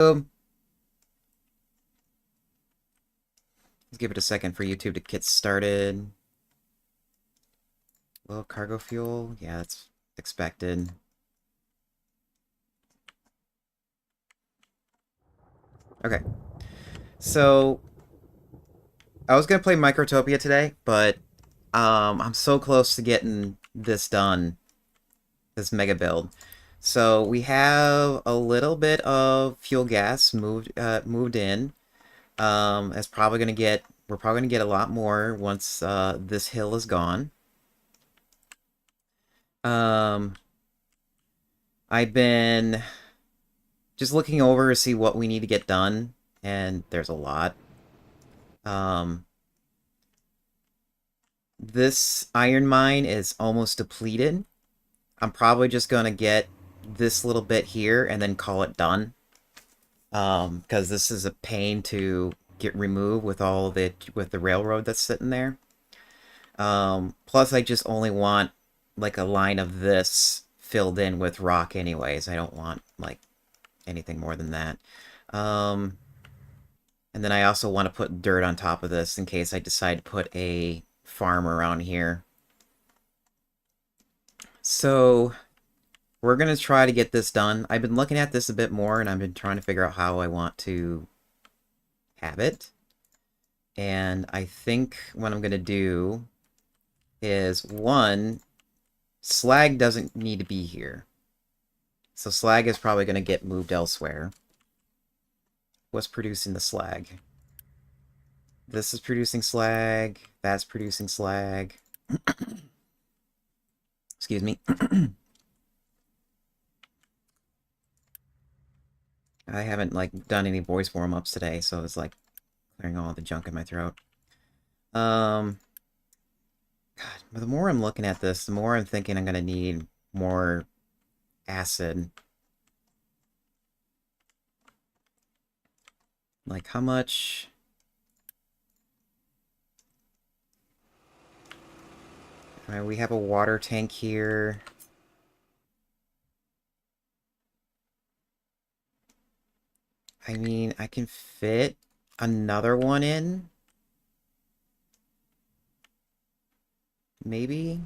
Let's give it a second for YouTube to get started. Well, cargo fuel, yeah, that's expected. Okay, so I was gonna play Microtopia today, but I'm so close to getting this done, this mega build. So we have a little bit of fuel gas moved in. It's probably gonna get we're probably gonna get a lot more once this hill is gone. Um, I've been just looking over to see what we need to get done, and there's a lot. Um, this iron mine is almost depleted. I'm probably just gonna get this little bit here and then call it done. Because this is a pain to get removed with with the railroad that's sitting there. Plus I just only want like a line of this filled in with rock anyways. I don't want like anything more than that. Um, and then I also want to put dirt on top of this in case I decide to put a farm around here. So we're going to try to get this done. I've been looking at this a bit more, and I've been trying to figure out how I want to have it. And I think what I'm going to do is, one, slag doesn't need to be here. So slag is probably going to get moved elsewhere. What's producing the slag? This is producing slag. That's producing slag. Excuse me. I haven't, like, done any voice warm-ups today, so it's, like, clearing all the junk in my throat. God, the more I'm looking at this, the more I'm thinking I'm gonna need more acid. Like, how much... Alright, we have a water tank here. I mean, I can fit another one in. Maybe?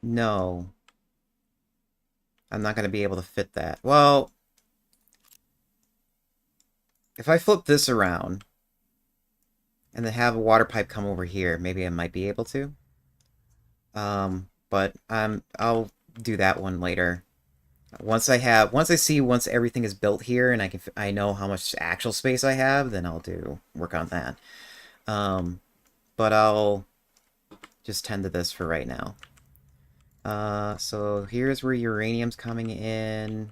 No. I'm not going to be able to fit that. Well, if I flip this around and then have a water pipe come over here, maybe I might be able to. But I'll do that one later. Once everything is built here and I know how much actual space I have, then I'll work on that. But I'll just tend to this for right now. So here's where uranium's coming in.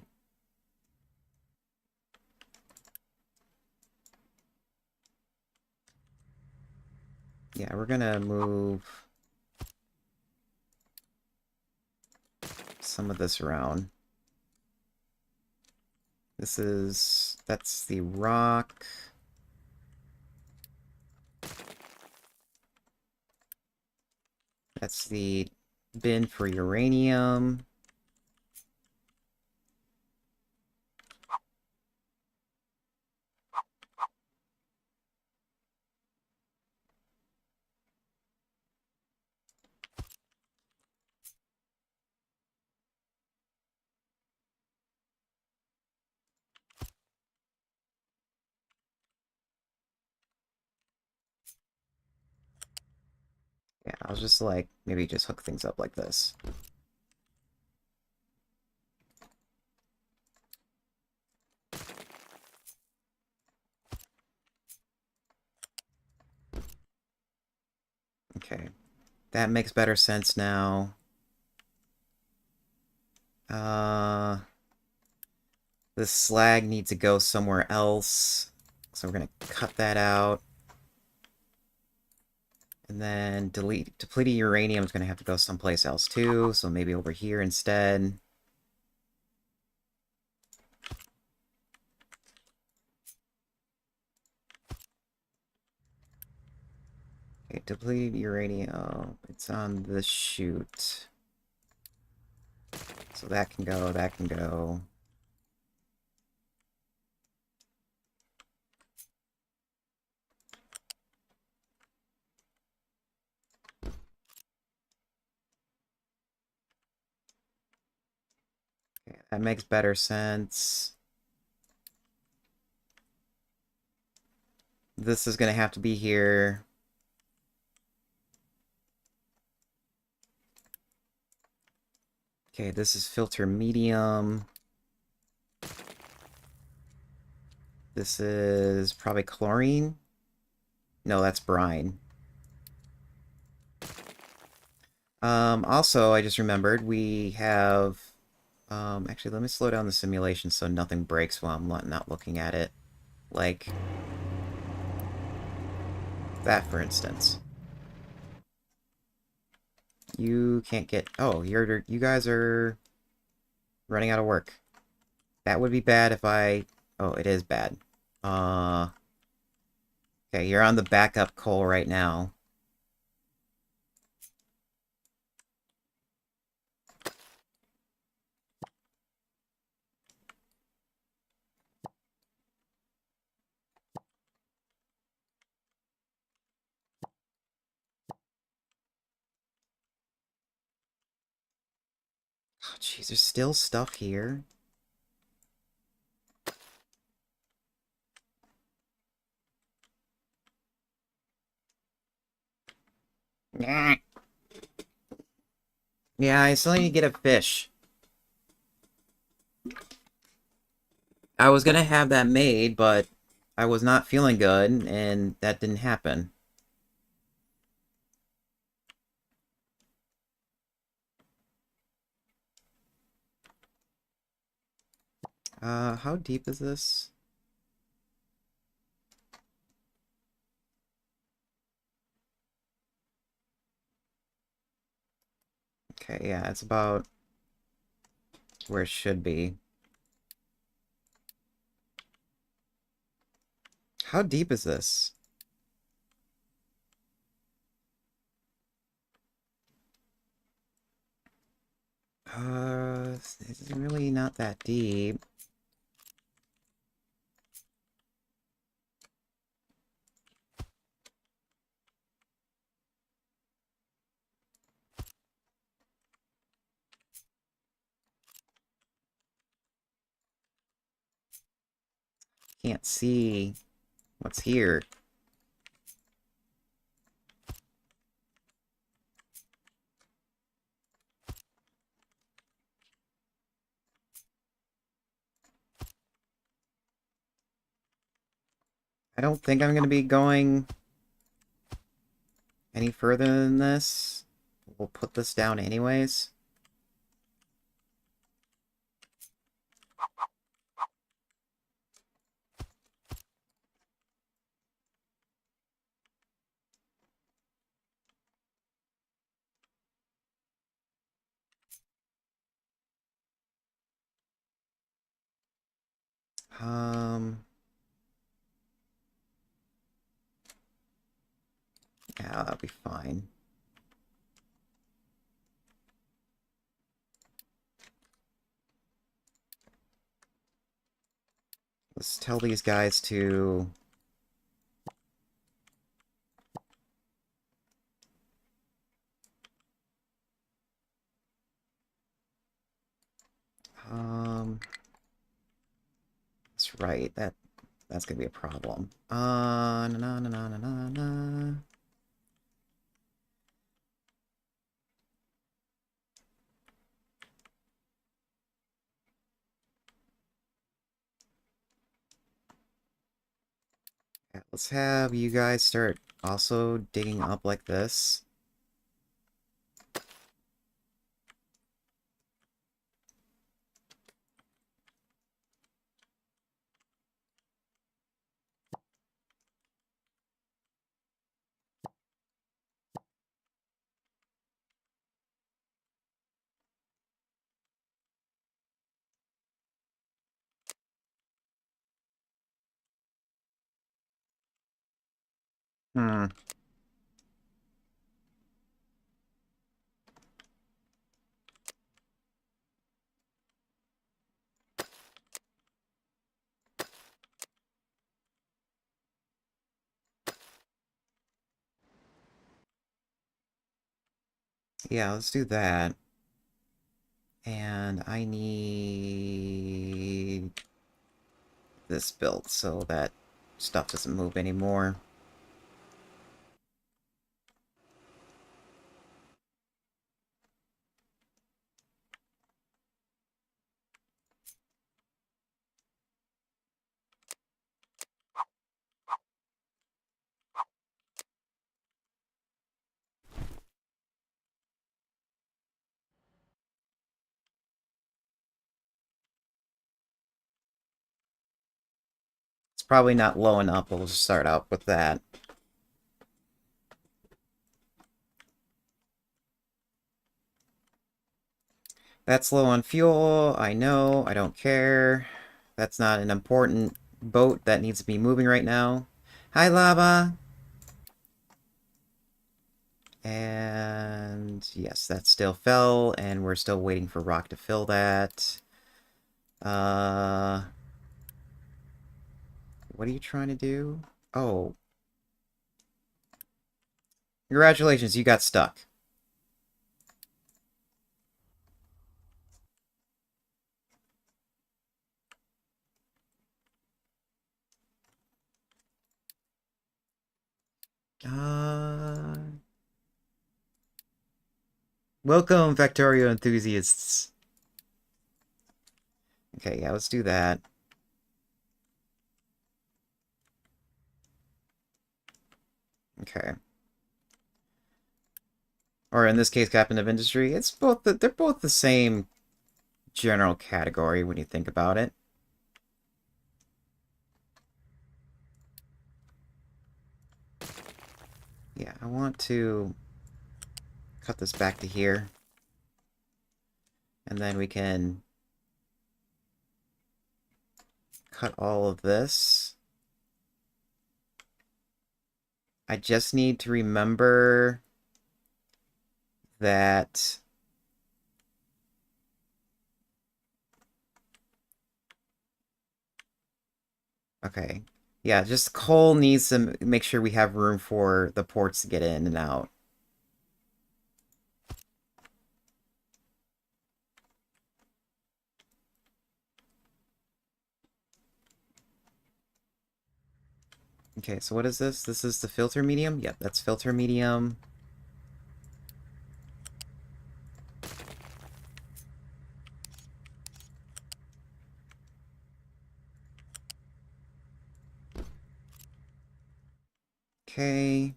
Yeah, we're gonna move some of this around. That's the rock. That's the bin for uranium. Yeah, I'll just like maybe just hook things up like this. Okay, that makes better sense now. This slag needs to go somewhere else, so we're gonna cut that out. And then depleted uranium is gonna have to go someplace else too, so maybe over here instead. Okay, depleted uranium, it's on the chute. So that can go, that can go. Okay, that makes better sense. This is going to have to be here. Okay, this is filter medium. This is probably chlorine. No, that's brine. Also, I just remembered we have... actually, let me slow down the simulation so nothing breaks while I'm not looking at it. Like that, for instance. You can't get... Oh, you guys are running out of work. That would be bad if I... Oh, it is bad. Uh... Okay, you're on the backup coal right now. Oh, jeez, there's still stuff here. Yeah, I still need to get a fish. I was gonna have that made, but I was not feeling good, and that didn't happen. How deep is this? Okay, yeah, it's about where it should be. How deep is this? It's really not that deep. Can't see what's here. I don't think I'm gonna be going any further than this. We'll put this down anyways. Um, yeah, that'll be fine. Let's tell these guys to... That's right, that's gonna be a problem. Na na na na na na na. Yeah, let's have you guys start also digging up like this. Hmm. Yeah, let's do that. And I need this built so that stuff doesn't move anymore. It's probably not low enough, we'll just start out with that. That's low on fuel, I know, I don't care. That's not an important boat that needs to be moving right now. Hi, Lava! And yes, that still fell, and we're still waiting for rock to fill that. What are you trying to do? Oh, congratulations, you got stuck. Uh, Welcome, Factorio enthusiasts. Okay, yeah, let's do that. Okay. Or in this case, Captain of Industry. It's both they're both the same general category when you think about it. Yeah, I want to cut this back to here. And then we can cut all of this. I just need to remember that okay. Yeah, just coal needs to make sure we have room for the ports to get in and out. Okay, so what is this? This is the filter medium? Yep, that's filter medium. Okay.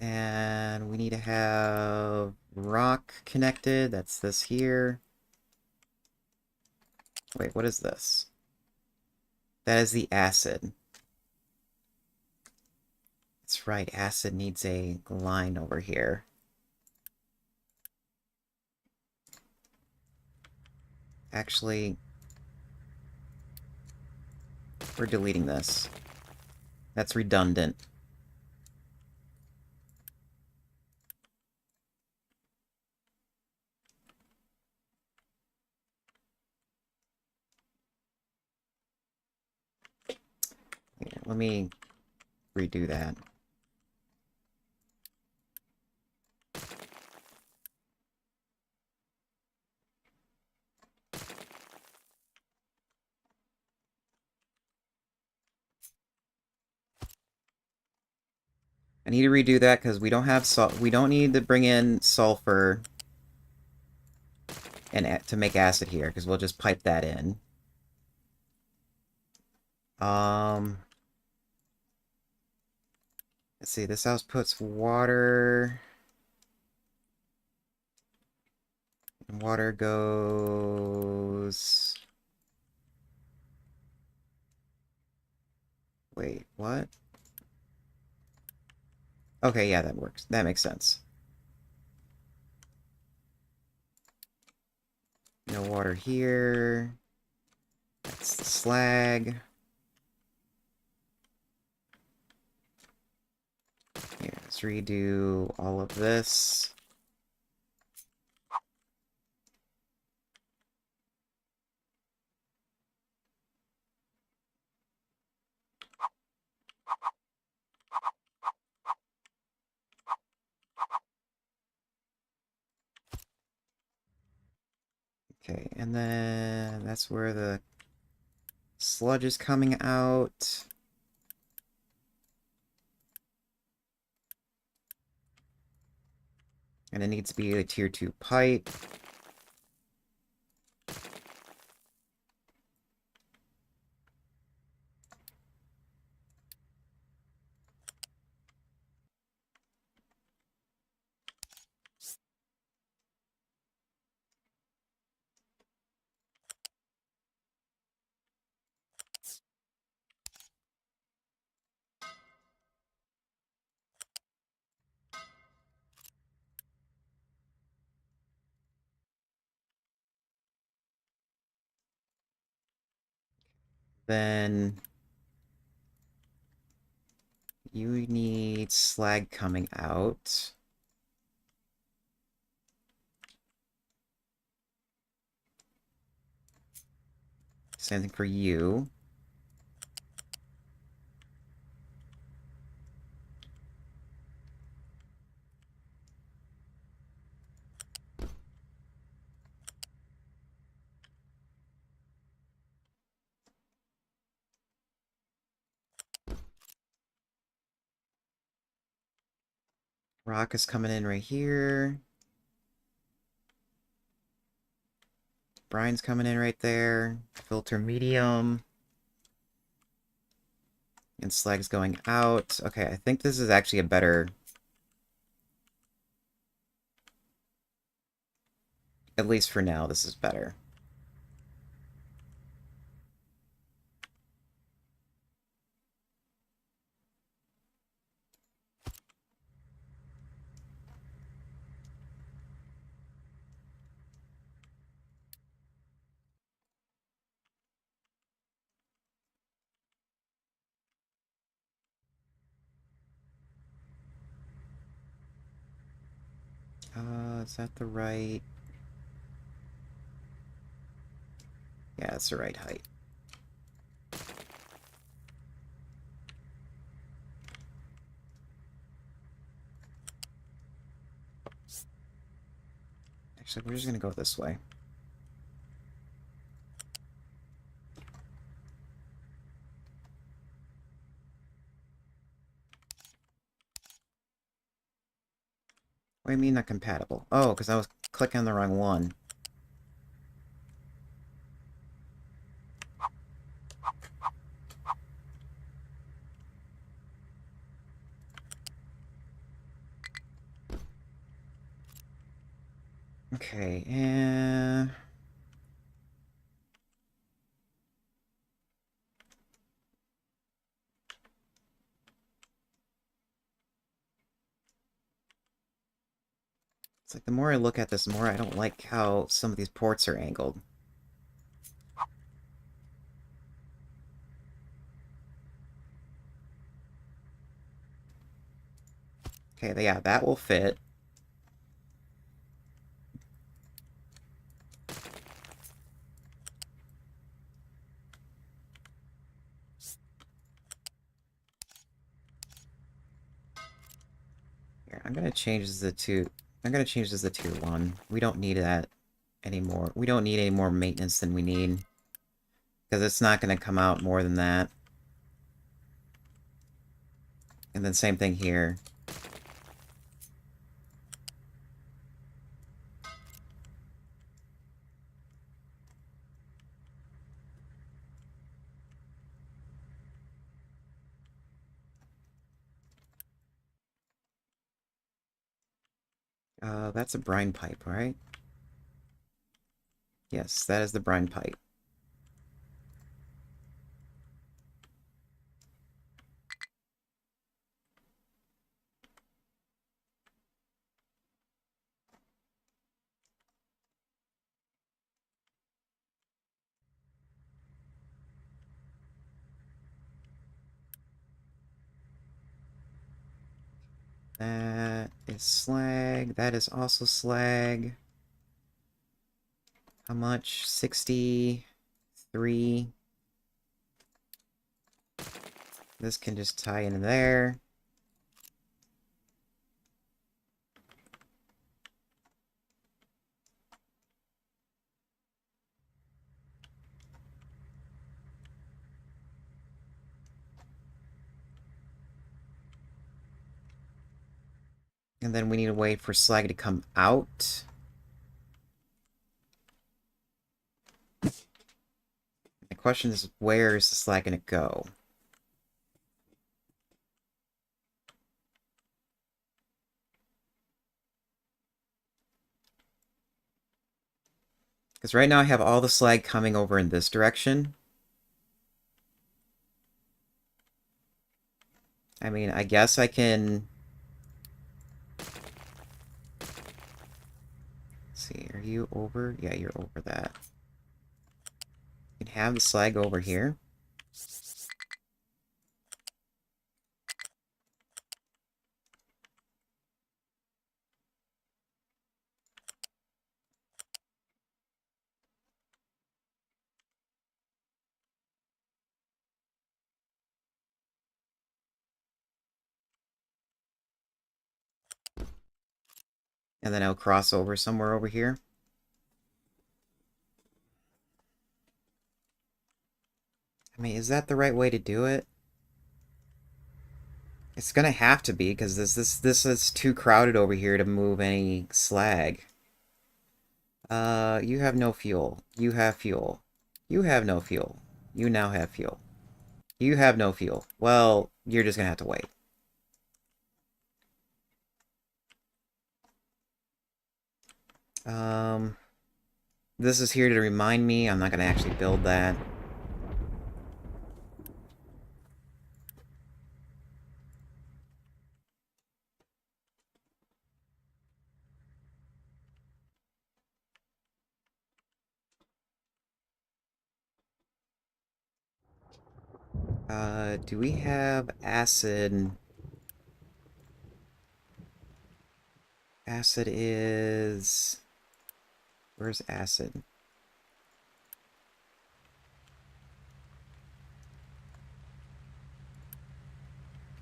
And we need to have rock connected. That's this here. Wait, what is this? That is the acid. That's right, acid needs a line over here. Actually, we're deleting this. That's redundant. Here, let me redo that. I need to redo that because we don't have we don't need to bring in sulfur and to make acid here because we'll just pipe that in. Let's see. This house puts water. Water goes. Wait, what? Okay, yeah, that works. That makes sense. No water here. That's the slag. Here, let's redo all of this. Okay, and then that's where the sludge is coming out. And it needs to be a tier 2 pipe. Then you need slag coming out. Same thing for you. Rock is coming in right here. Brine's coming in right there. Filter medium. And slag's going out. Okay, I think this is actually a better... At least for now, this is better. Is that the right... Yeah, it's the right height. Actually, we're just gonna go this way. What do you mean not compatible? Oh, because I was clicking on the wrong one. Okay, and... It's like the more I look at this, the more I don't like how some of these ports are angled. Okay, yeah, that will fit. Here, I'm gonna change this to... I'm gonna change this to tier 1. We don't need that anymore. We don't need any more maintenance than we need. Because it's not gonna come out more than that. And then same thing here. That's a brine pipe, right? Yes, that is the brine pipe. That is slag. That is also slag. How much? 63. This can just tie in there. And then we need to wait for slag to come out. The question is, where is the slag going to go? Because right now I have all the slag coming over in this direction. I mean, I guess I can... Let's see, are you over? Yeah, you're over that. You can have the slag over here. And then I'll cross over somewhere over here. I mean, is that the right way to do it? It's gonna have to be, because this is too crowded over here to move any slag. You have no fuel. You have fuel. You have no fuel. You now have fuel. You have no fuel. Well, you're just gonna have to wait. Um, this is here to remind me. I'm not gonna actually build that. Do we have acid? Acid is... Where's acid?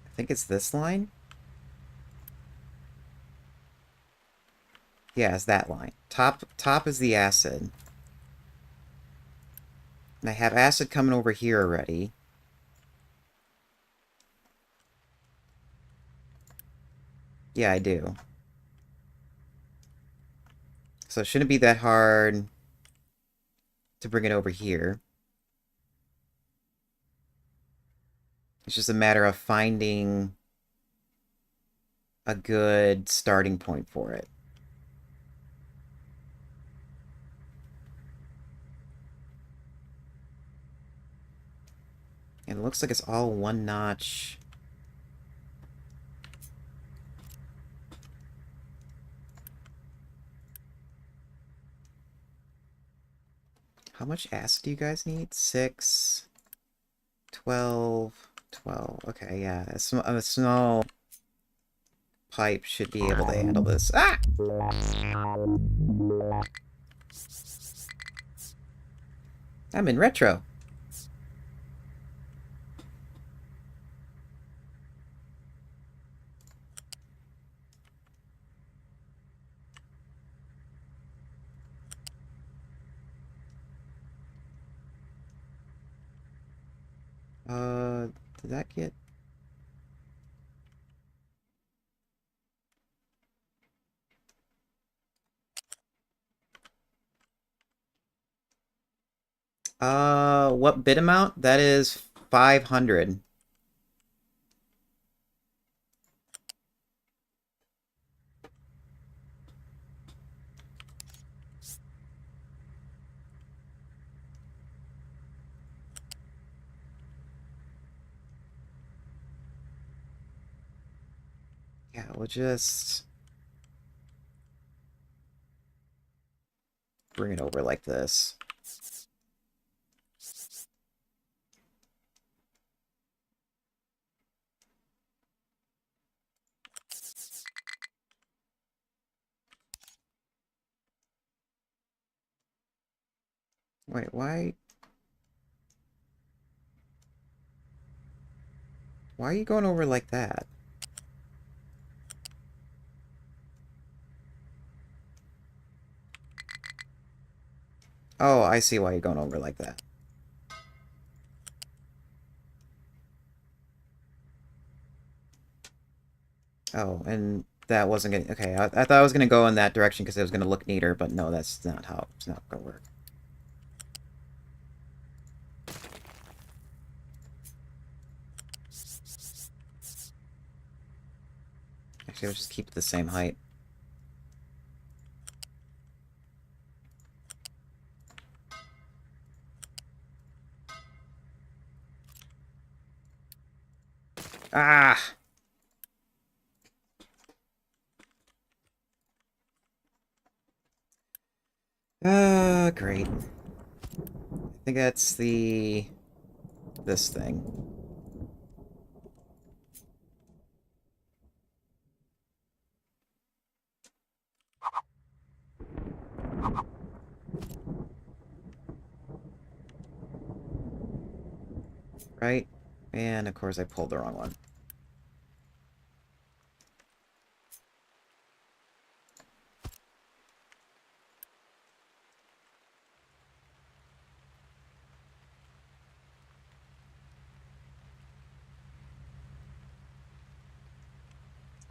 I think it's this line? Yeah, it's that line. Top is the acid. And I have acid coming over here already. Yeah, I do. So it shouldn't be that hard to bring it over here. It's just a matter of finding a good starting point for it. And it looks like it's all one notch. How much acid do you guys need? 6, 12, 12. Okay, yeah. A small pipe should be able to handle this. Ah! I'm in retro. Did that get... what bit amount? That is 500. Yeah, we'll just bring it over like this. Wait, why? Why are you going over like that? Oh, I see why you're going over like that. Oh, and that wasn't gonna... Okay, I thought I was gonna go in that direction because it was gonna look neater, but no, that's not how... It's not gonna work. Actually, I'll just keep it the same height. Ah! Great. I think that's the... this thing. Right? And, of course, I pulled the wrong one.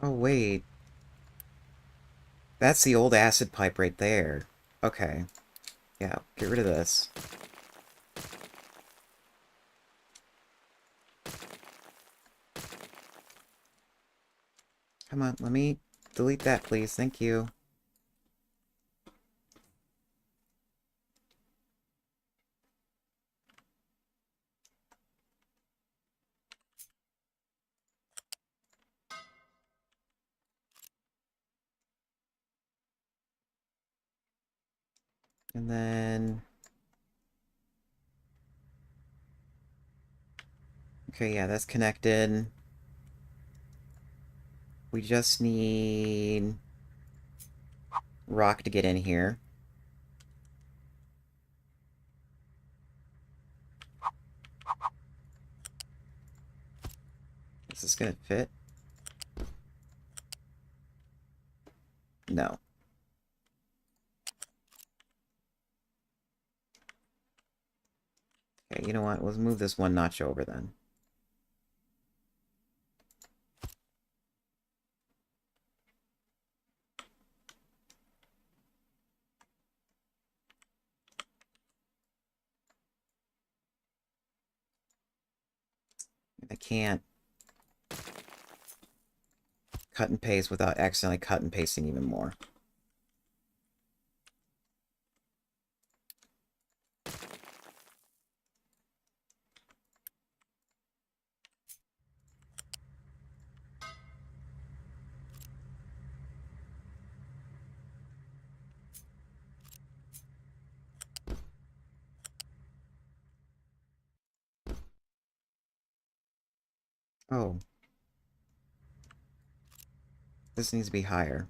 Oh, wait. That's the old acid pipe right there. Okay. Yeah, get rid of this. Come on, let me delete that, please. Thank you. And then... Okay, yeah, that's connected. We just need... rock to get in here. Is this gonna fit? No. Okay, you know what? Let's move this one notch over then. I can't cut and paste without accidentally cut and pasting even more. Oh. This needs to be higher.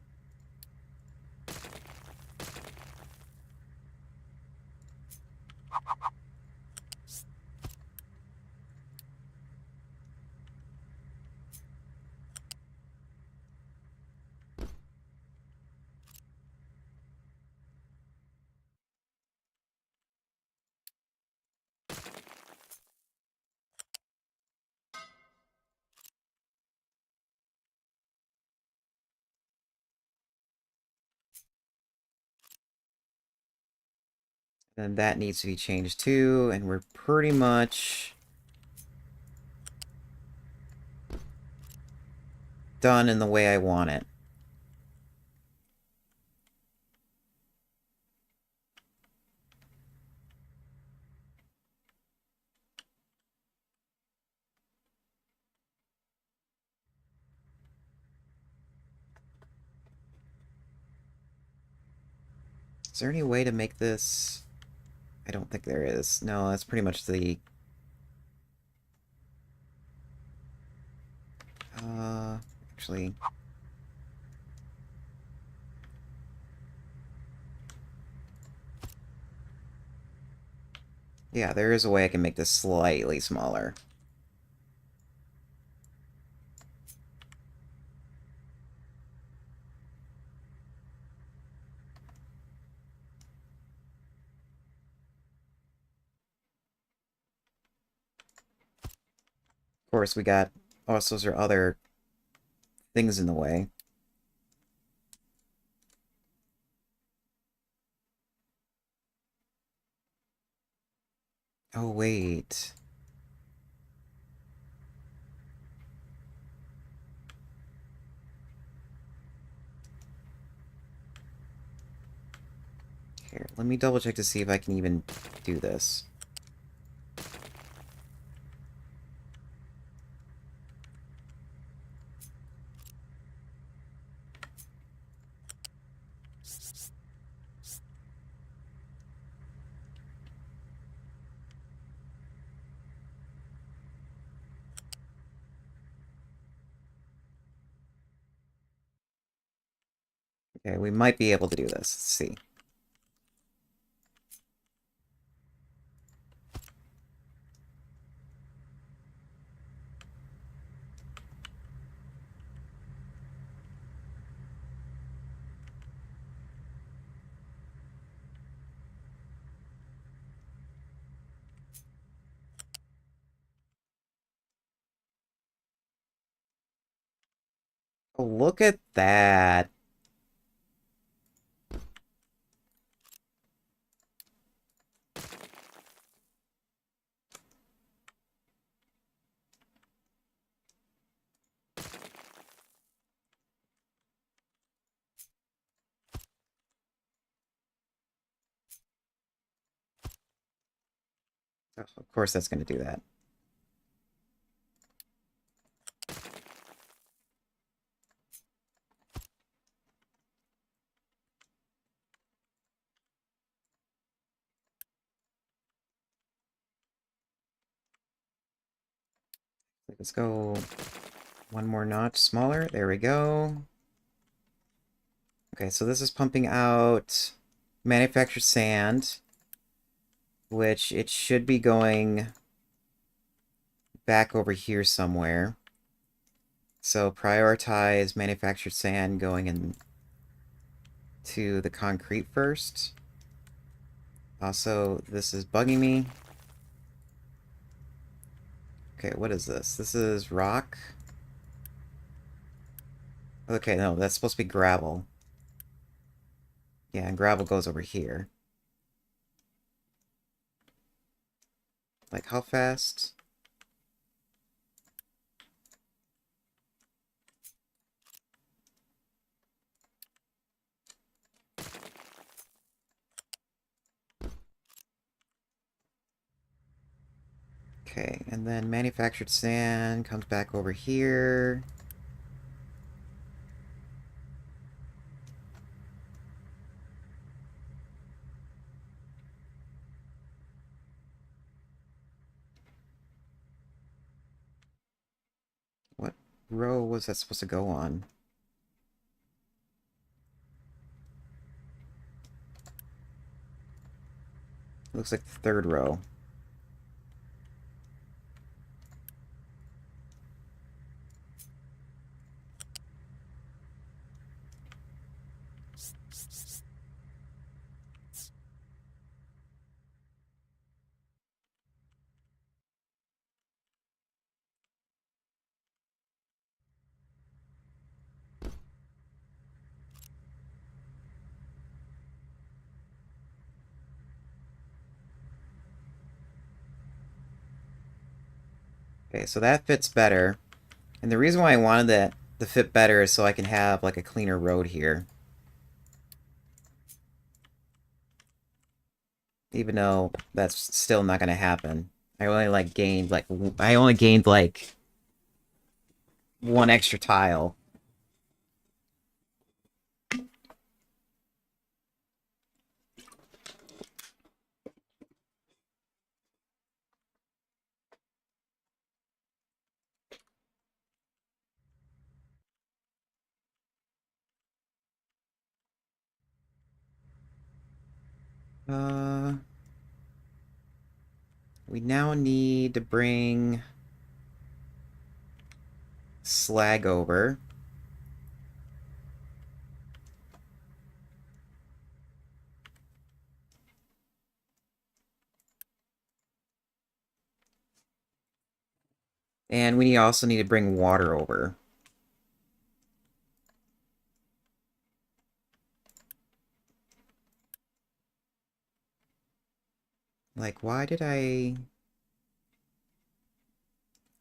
Then that needs to be changed too, and we're pretty much done in the way I want it. Is there any way to make this... I don't think there is. No, that's pretty much the... Actually... Yeah, there is a way I can make this slightly smaller. Of course, we got... Oh, so those are other things in the way. Oh, wait. Here, let me double check to see if I can even do this. Okay, we might be able to do this. Let's see. Oh, look at that. Oh, of course that's going to do that. Let's go one more notch smaller. There we go. Okay, so this is pumping out manufactured sand, which it should be going back over here somewhere. So prioritize manufactured sand going into the concrete first. Also, this is bugging me. Okay, what is this? This is rock. Okay, no, that's supposed to be gravel. Yeah, and gravel goes over here. Like, how fast? Okay, and then manufactured sand comes back over here. What row was that supposed to go on? Looks like the third row. Okay, so that fits better. And the reason why I wanted that to fit better is so I can have like a cleaner road here. Even though that's still not gonna happen. I only gained like one extra tile. Uh, we now need to bring slag over. And we also need to bring water over. Like, why did I...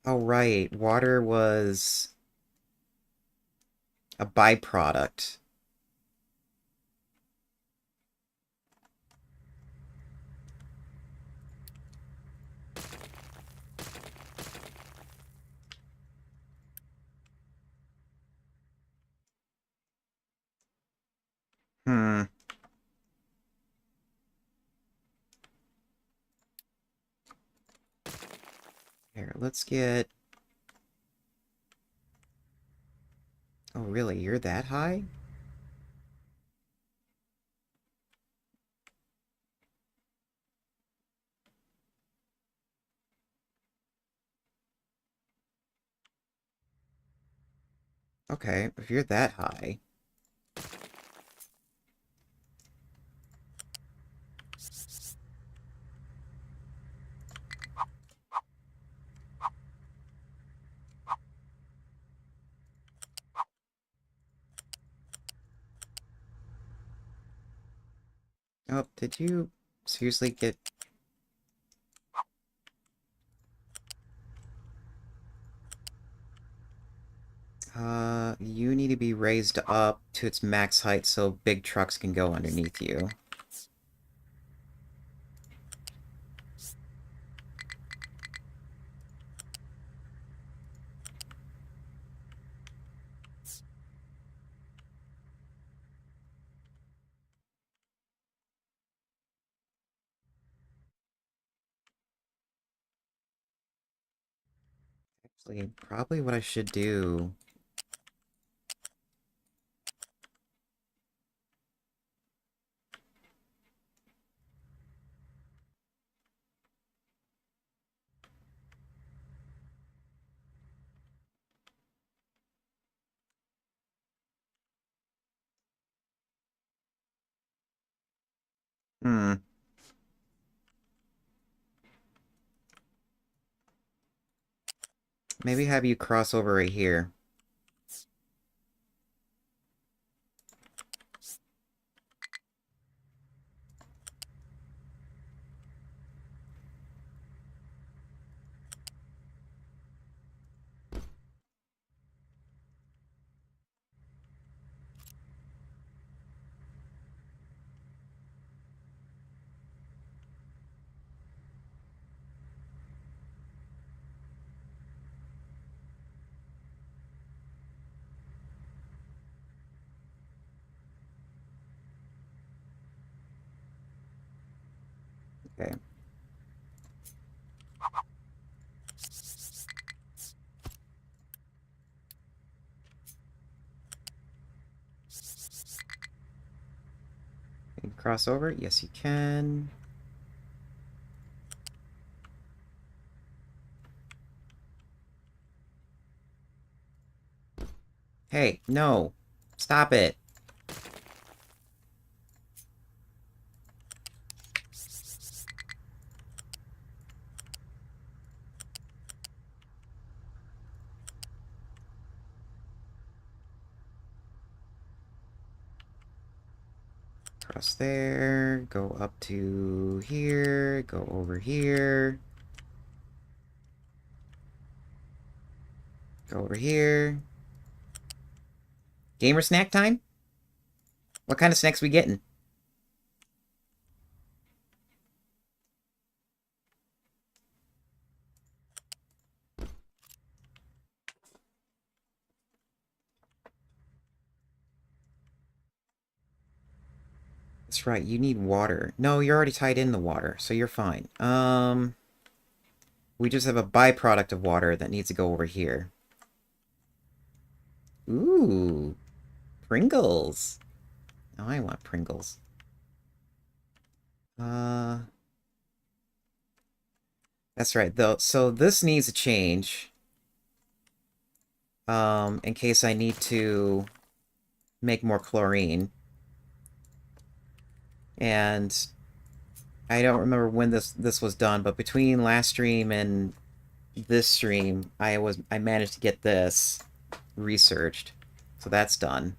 Oh, right. Water was a byproduct. Hmm. Here, let's get... Oh, really? You're that high? Okay, if you're that high... Oh, did you seriously get... You need to be raised up to its max height so big trucks can go underneath you. Actually, probably what I should do... Hmm. Maybe have you cross over right here. Okay. Can you cross over? Yes, you can. Hey, no. Stop it. Cross there, go up to here, go over here, go over here. Gamer snack time? What kind of snacks we getting? That's right, you need water. No, you're already tied in the water, so you're fine. We just have a byproduct of water that needs to go over here. Ooh, Pringles. Oh, I want Pringles. Uh, that's right, though. So this needs a change. In case I need to make more chlorine. And I don't remember when this was done, but between last stream and this stream, I managed to get this researched. So that's done.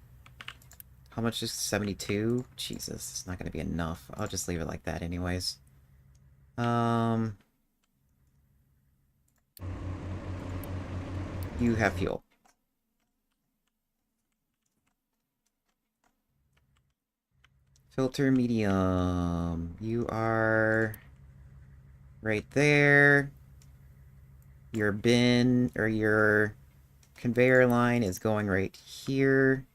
How much is 72? Jesus, it's not going to be enough. I'll just leave it like that anyways. Um, you have fuel. Filter medium. You are right there. Your bin, or your conveyor line is going right here.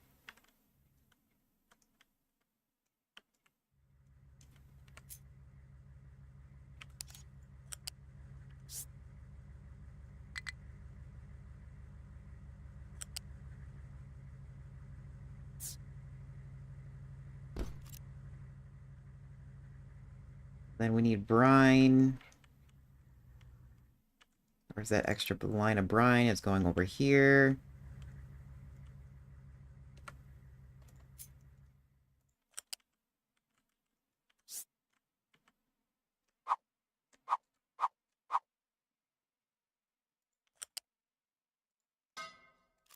Then we need brine. Where's that extra line of brine? It's going over here.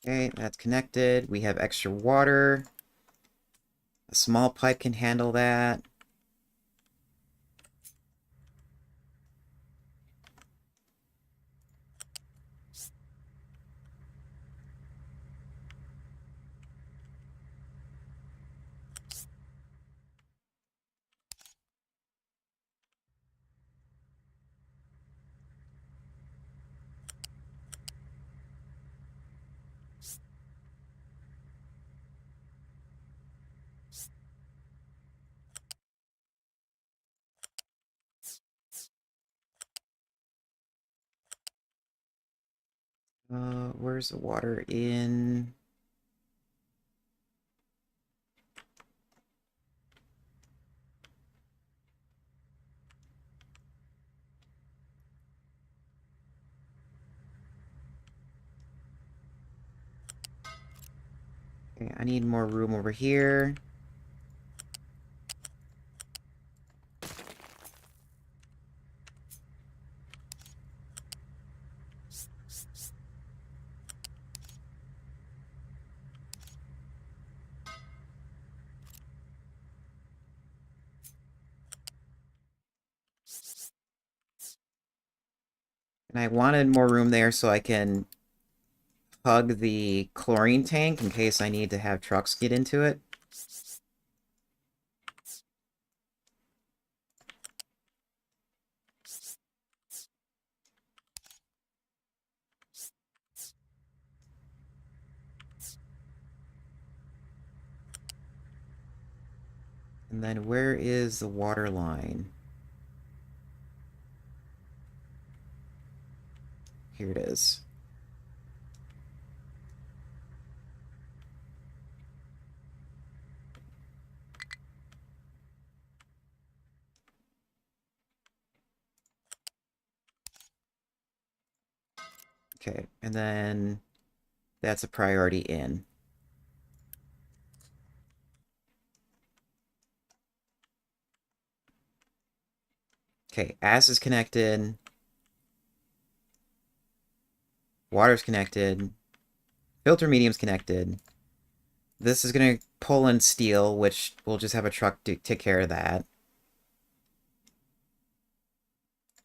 Okay, that's connected. We have extra water. A small pipe can handle that. Where's the water in? Okay, I need more room over here. And I wanted more room there so I can hug the chlorine tank in case I need to have trucks get into it. And then where is the water line? Here it is. Okay, and then that's a priority in. Okay, ass is connected. Water's connected. Filter medium's connected. This is going to pull in steel, which we'll just have a truck take care of that.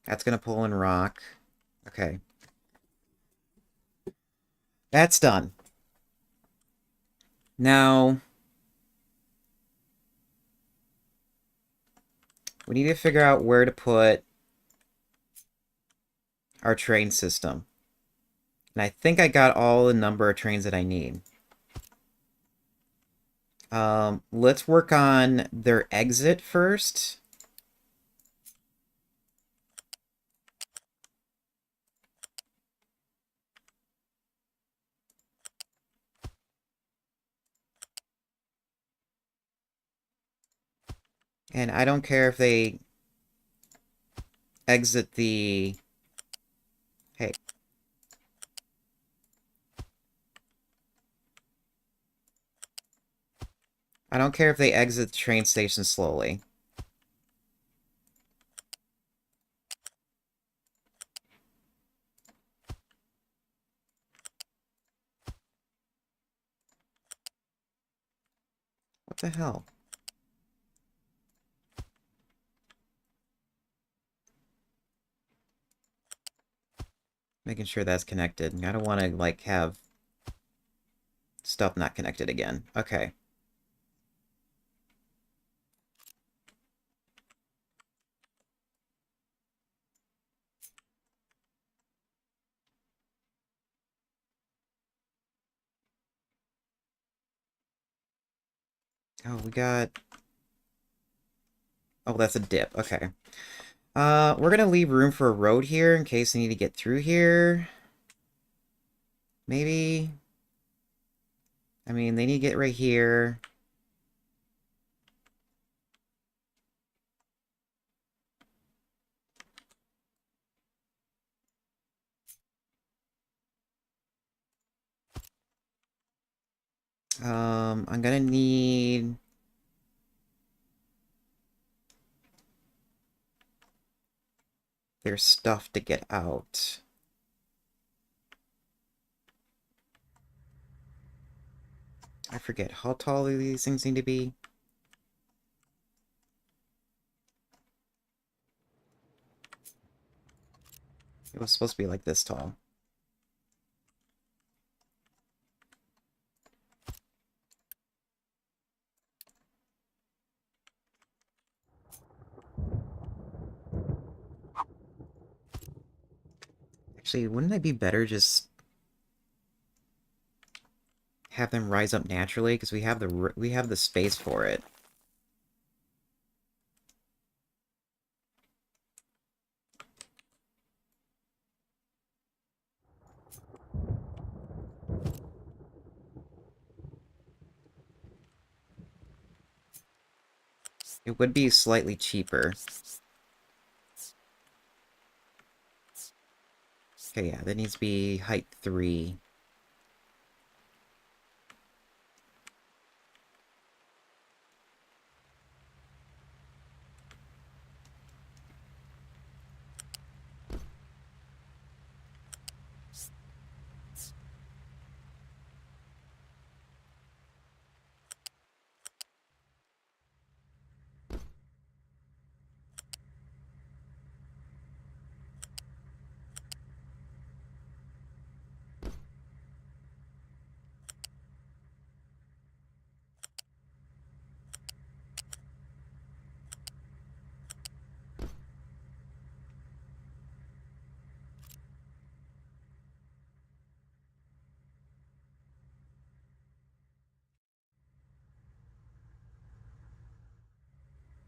That's going to pull in rock. Okay. That's done. Now, we need to figure out where to put our train system. And I think I got all the number of trains that I need. Let's work on their exit first. And I don't care if they exit the... Hey. I don't care if they exit the train station slowly. What the hell? Making sure that's connected. I don't want to, like, have stuff not connected again. Okay. Oh, we got... Oh, that's a dip. Okay. We're gonna leave room for a road here in case I need to get through here. Maybe... I mean, they need to get right here. I'm gonna need... their stuff to get out. I forget, how tall do these things need to be? It was supposed to be like this tall. Actually, wouldn't it be better just have them rise up naturally? Because we have the space for it. It would be slightly cheaper. Okay, yeah, that needs to be height 3.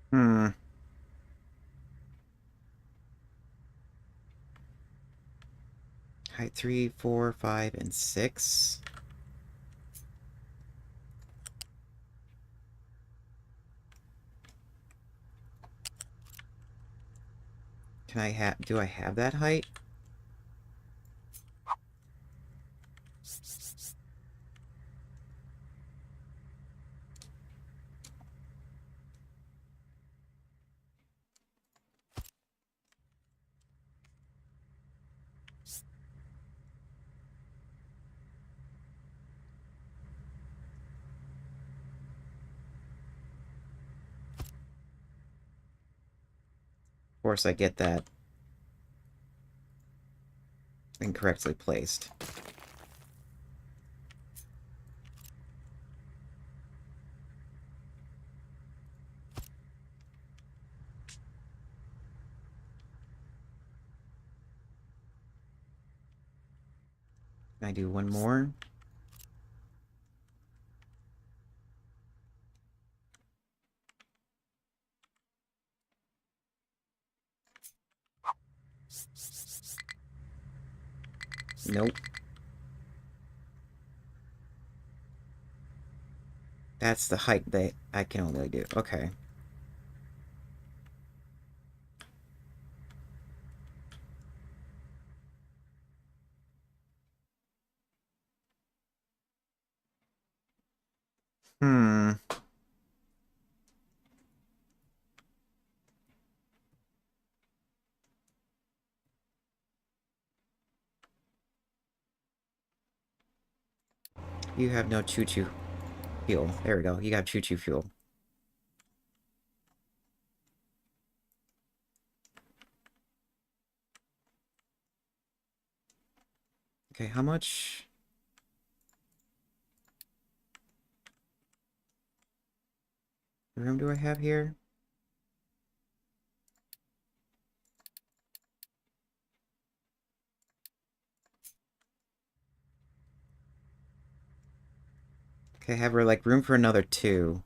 Hmm. Height 3, 4, 5, and 6. Can I have... do I have that height? Of course, I get that incorrectly placed. Can I do one more? Nope. That's the height that I can only do. Okay. Hmm. You have no choo-choo fuel. There we go. You got choo-choo fuel. Okay, how much... room do I have here? Okay, I have like room for another 2.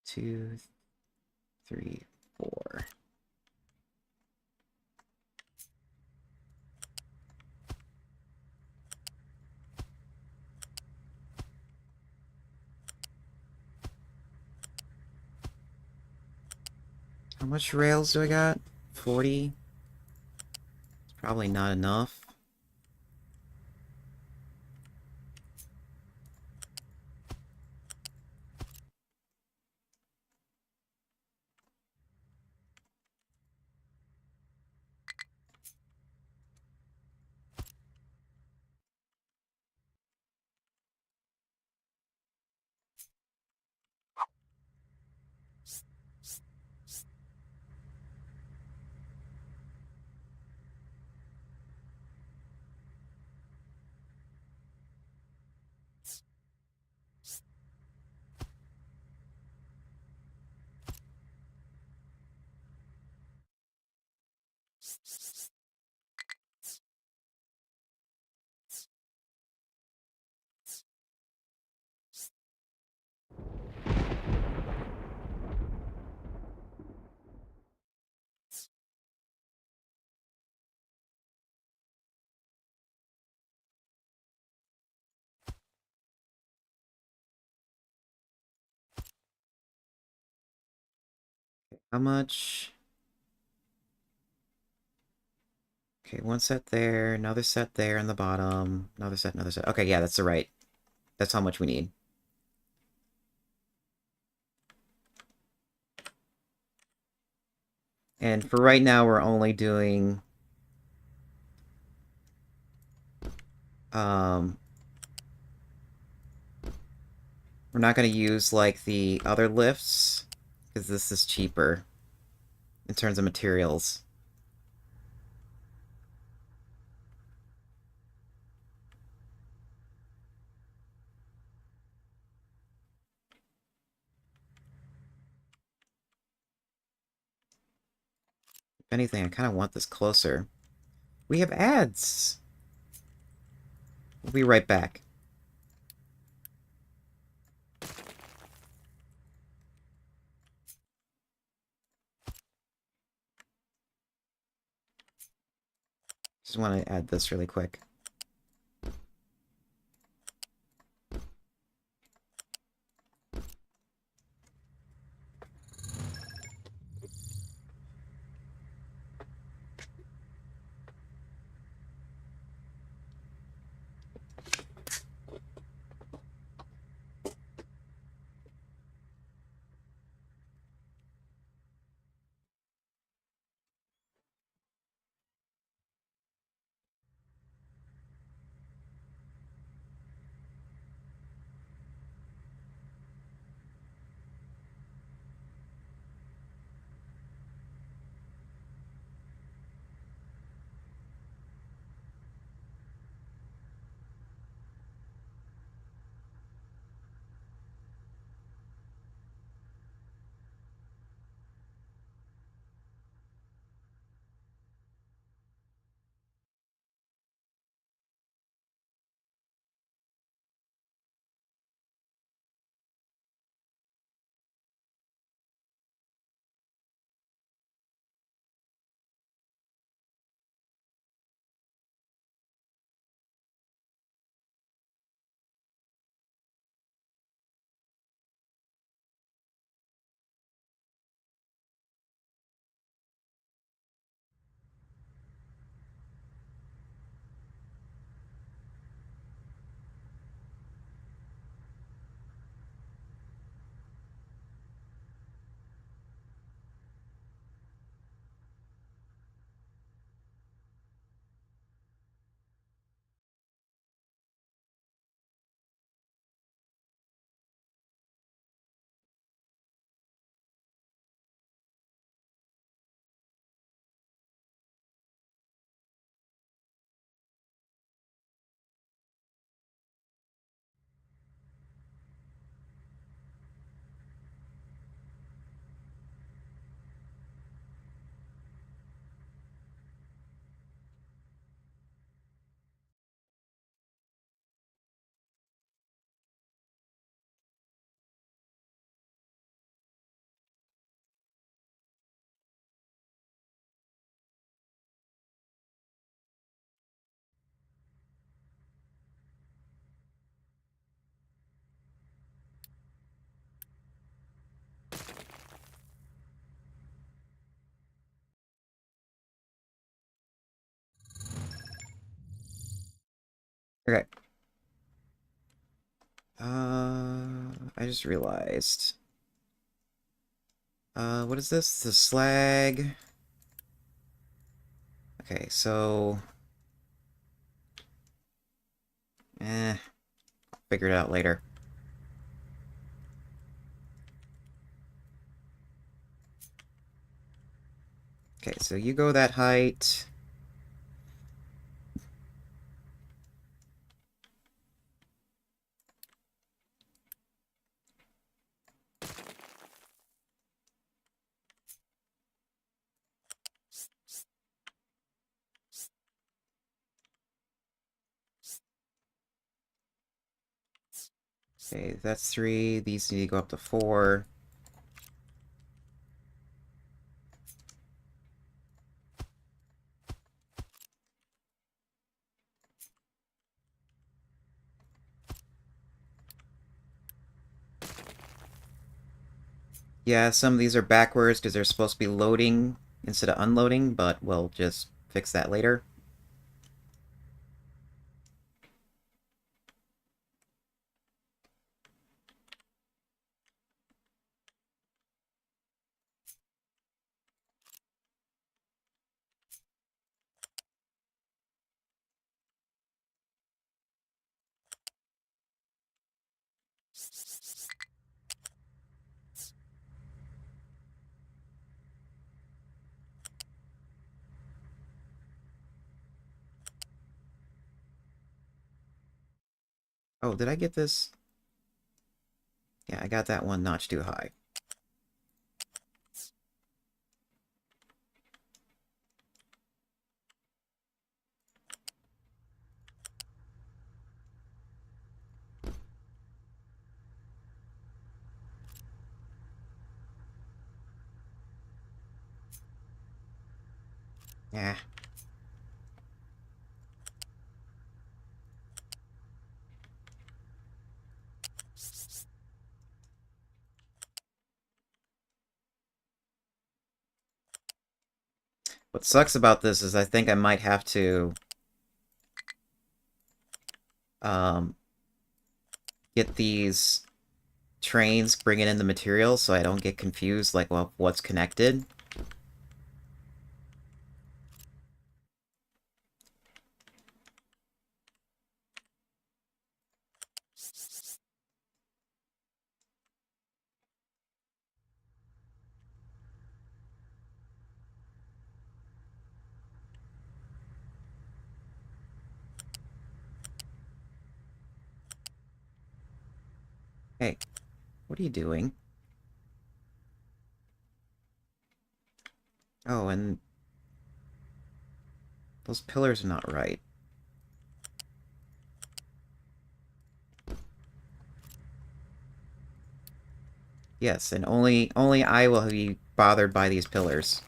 Two, 3, 4. How much rails do I got? 40? It's probably not enough. How much? Okay, one set there, another set there in the bottom, another set, another set. Okay, yeah, that's the right. That's how much we need. And for right now, we're only doing... we're not going to use, like, the other lifts, because this is cheaper in terms of materials. If anything, I kind of want this closer. We have ads! We'll be right back. Just want to add this really quick. Okay. I just realized. What is this? The slag. Okay, so... figure it out later. Okay, so you go that height. Okay, that's 3. These need to go up to 4. Yeah, some of these are backwards because they're supposed to be loading instead of unloading, but we'll just fix that later. Oh, did I get this? Yeah, I got that one notch too high. Yeah. What sucks about this is I think I might have to um, get these trains bringing in the materials so I don't get confused, like, well, what's connected. Hey, what are you doing? Oh, and those pillars are not right. Yes, and only I will be bothered by these pillars.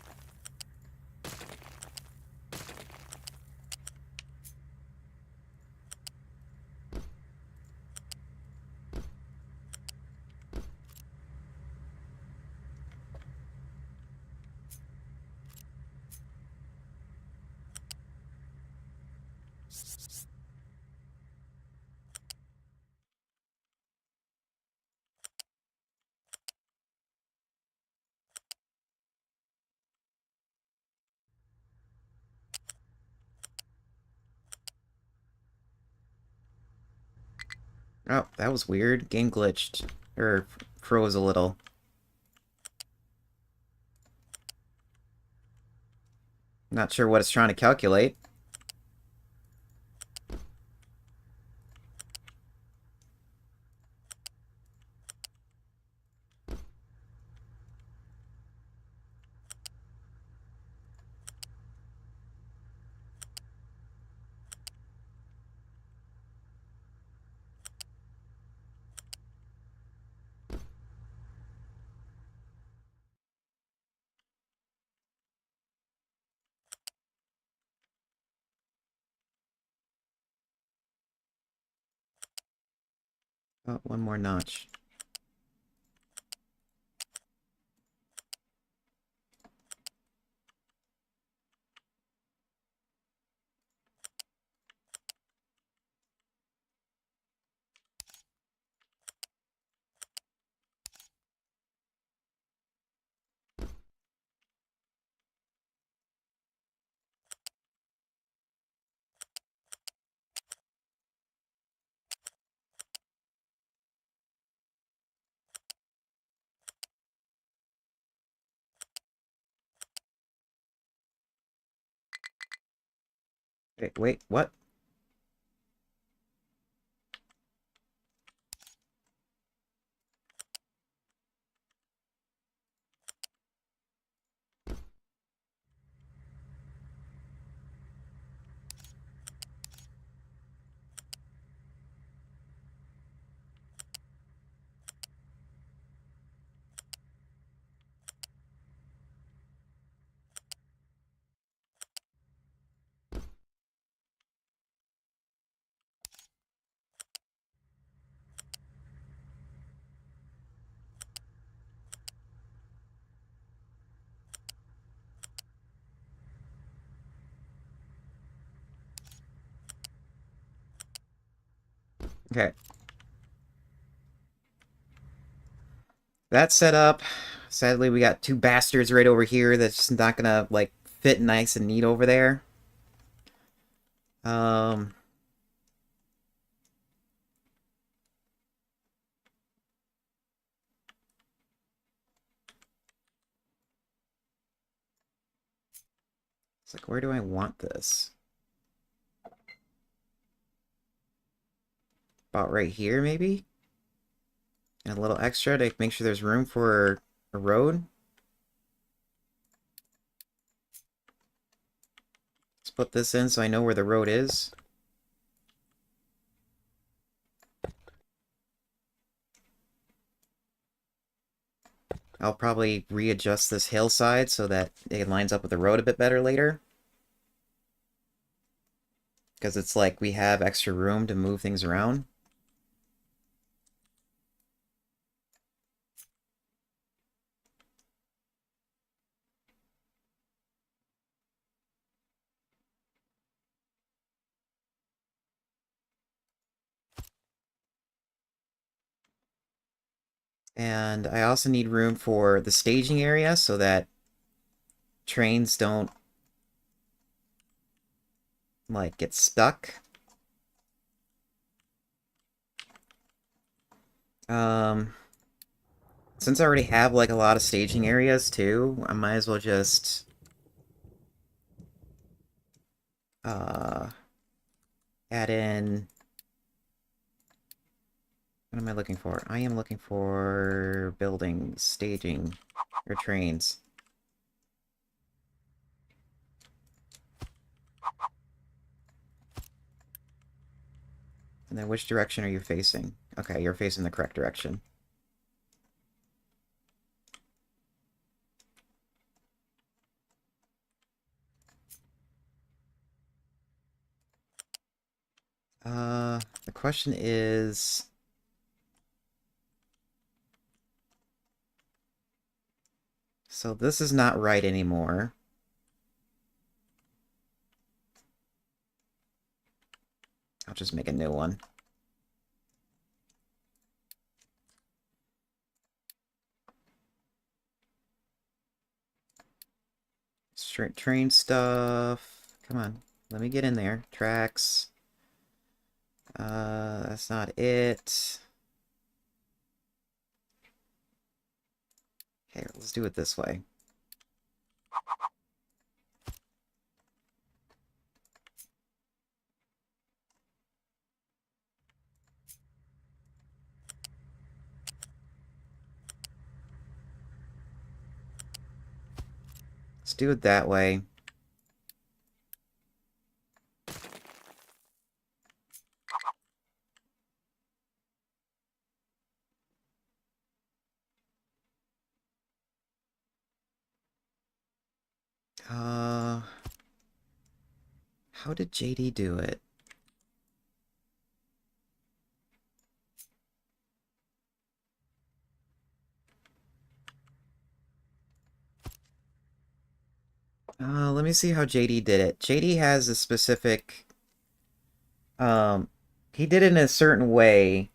Oh, that was weird. Game glitched. Or froze a little. Not sure what it's trying to calculate. Oh, one more notch. Wait, what? Okay. That set up. Sadly, we got two bastards right over here that's just not gonna, like, fit nice and neat over there. Um... It's like, where do I want this? About right here, maybe? And a little extra to make sure there's room for a road. Let's put this in so I know where the road is. I'll probably readjust this hillside so that it lines up with the road a bit better later. Because it's like we have extra room to move things around. And I also need room for the staging area so that trains don't, like, get stuck. Um, since I already have, like, a lot of staging areas, too, I might as well just, uh, add in... What am I looking for? I am looking for buildings, staging, or trains. And then which direction are you facing? Okay, you're facing the correct direction. The question is... So this is not right anymore. I'll just make a new one. Straight train stuff. Come on, let me get in there. Tracks. That's not it. Okay, let's do it this way. Let's do it that way. Uh, how did JD do it? Let me see how JD did it. JD has a specific... Um, he did it in a certain way.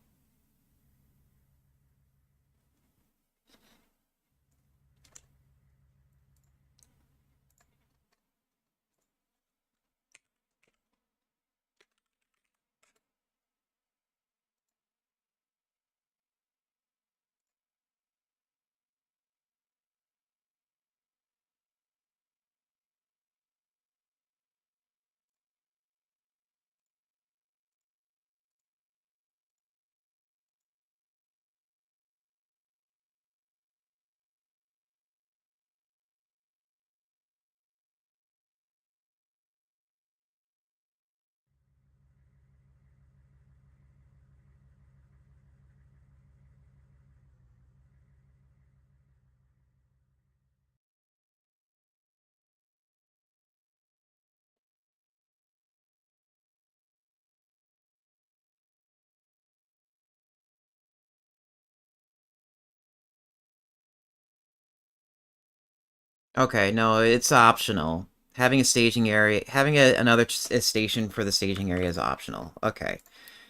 Okay, no, it's optional. Having a staging area, having another station for the staging area is optional. Okay.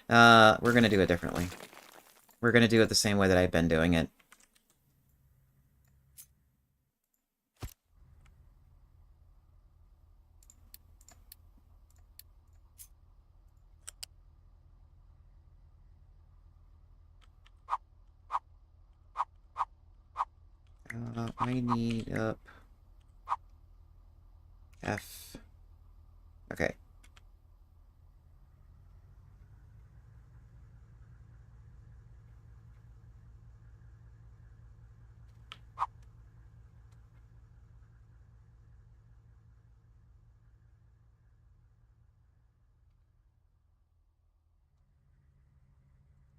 We're gonna do it differently. We're gonna do it the same way that I've been doing it. I need up F. Okay.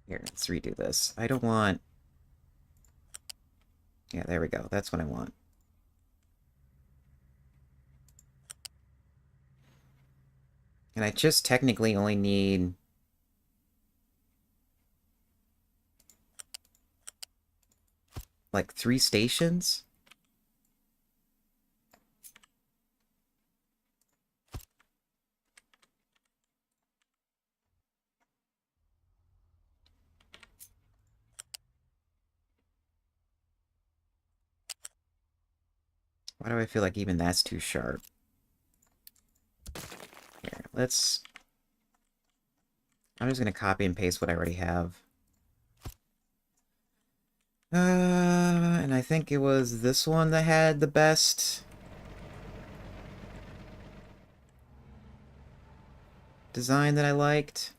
Here, let's redo this. I don't want... Yeah, there we go. That's what I want. And I just technically only need... like 3 stations? Why do I feel like even that's too sharp? Here, let's... I'm just gonna copy and paste what I already have. And I think it was this one that had the best design that I liked.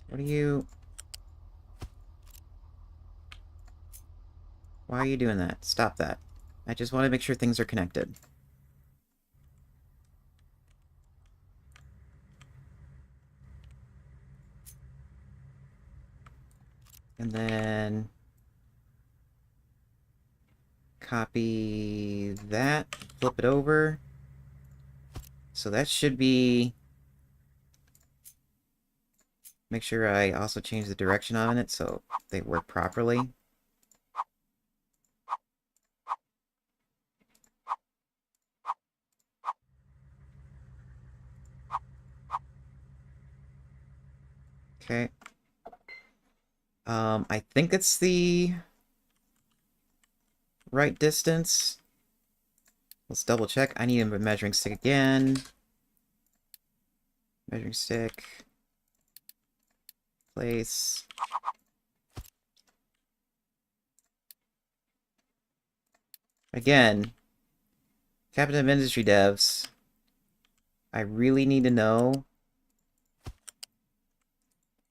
What are you... Why are you doing that? Stop that. I just want to make sure things are connected. And then... copy that, flip it over. So that should be... Make sure I also change the direction on it so they work properly. Okay. I think it's the right distance. Let's double check. I need a measuring stick again. Measuring stick. Place. Again, Captain of Industry devs, I really need to know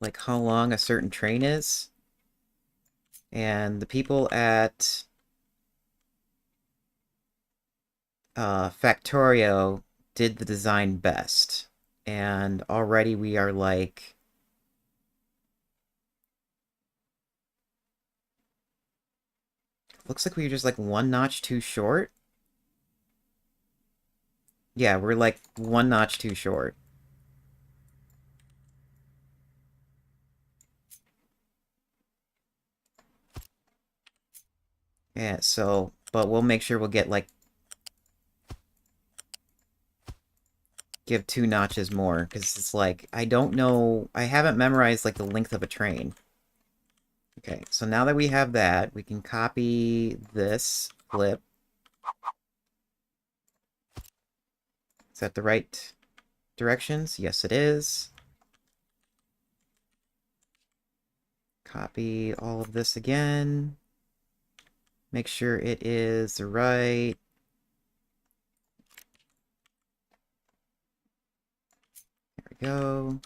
like how long a certain train is. And the people at Factorio did the design best. And already we are like... Looks like we were just like 1 notch too short. Yeah, we're like 1 notch too short. Yeah, so... But we'll make sure we'll get like... Give 2 notches more, because it's like... I don't know... I haven't memorized like the length of a train. Okay, so now that we have that, we can copy this, flip. Is that the right directions? Yes, it is. Copy all of this again. Make sure it is the right... There we go.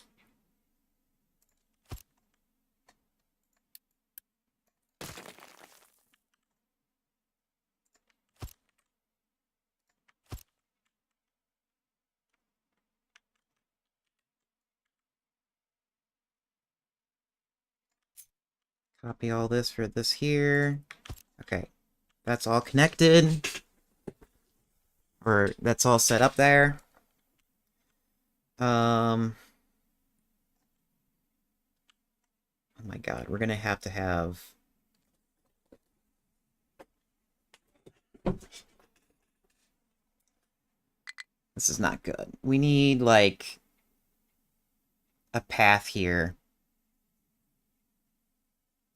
Copy all this for this here. Okay, that's all connected. Or that's all set up there. Oh my god, we're gonna have to have... This is not good. We need, like, a path here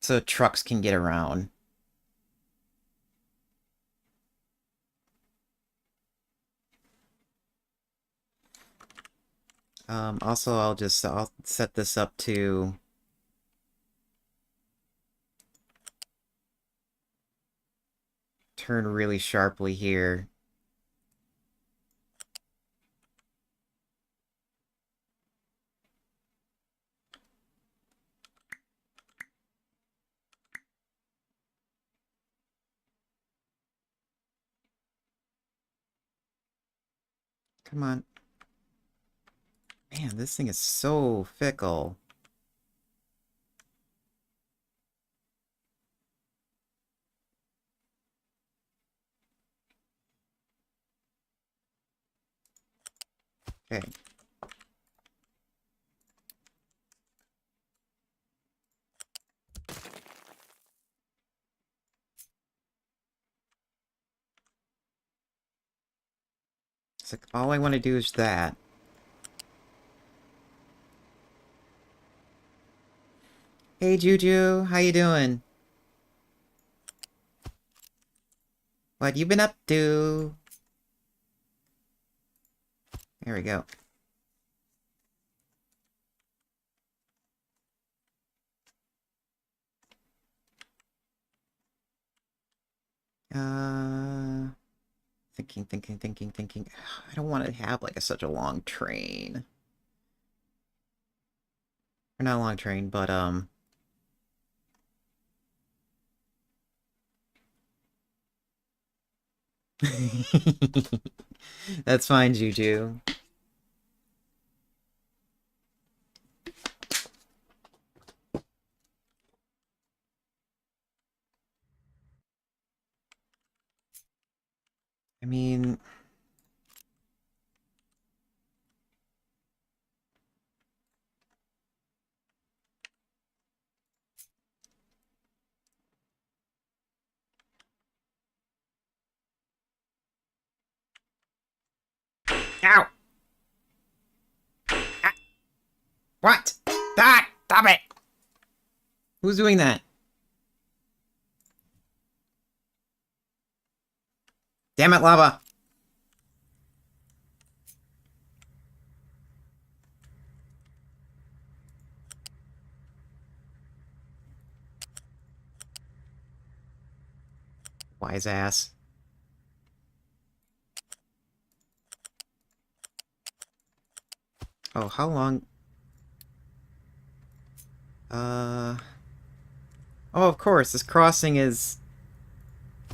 so trucks can get around. Also, I'll set this up to... turn really sharply here. Come on. Man, this thing is so fickle. Okay. It's like, all I want to do is that. Hey, Juju, how you doing? What you been up to? There we go. Thinking. I don't want to have, like, such a long train. Or not a long train, but, That's fine, Juju. I mean... Ow! Ah, what? Ah! Stop it! Who's doing that? Damn it, lava! Wise ass. Oh, how long... Oh, of course, this crossing is...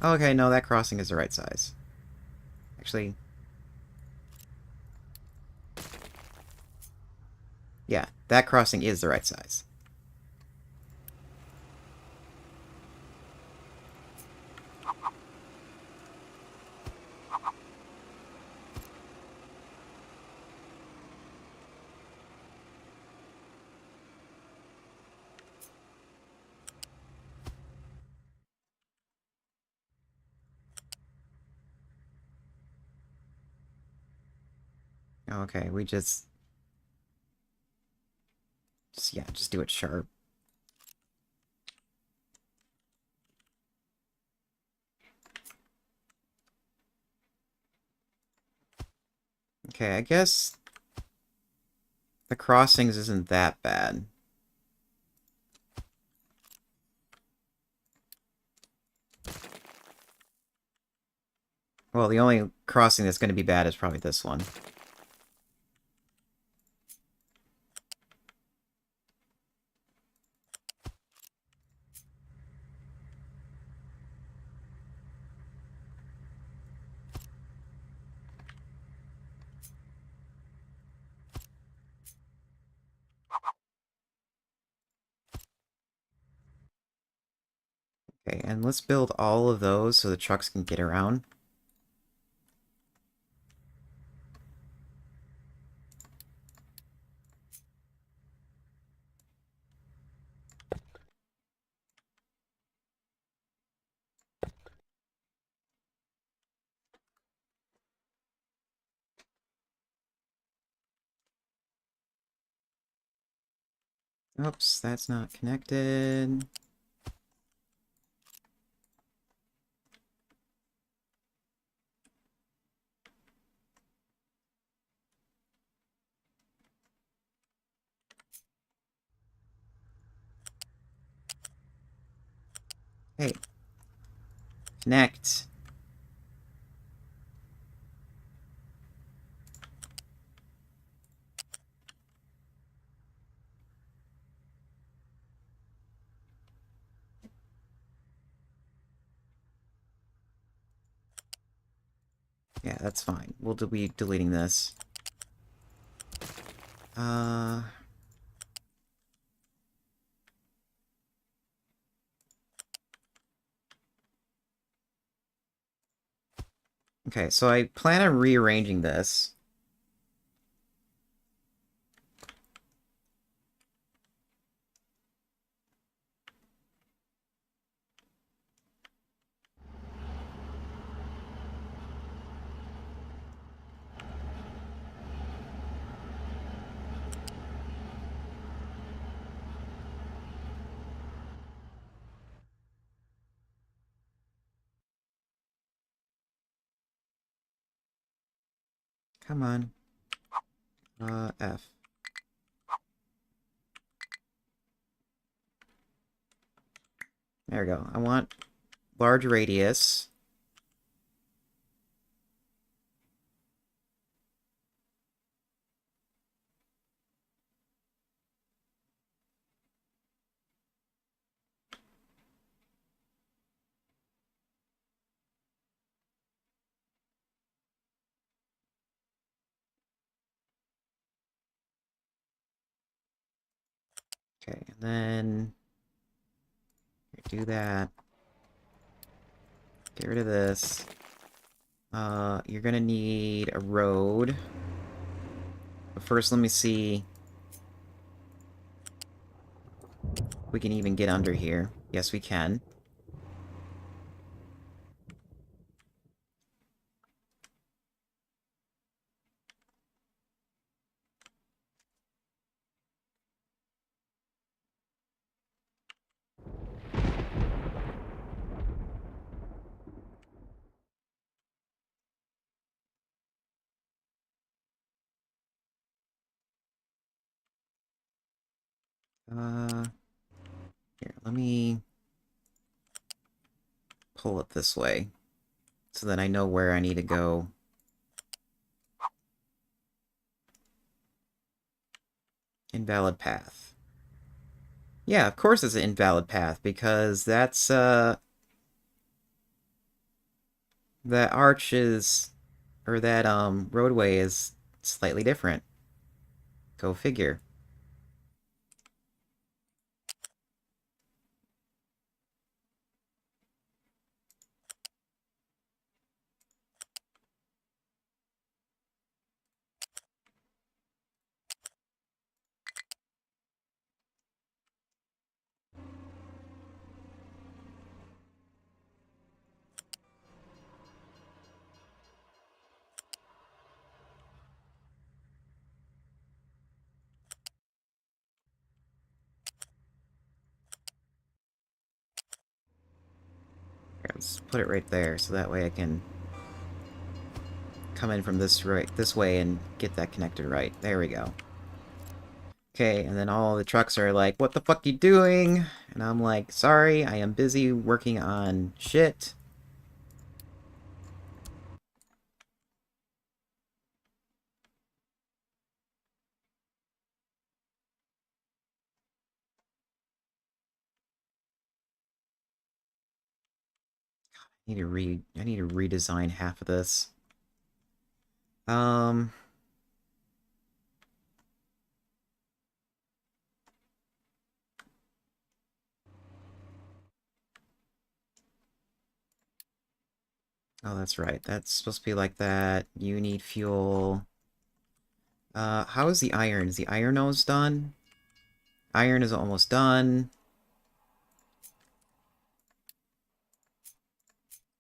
Okay, no, that crossing is the right size. Actually... Yeah, that crossing is the right size. Okay, we just... Yeah, just do it sharp. Okay, I guess... the crossings isn't that bad. Well, the only crossing that's going to be bad is probably this one. Okay, and let's build all of those so the trucks can get around. Oops, that's not connected. Hey, connect. Yeah, that's fine. We'll be deleting this. Uh... Okay, so I plan on rearranging this. Come on. F. There we go. I want large radius. Okay, and then do that. Get rid of this. You're gonna need a road. But first, let me see if we can even get under here. Yes, we can. Uh, Here, let me pull it this way so that I know where I need to go. Invalid path. Yeah, of course it's an invalid path because that arch is, or that, roadway is slightly different. Go figure. Here, let's put it right there so that way I can come in from this way and get that connected right. There we go. Okay, and then all the trucks are like, "What the fuck you doing?" And I'm like, "Sorry, I am busy working on shit." I need to redesign half of this. Um, Oh, that's right. That's supposed to be like that. You need fuel. How is the iron? Is the iron almost done? Iron is almost done.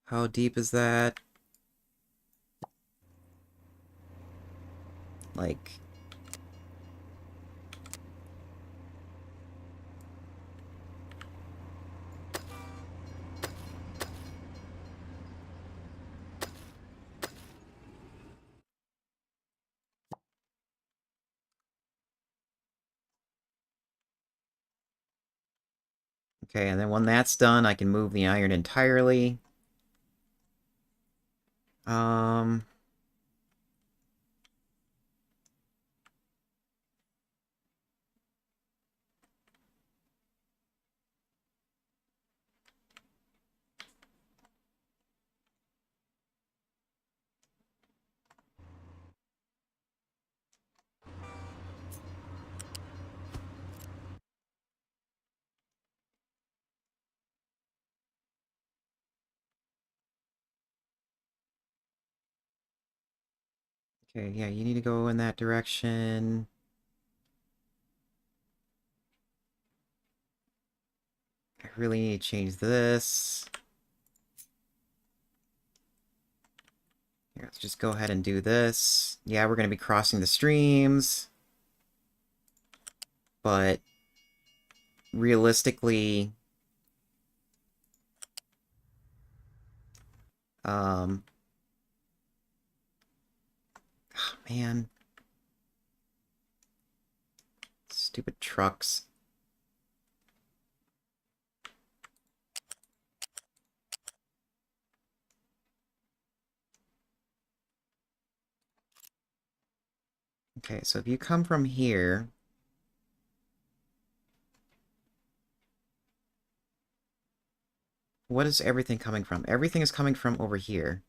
How deep is that? Like... Okay, and then when that's done, I can move the iron entirely. Um... Okay, yeah, you need to go in that direction. I really need to change this. Here, let's just go ahead and do this. Yeah, we're going to be crossing the streams, but realistically, um, oh, man, stupid trucks. Okay, so if you come from here, what is everything coming from? Everything is coming from over here.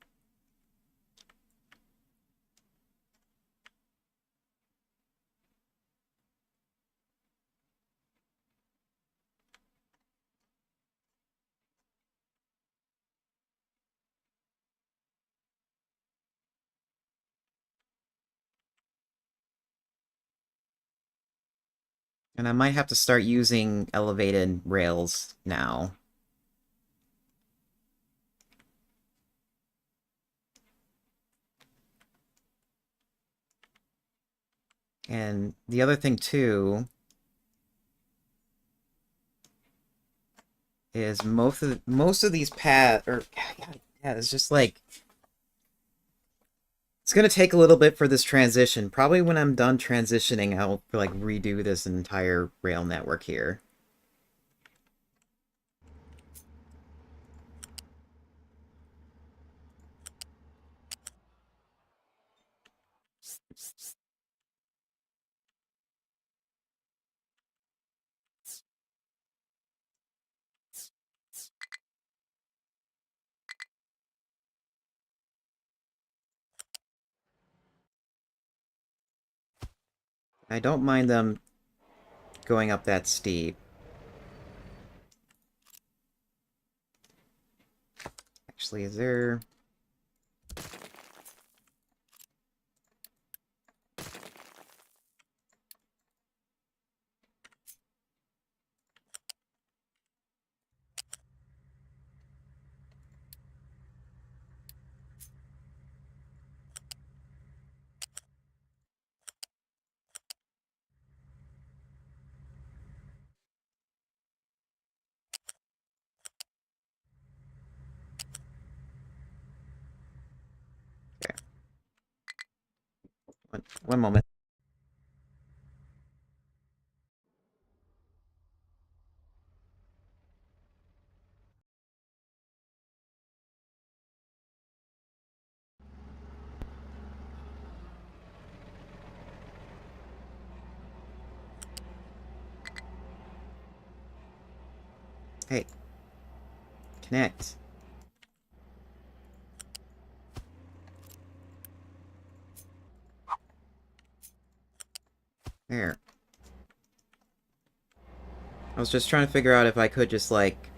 And I might have to start using elevated rails now. And the other thing, too, is most of these paths, or, yeah, it's just like... It's gonna take a little bit for this transition. Probably when I'm done transitioning, I'll, like, redo this entire rail network here. I don't mind them going up that steep. Actually, is there... Okay, one moment. Hey, connect. There. I was just trying to figure out if I could just, like,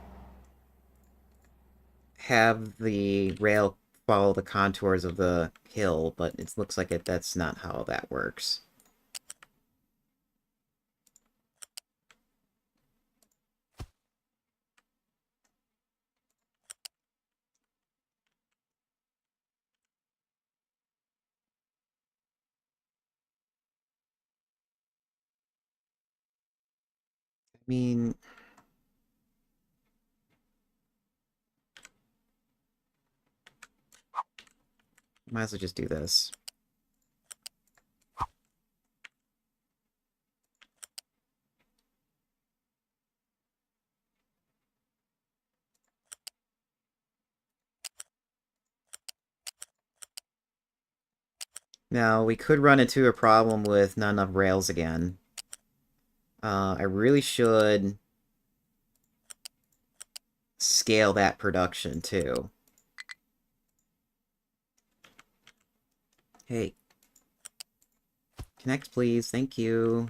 have the rail follow the contours of the hill, but it looks like that's not how that works. I mean, might as well just do this. Now, we could run into a problem with not enough rails again. I really should scale that production, too. Hey, connect, please. Thank you.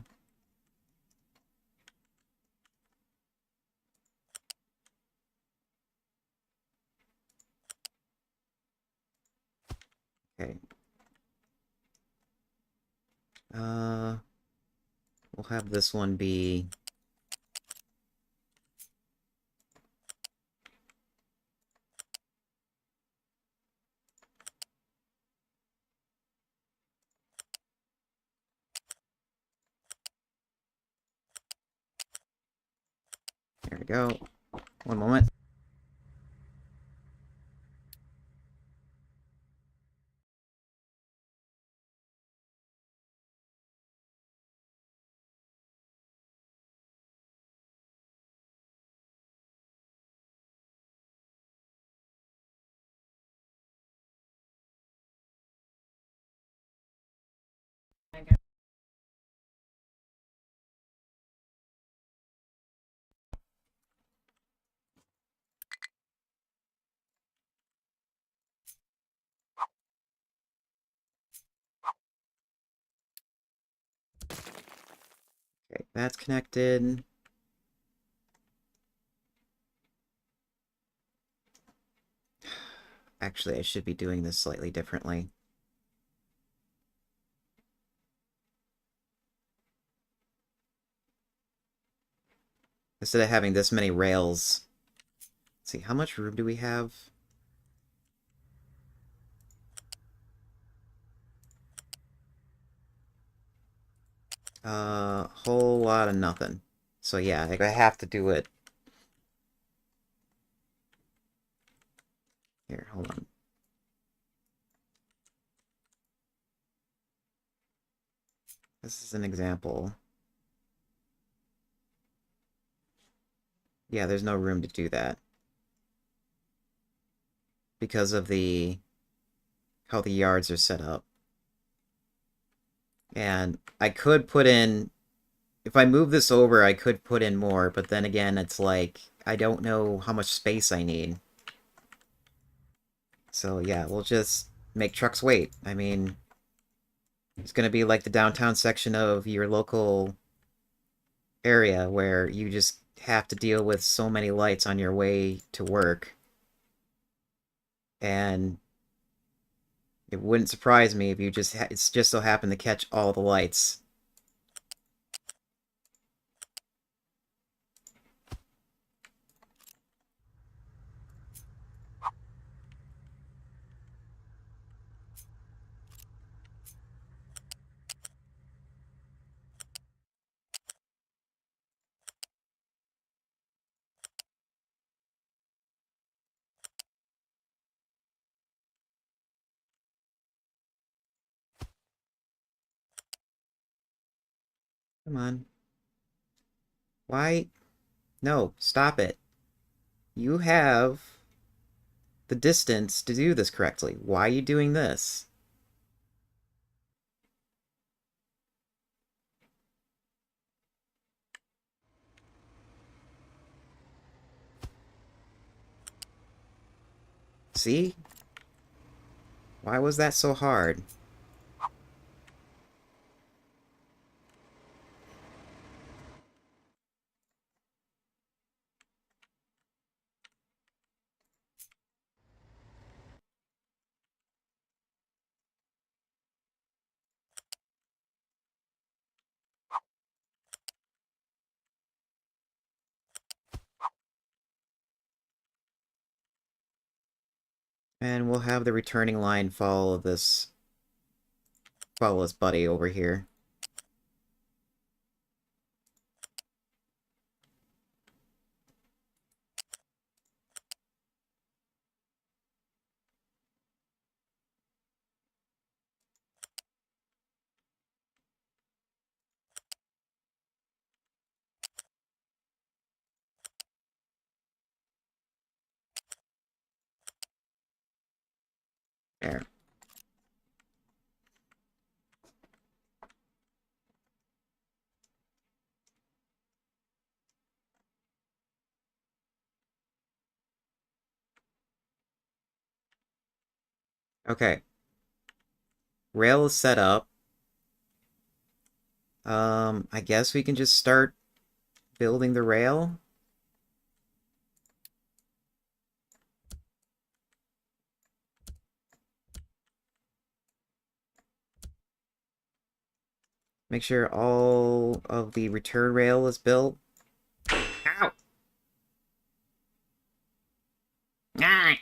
Okay. We'll have this one be... There we go. One moment. Okay, that's connected. Actually, I should be doing this slightly differently. Instead of having this many rails... Let's see, how much room do we have? Whole lot of nothing. So yeah, I have to do it. Here, hold on. This is an example. Yeah, there's no room to do that. Because of how the yards are set up. And I could put in... If I move this over, I could put in more, but then again, it's like, I don't know how much space I need. So yeah, we'll just make trucks wait. I mean, it's gonna be like the downtown section of your local area where you just have to deal with so many lights on your way to work. And it wouldn't surprise me if you it's just so happened to catch all the lights. Come on. Why? No, stop it. You have the distance to do this correctly. Why are you doing this? See? Why was that so hard? And we'll have the returning line follow this buddy over here. There. Okay. Rail is set up. I guess we can just start building the rail. Make sure all of the return rail is built. Ow! Ah!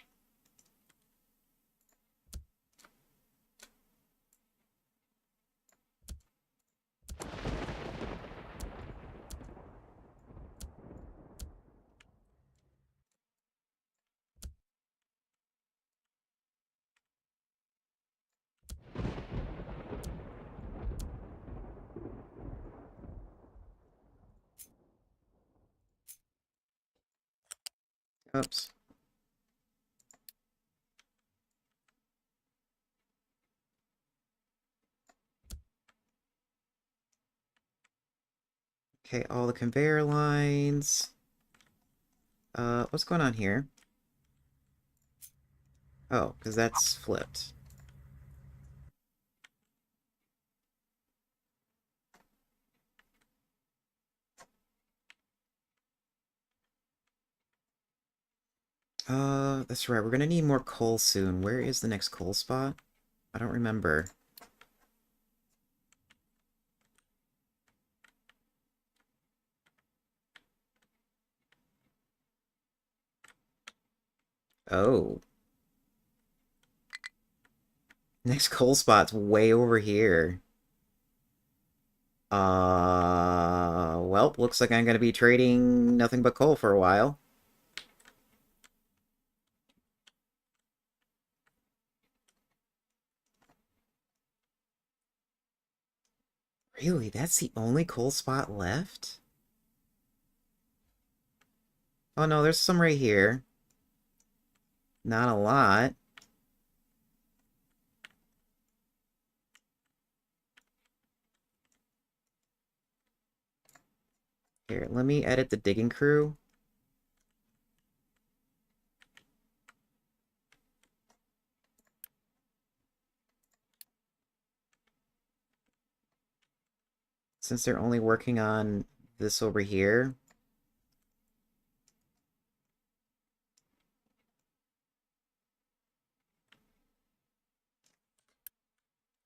Oops. Okay, all the conveyor lines. What's going on here? Oh, because that's flipped. That's right. We're gonna need more coal soon. Where is the next coal spot? I don't remember. Oh. Next coal spot's way over here. Well, looks like I'm gonna be trading nothing but coal for a while. Really? That's the only coal spot left? Oh no, there's some right here. Not a lot. Here, let me edit the digging crew. Since they're only working on this over here.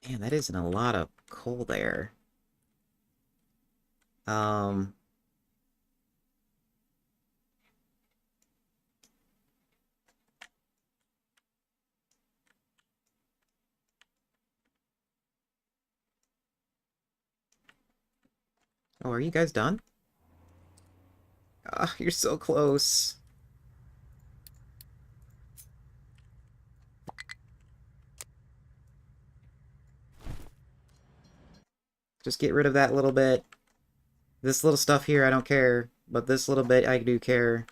Man, that isn't a lot of coal there. Um... Oh, are you guys done? Ah, you're so close. Just get rid of that little bit. This little stuff here, I don't care. But this little bit, I do care.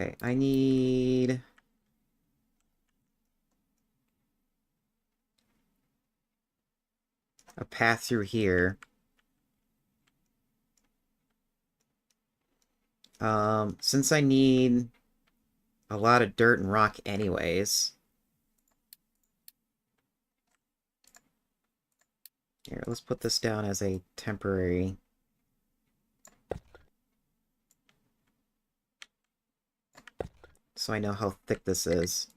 Okay, I need... a path through here. Since I need a lot of dirt and rock anyways. Here, let's put this down as a temporary... so I know how thick this is.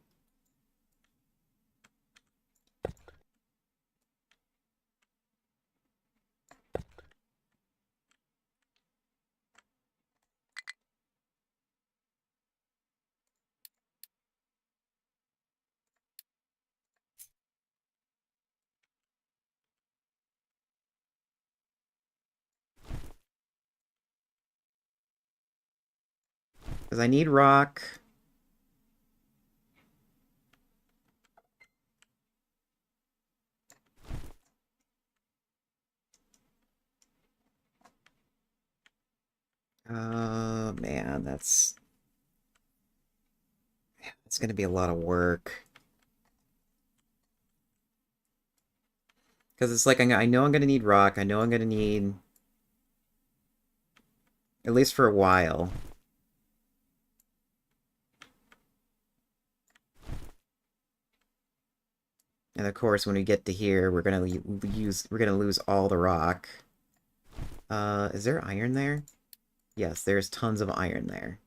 Because I need rock. Man, that's going to be a lot of work. Because it's like, I know I'm going to need rock. I know I'm going to need... At least for a while. And of course, when we get to here, we're gonna lose all the rock. Is there iron there? Yes, there's tons of iron there.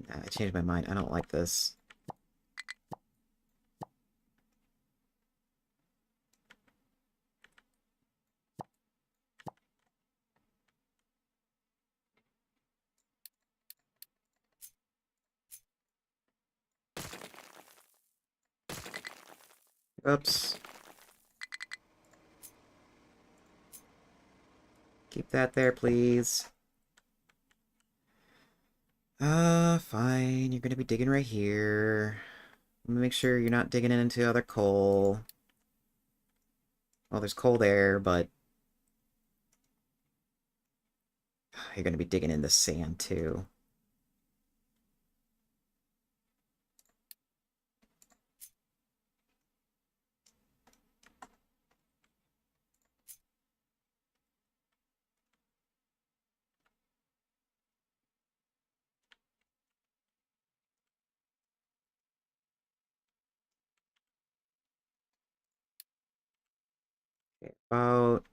Nah, I changed my mind. I don't like this. Oops. Keep that there, please. Fine. You're gonna be digging right here. Make sure you're not digging into other coal. Well, there's coal there, but... You're gonna be digging in the sand, too. Okay, about...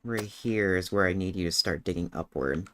right here is where I need you to start digging upward.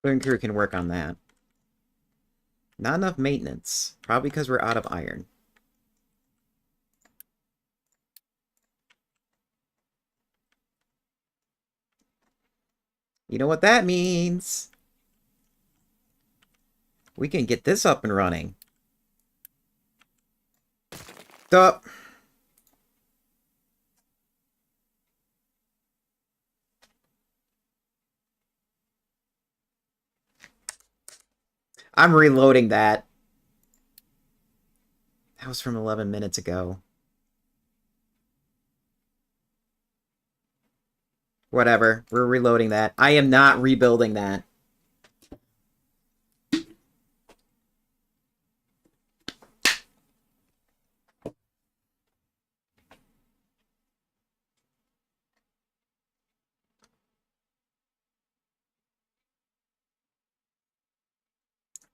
Clearing crew can work on that. Not enough maintenance. Probably because we're out of iron. You know what that means? We can get this up and running. Duh. I'm reloading that. That was from 11 minutes ago. Whatever. We're reloading that. I am not rebuilding that.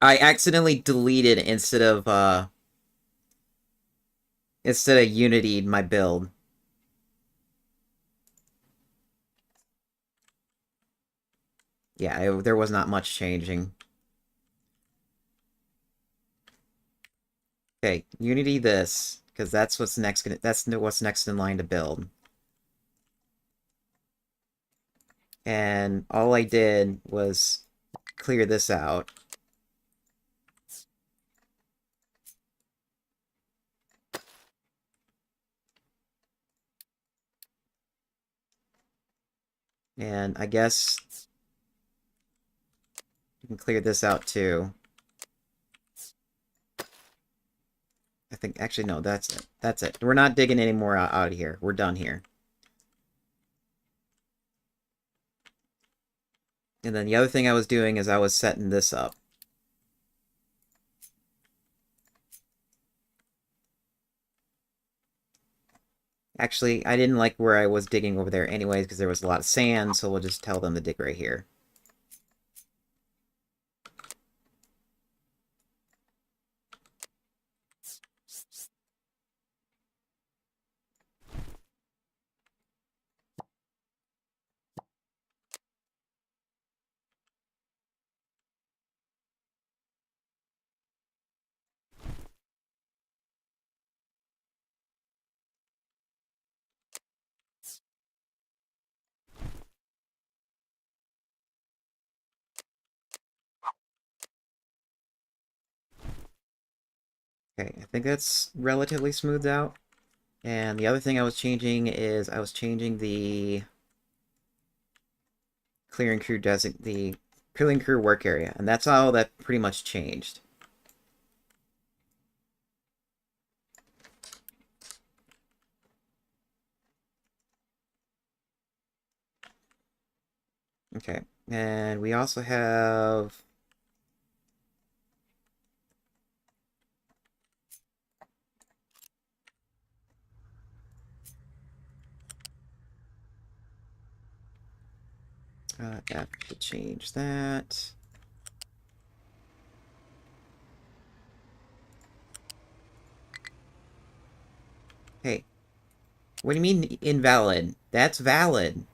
I accidentally deleted instead of Unity my build. Yeah, there was not much changing. Okay, Unity this, because that's what's next in line to build. And all I did was clear this out. And I guess you can clear this out too. I think, actually, no, that's it. That's it. We're not digging any more out of here. We're done here. And then the other thing I was doing is I was setting this up. Actually, I didn't like where I was digging over there anyways because there was a lot of sand, so we'll just tell them to dig right here. Okay, I think that's relatively smoothed out. And the other thing I was changing is I was changing the the clearing crew work area, and that's all that pretty much changed. Okay, and we also have have to change that. Hey, what do you mean invalid? That's valid.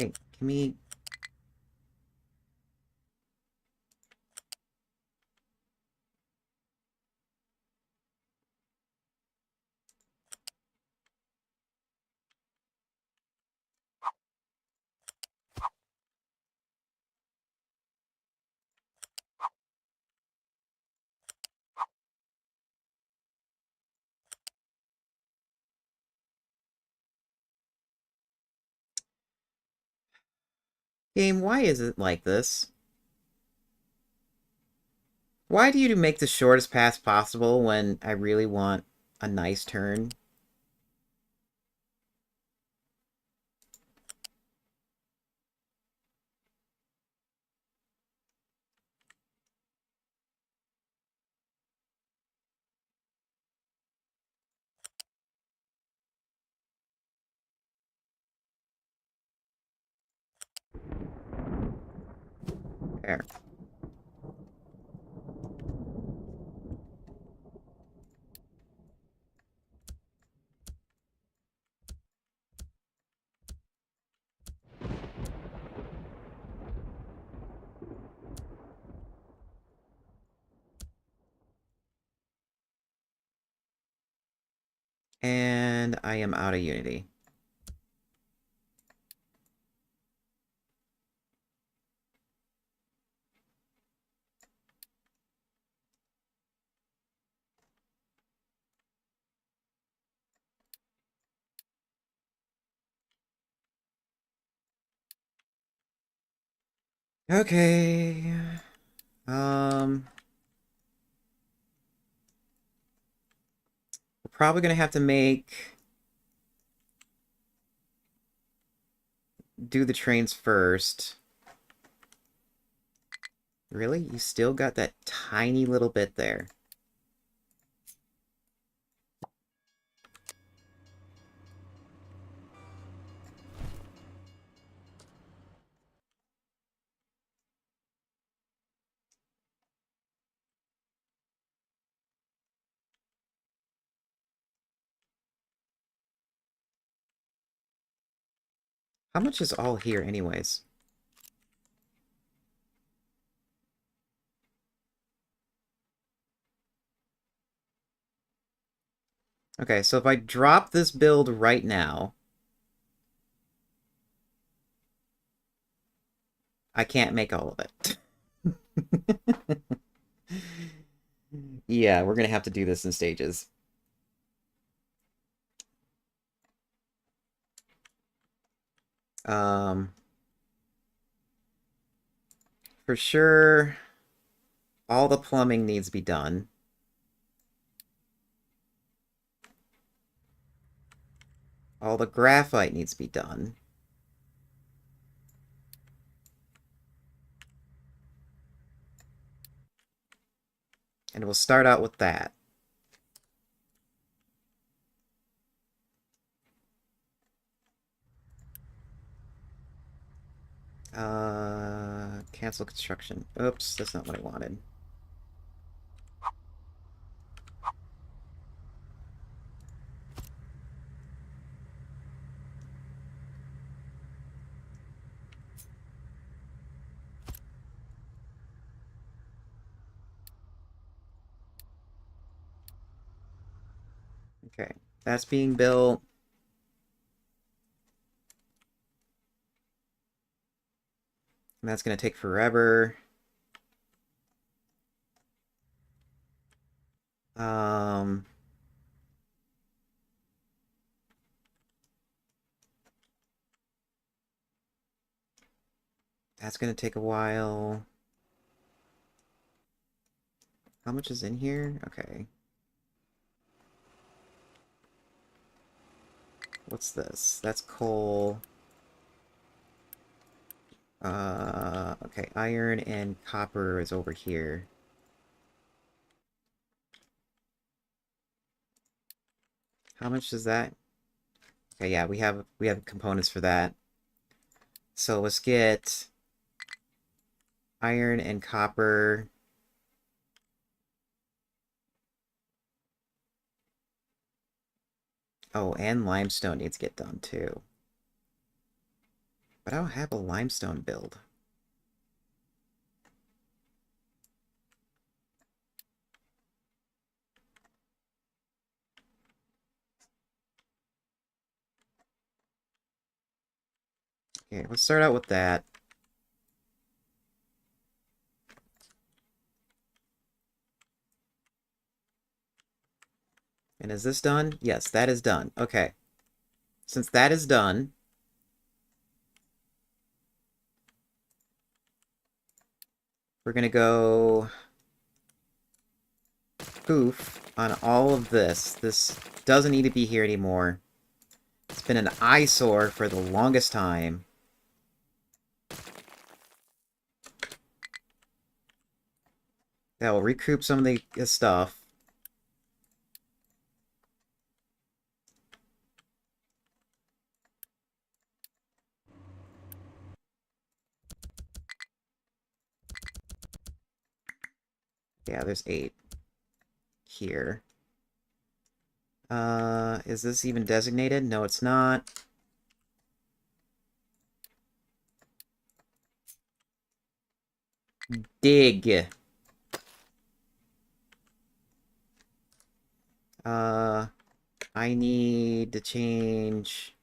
Hey, give me... Game, why is it like this? Why do you make the shortest path possible when I really want a nice turn? There. And I am out of Unity. Okay. We're probably gonna have to do the trains first. Really? You still got that tiny little bit there. How much is all here anyways? Okay, so if I drop this build right now, I can't make all of it. Yeah, we're gonna have to do this in stages. Um, for sure, all the plumbing needs to be done. All the graphite needs to be done. And we'll start out with that. Cancel construction. Oops, that's not what I wanted. Okay, that's being built. And that's gonna take forever. Um, that's gonna take a while. How much is in here? Okay. What's this? That's coal. Okay, iron and copper is over here. How much is that? Okay, yeah, we have components for that. So let's get iron and copper. Oh, and limestone needs to get done too. But I don't have a limestone build. Okay, let's start out with that. And is this done? Yes, that is done. Okay. Since that is done, we're gonna go poof on all of this. This doesn't need to be here anymore. It's been an eyesore for the longest time. That will recoup some of the stuff. Yeah, there's 8 here. Is this even designated? No, it's not. Dig. I need to change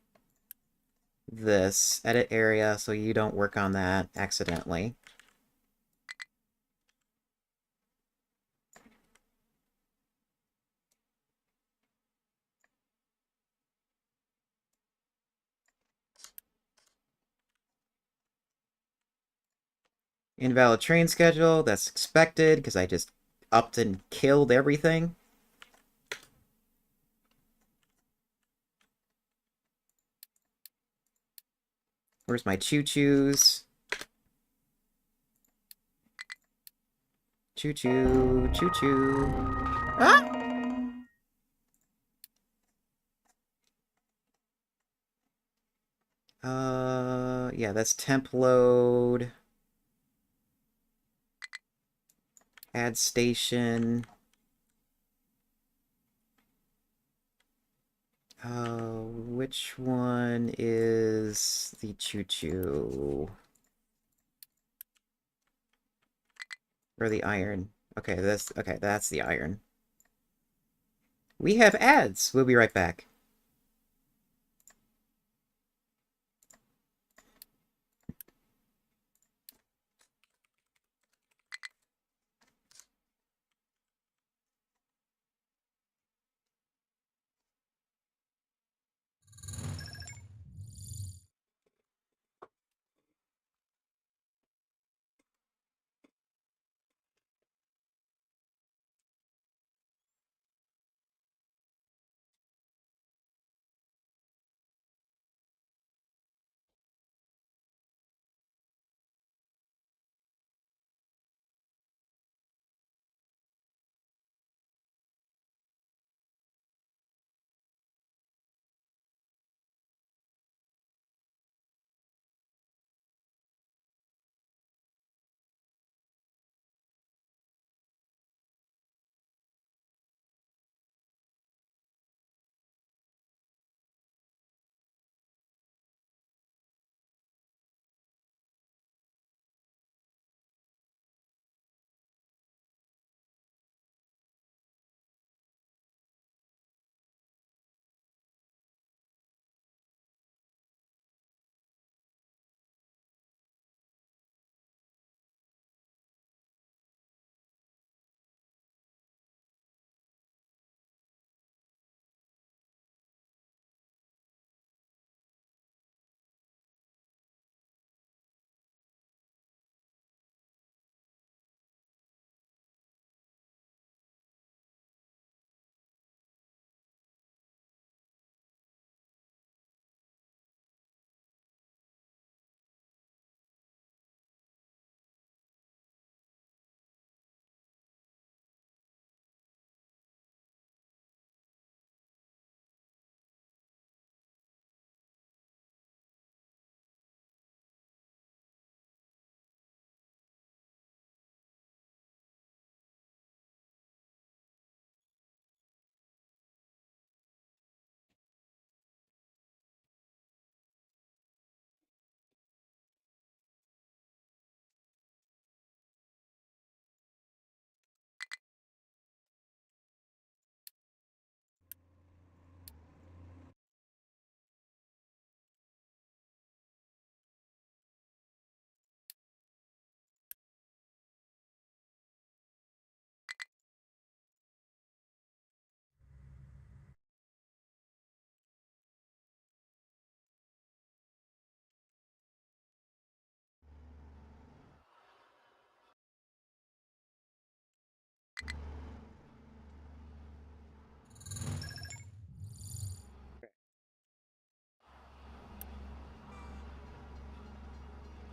this. Edit area so you don't work on that accidentally. Invalid train schedule. That's expected because I just upped and killed everything. Where's my choo-choos? Choo-choo, choo-choo. Ah! Yeah, that's temp load. Add station. Which one is the choo-choo? Or the iron? Okay, that's the iron. We have ads. We'll be right back.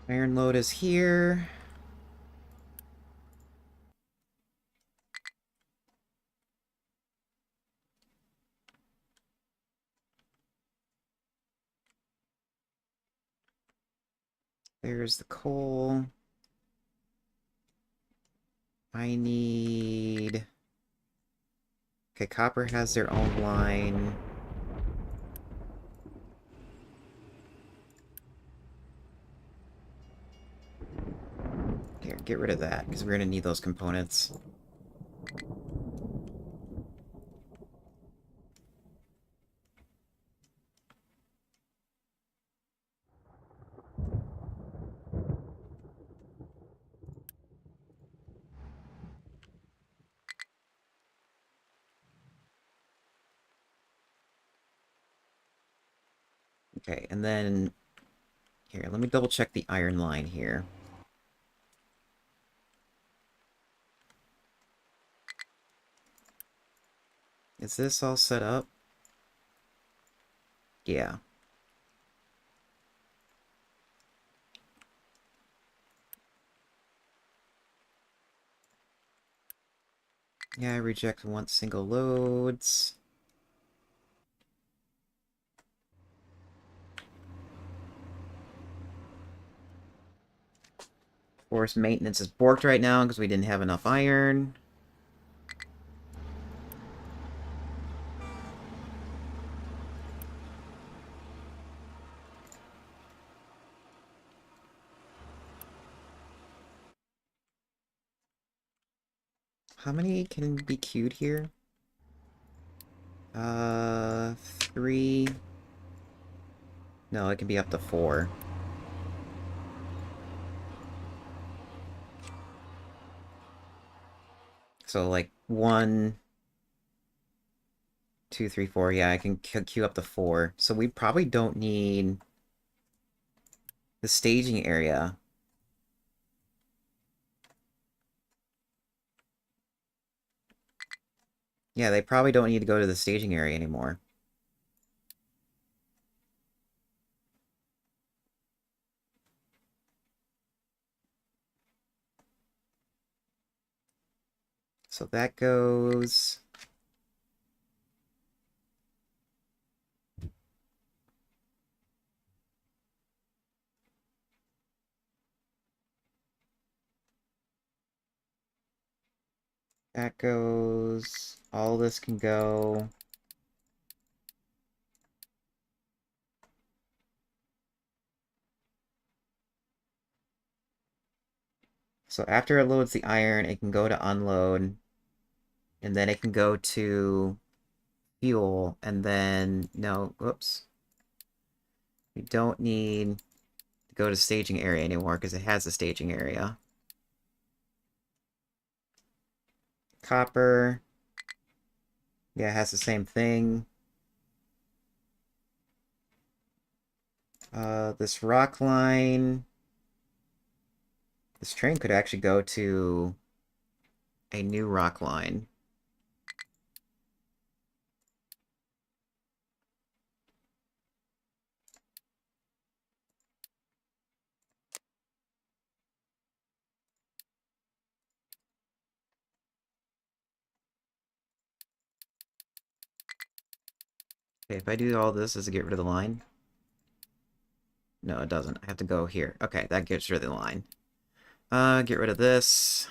Iron load is here. There's the coal. I need... Okay, copper has their own line. Here, get rid of that, because we're going to need those components. Okay, and then... Here, let me double check the iron line here. Is this all set up? Yeah. Yeah, I reject one single loads. Force maintenance is borked right now because we didn't have enough iron. How many can be queued here? 3... No, it can be up to 4. So, like, 1, 2, 3, 4. Yeah, I can queue up to 4. So we probably don't need the staging area. Yeah, they probably don't need to go to the staging area anymore. So that goes... That goes... All this can go... So after it loads the iron, it can go to unload, and then it can go to fuel, and then... No, whoops. We don't need to go to staging area anymore, because it has a staging area. Copper... Yeah, it has the same thing. This rock line... This train could actually go to a new rock line. Okay, if I do all this, does it get rid of the line? No, it doesn't. I have to go here. Okay, that gets rid of the line. Get rid of this.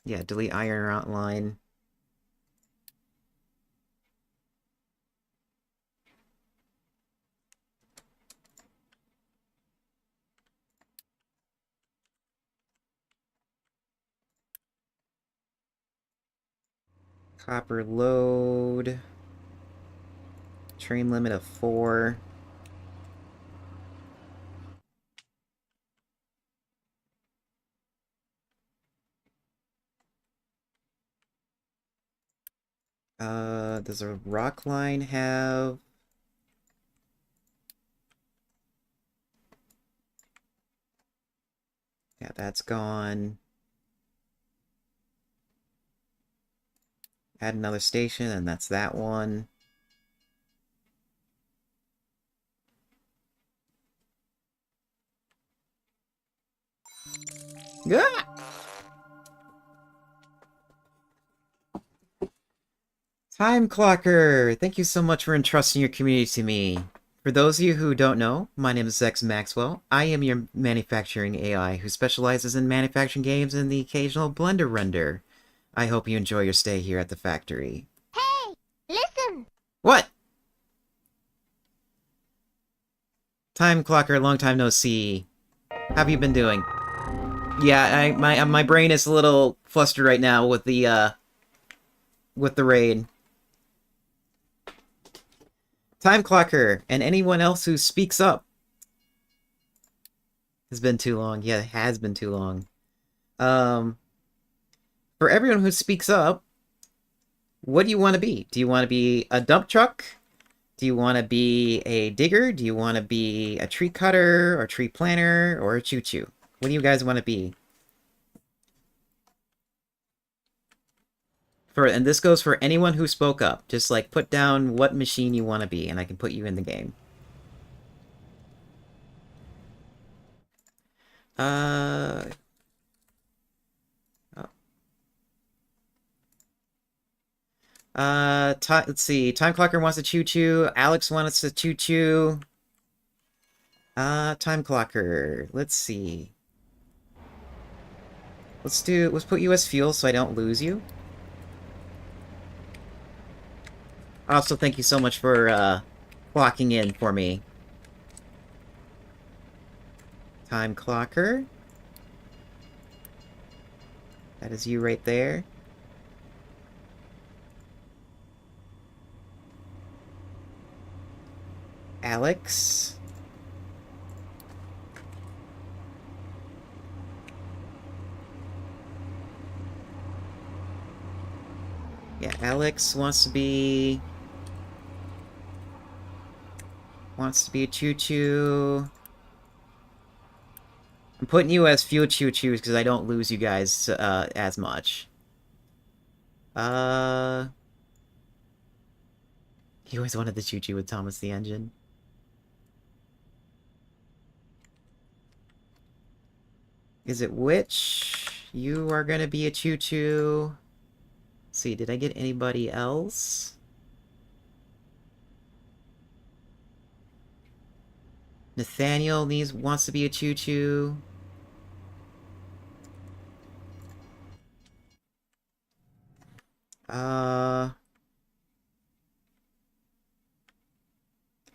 Yeah, delete iron route line. Copper load. Train limit of 4. Does a rock line have... Yeah, that's gone. Add another station, and that's that one. Ah! Time Clocker! Thank you so much for entrusting your community to me. For those of you who don't know, my name is Zex Maxwell. I am your manufacturing AI who specializes in manufacturing games and the occasional Blender render. I hope you enjoy your stay here at the factory. Hey, listen! What? Time Clocker, long time no see. How have you been doing? Yeah, my brain is a little flustered right now with the raid. Time Clocker, and anyone else who speaks up. It's been too long. Yeah, it has been too long. For everyone who speaks up, what do you want to be? Do you want to be a dump truck? Do you want to be a digger? Do you want to be a tree cutter, or tree planter, or a choo-choo? What do you guys want to be? And this goes for anyone who spoke up. Just, like, put down what machine you want to be, and I can put you in the game. Oh. Let's see. Time Clocker wants a choo-choo. Alex wants a choo-choo. Time Clocker. Let's see. Let's put you as fuel so I don't lose you. Also, thank you so much for, clocking in for me. Time Clocker. That is you right there. Alex. Yeah, Alex wants to be a choo-choo. I'm putting you as fuel choo-choos because I don't lose you guys as much. Uh, he always wanted the choo-choo with Thomas the Engine. Is it which? You are gonna be a choo-choo. See, did I get anybody else? Nathaniel wants to be a choo-choo.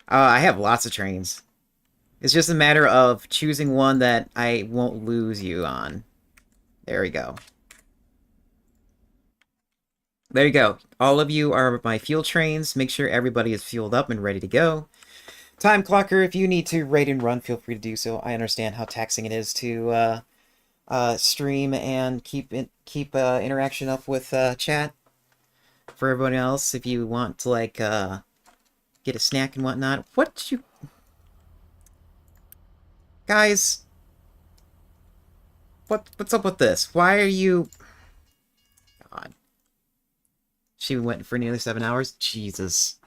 I have lots of trains. It's just a matter of choosing one that I won't lose you on. There we go. There you go. All of you are my fuel trains. Make sure everybody is fueled up and ready to go. Time clocker, if you need to raid and run, feel free to do so. I understand how taxing it is to stream and keep interaction up with chat. For everyone else, if you want to like get a snack and whatnot, guys? What's up with this? Why are you? God, she went for nearly 7 hours. Jesus.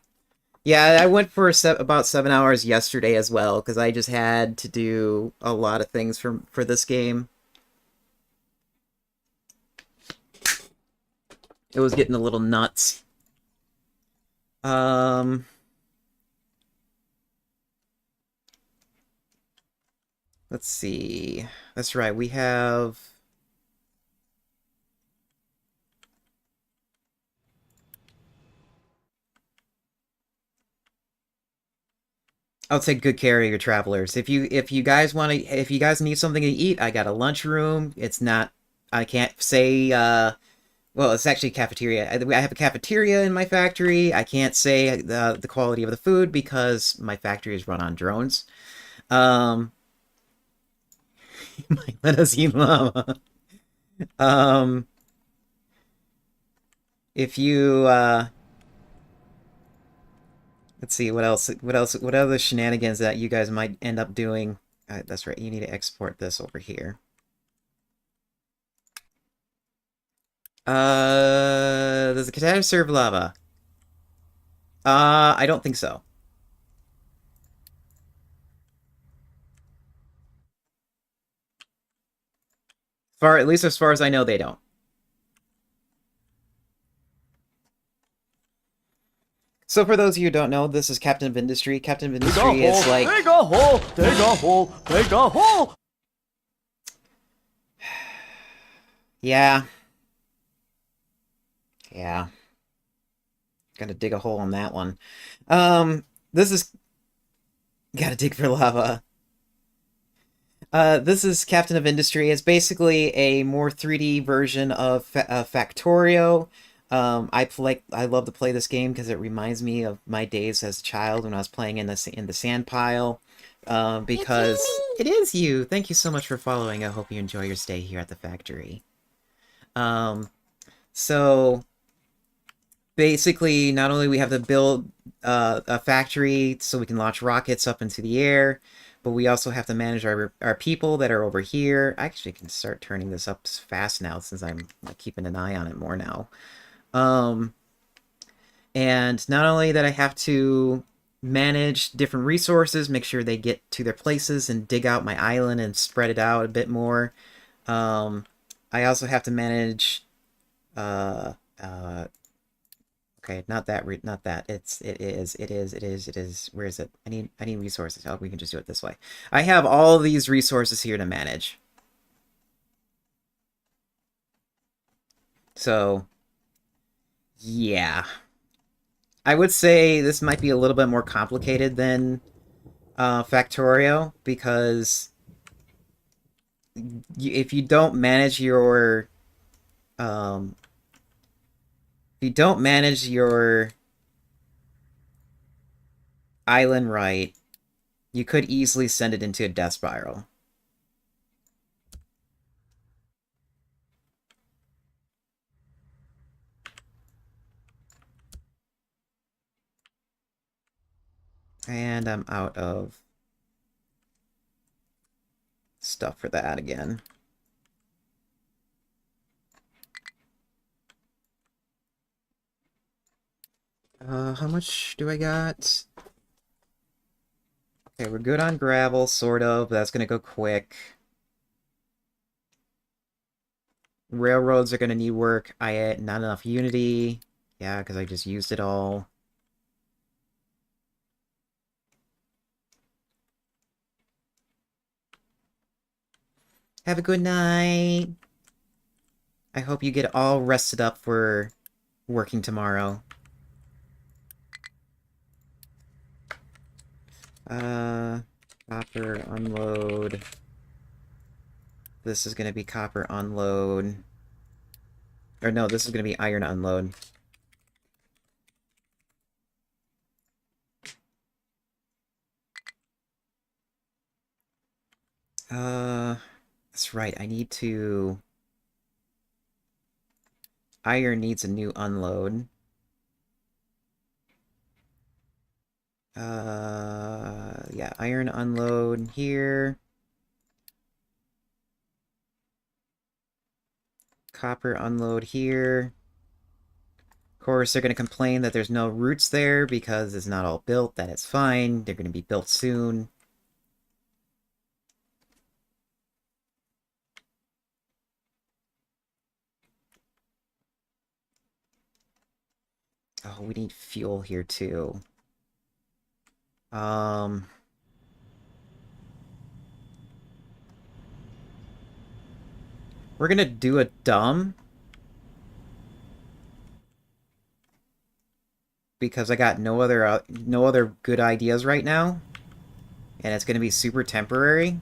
Yeah, I went for about 7 hours yesterday as well because I just had to do a lot of things for this game. It was getting a little nuts. Let's see. That's right. We have. I'll take good care of your travelers. If you guys need something to eat, I got a lunchroom. It's not. I can't say. Well, it's actually a cafeteria. I have a cafeteria in my factory. I can't say the quality of the food because my factory is run on drones. Um, might let us eat llama. Um, if you let's see what else. What other shenanigans that you guys might end up doing? That's right. You need to export this over here. Does the container serve lava? I don't think so. At least as far as I know, they don't. So for those of you who don't know, this is Captain of Industry. Captain of Industry is like... Dig a hole! Dig a hole! Dig a hole! Yeah. Yeah. Gotta dig a hole on that one. This is... Gotta dig for lava. This is Captain of Industry. It's basically a more 3D version of Factorio. I love to play this game because it reminds me of my days as a child when I was playing in the sand pile. Because it is you. Thank you so much for following. I hope you enjoy your stay here at the factory. So basically, not only we have to build a factory so we can launch rockets up into the air, but we also have to manage our people that are over here. I actually can start turning this up fast now since I'm keeping an eye on it more now. And not only that I have to manage different resources, make sure they get to their places and dig out my island and spread it out a bit more. I also have to manage, okay, not that, not that. It is. Where is it? I need resources. Oh, we can just do it this way. I have all these resources here to manage. So, yeah. I would say this might be a little bit more complicated than Factorio because if you don't manage your If you don't manage your island right, you could easily send it into a death spiral. And I'm out of stuff for that again. How much do I got? Okay, we're good on gravel, sort of, but that's gonna go quick. Railroads are gonna need work. I had not enough unity. Yeah, because I just used it all. Have a good night. I hope you get all rested up for working tomorrow. Uh, copper unload. This is gonna be copper unload. Or no, this is gonna be iron unload. That's right, I need to... Iron needs a new unload. Yeah, iron unload here. Copper unload here. Of course, they're going to complain that there's no roots there because it's not all built. That is fine. They're going to be built soon. Oh, we need fuel here too. Um... We're gonna do a dumb. Because I got no other good ideas right now. And it's gonna be super temporary.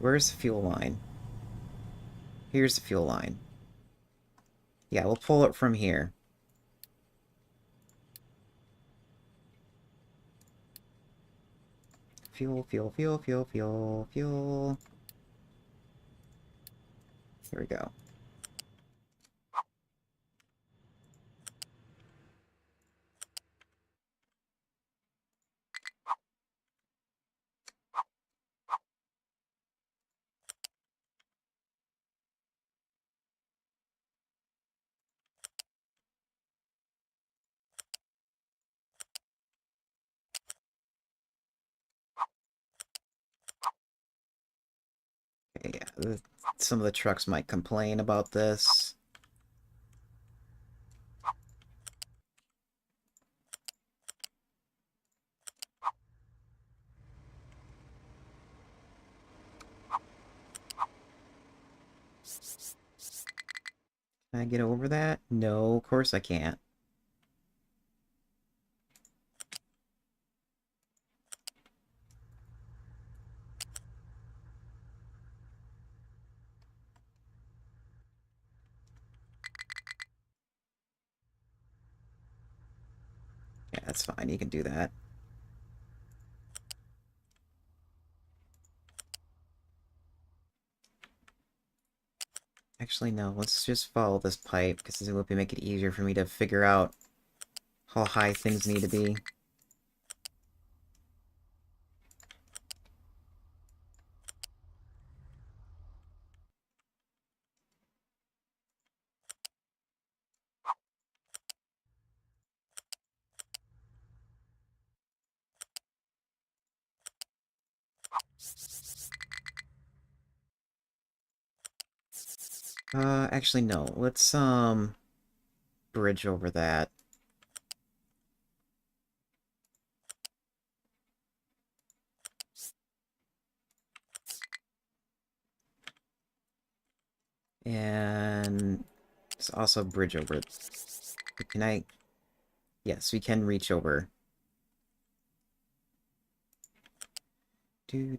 Where's the fuel line? Here's the fuel line. Yeah, we'll pull it from here. Fuel, fuel, fuel, fuel, fuel, fuel. Here we go. Okay, yeah, some of the trucks might complain about this. Can I get over that? No, of course I can't. Yeah, that's fine. You can do that. Actually, no. Let's just follow this pipe, because it will make it easier for me to figure out how high things need to be. Actually, no. Let's, bridge over that. And let's also bridge over it. Can I... Yes, we can reach over. Do.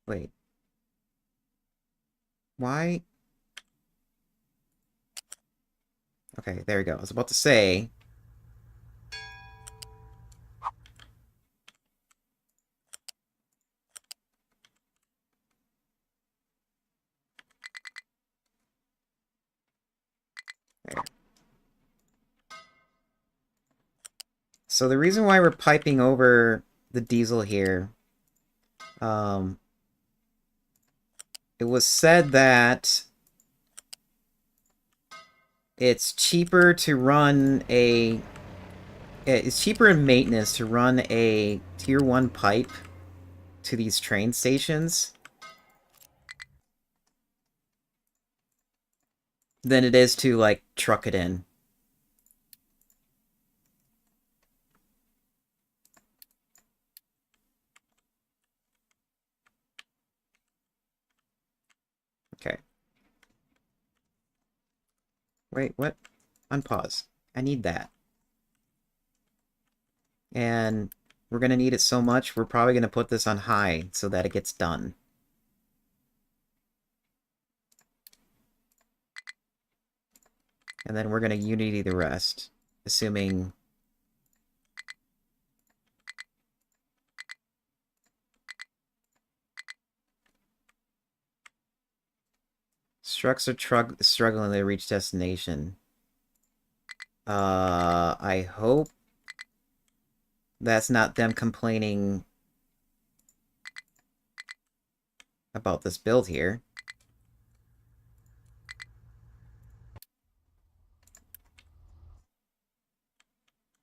Wait. Why? Okay, there we go. I was about to say... There. So the reason why we're piping over the diesel here, um, it was said that it's cheaper to run a... It's cheaper in maintenance to run a Tier 1 pipe to these train stations than it is to, like, truck it in. Okay. Wait, what? Unpause. I need that. And we're going to need it so much, we're probably going to put this on high so that it gets done. And then we're going to Unity the rest, assuming... Strucks are struggling to reach destination. I hope that's not them complaining about this build here.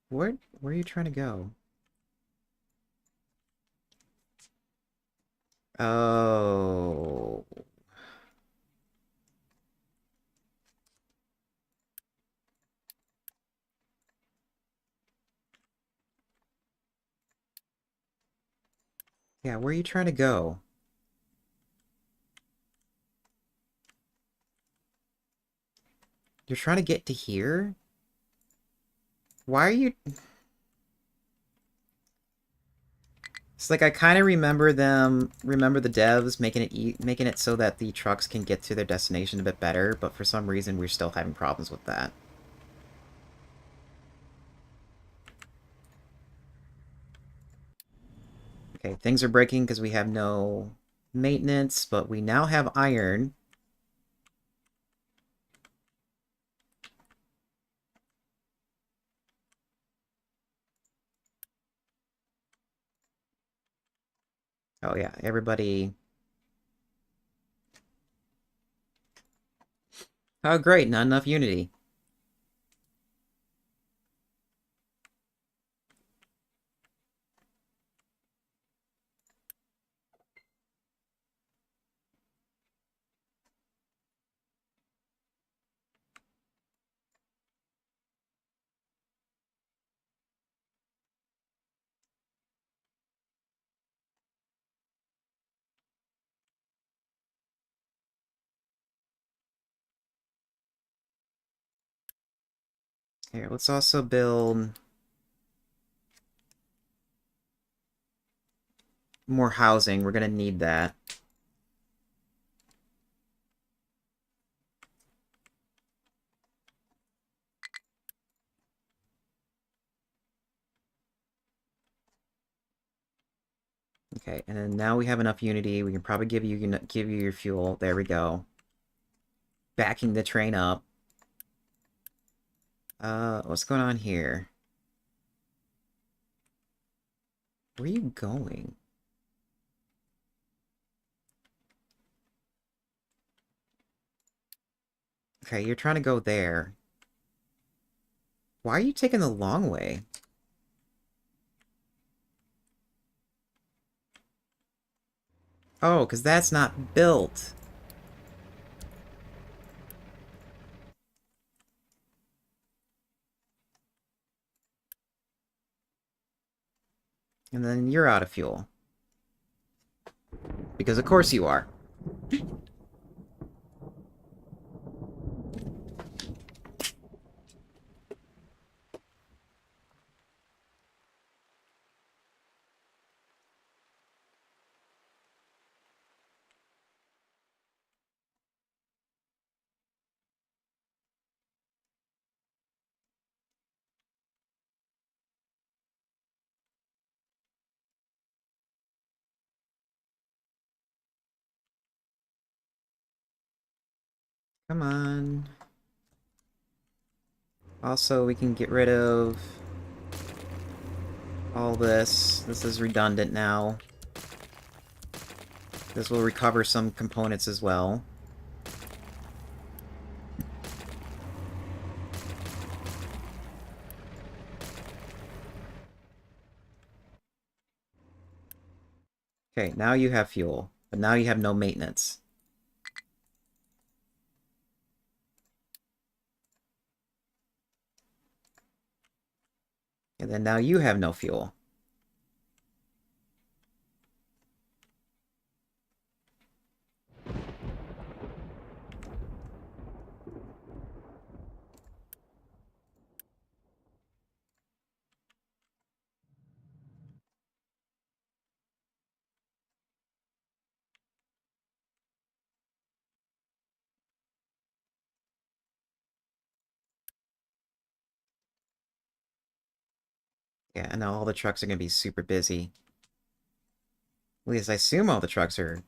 Where are you trying to go? Oh. Yeah, where are you trying to go? You're trying to get to here? Why are you... It's like I kind of remember the devs making it so that the trucks can get to their destination a bit better, but for some reason we're still having problems with that. Okay, things are breaking because we have no maintenance, but we now have iron. Oh yeah, everybody... Oh great, not enough unity. Here, let's also build more housing. We're gonna need that. Okay, and then now we have enough unity. We can probably give you your fuel. There we go. Backing the train up. What's going on here? Where are you going? Okay, you're trying to go there. Why are you taking the long way? Oh, because that's not built. And then you're out of fuel. Because of course you are. Come on. Also, we can get rid of all this. This is redundant now. This will recover some components as well. Okay, now you have fuel, but now you have no maintenance. And then now you have no fuel. Yeah, and now all the trucks are going to be super busy. At least I assume all the trucks are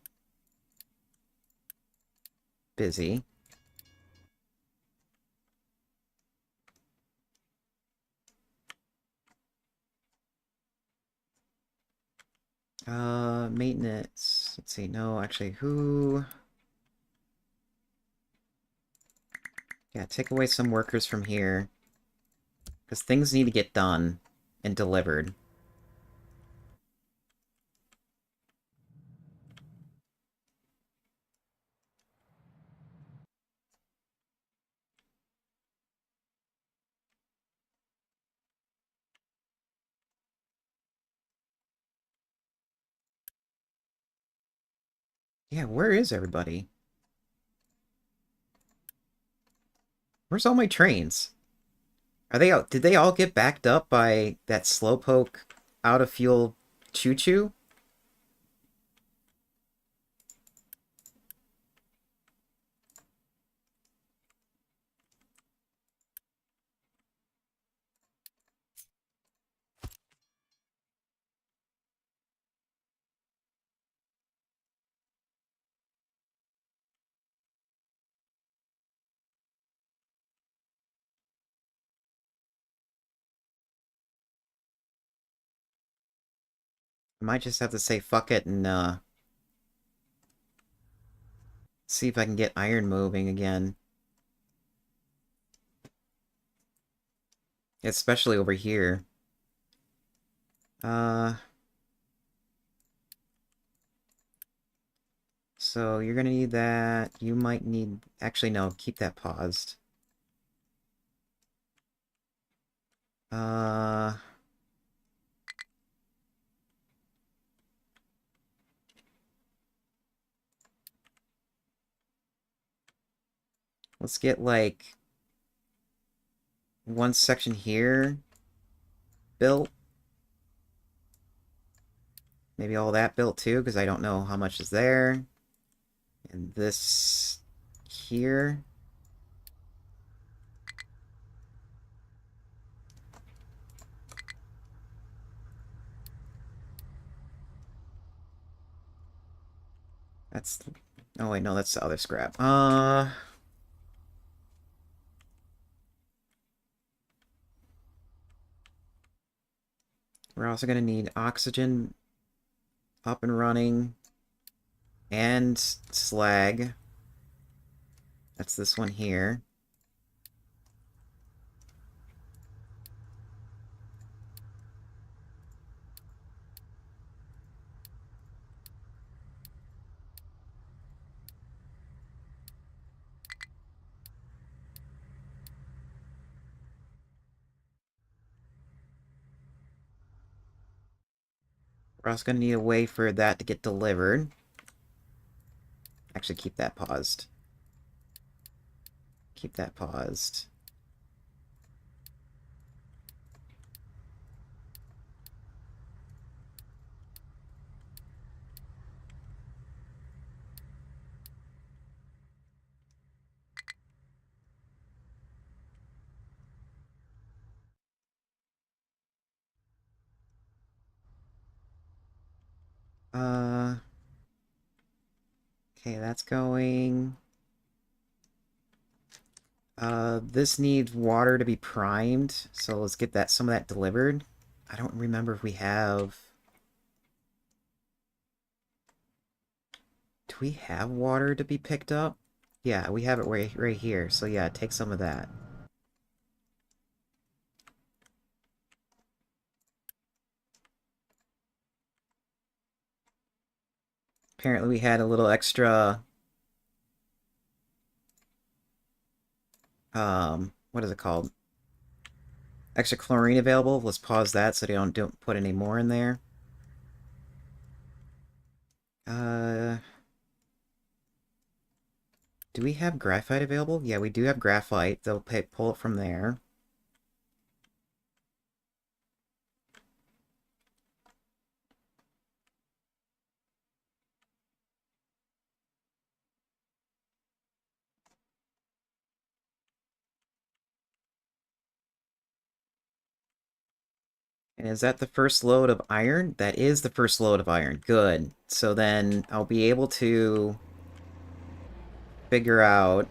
busy. Maintenance. Let's see, no, actually, who... Yeah, take away some workers from here. Because things need to get done and delivered. Yeah, where is everybody? Where's all my trains? Are they out? Did they all get backed up by that slowpoke out of fuel choo-choo? I might just have to say fuck it and see if I can get iron moving again. Especially over here. Uh, so you're gonna need that. You might need... Actually, no, keep that paused. Uh... Let's get, like, one section here built. Maybe all that built too, because I don't know how much is there. And this here. That's... Oh wait, no, that's the other scrap. We're also gonna need oxygen up and running. And slag. That's this one here. We're also gonna need a way for that to get delivered. Actually, keep that paused. Keep that paused. Uh... Okay, that's going... This needs water to be primed, so let's get some of that delivered. I don't remember if we have... Do we have water to be picked up? Yeah, we have it right here, so yeah, take some of that. Apparently we had a little extra... what is it called? Extra chlorine available. Let's pause that so they don't put any more in there. Uh... Do we have graphite available? Yeah, we do have graphite. They'll pull it from there. And is that the first load of iron? That is the first load of iron. Good. So then I'll be able to figure out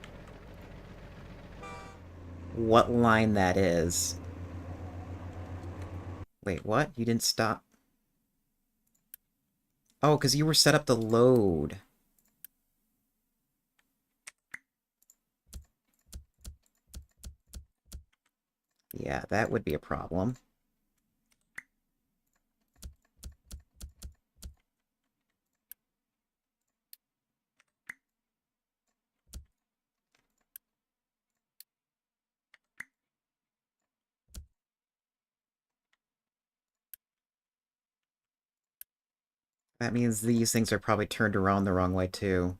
what line that is. Wait, what? You didn't stop? Oh, because you were set up to load. Yeah, that would be a problem. That means these things are probably turned around the wrong way, too.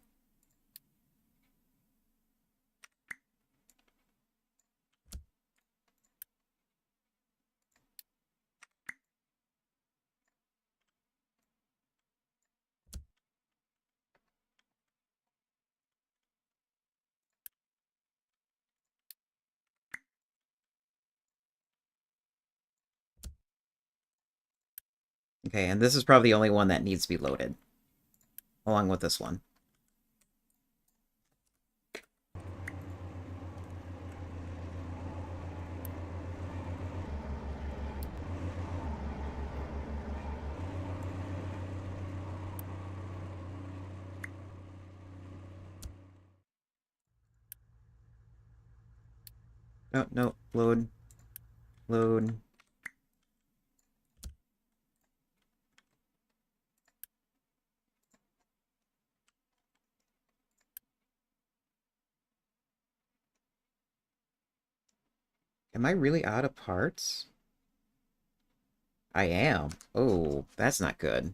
Okay, and this is probably the only one that needs to be loaded, along with this one. No, no, load, load. Am I really out of parts? I am. Oh, that's not good.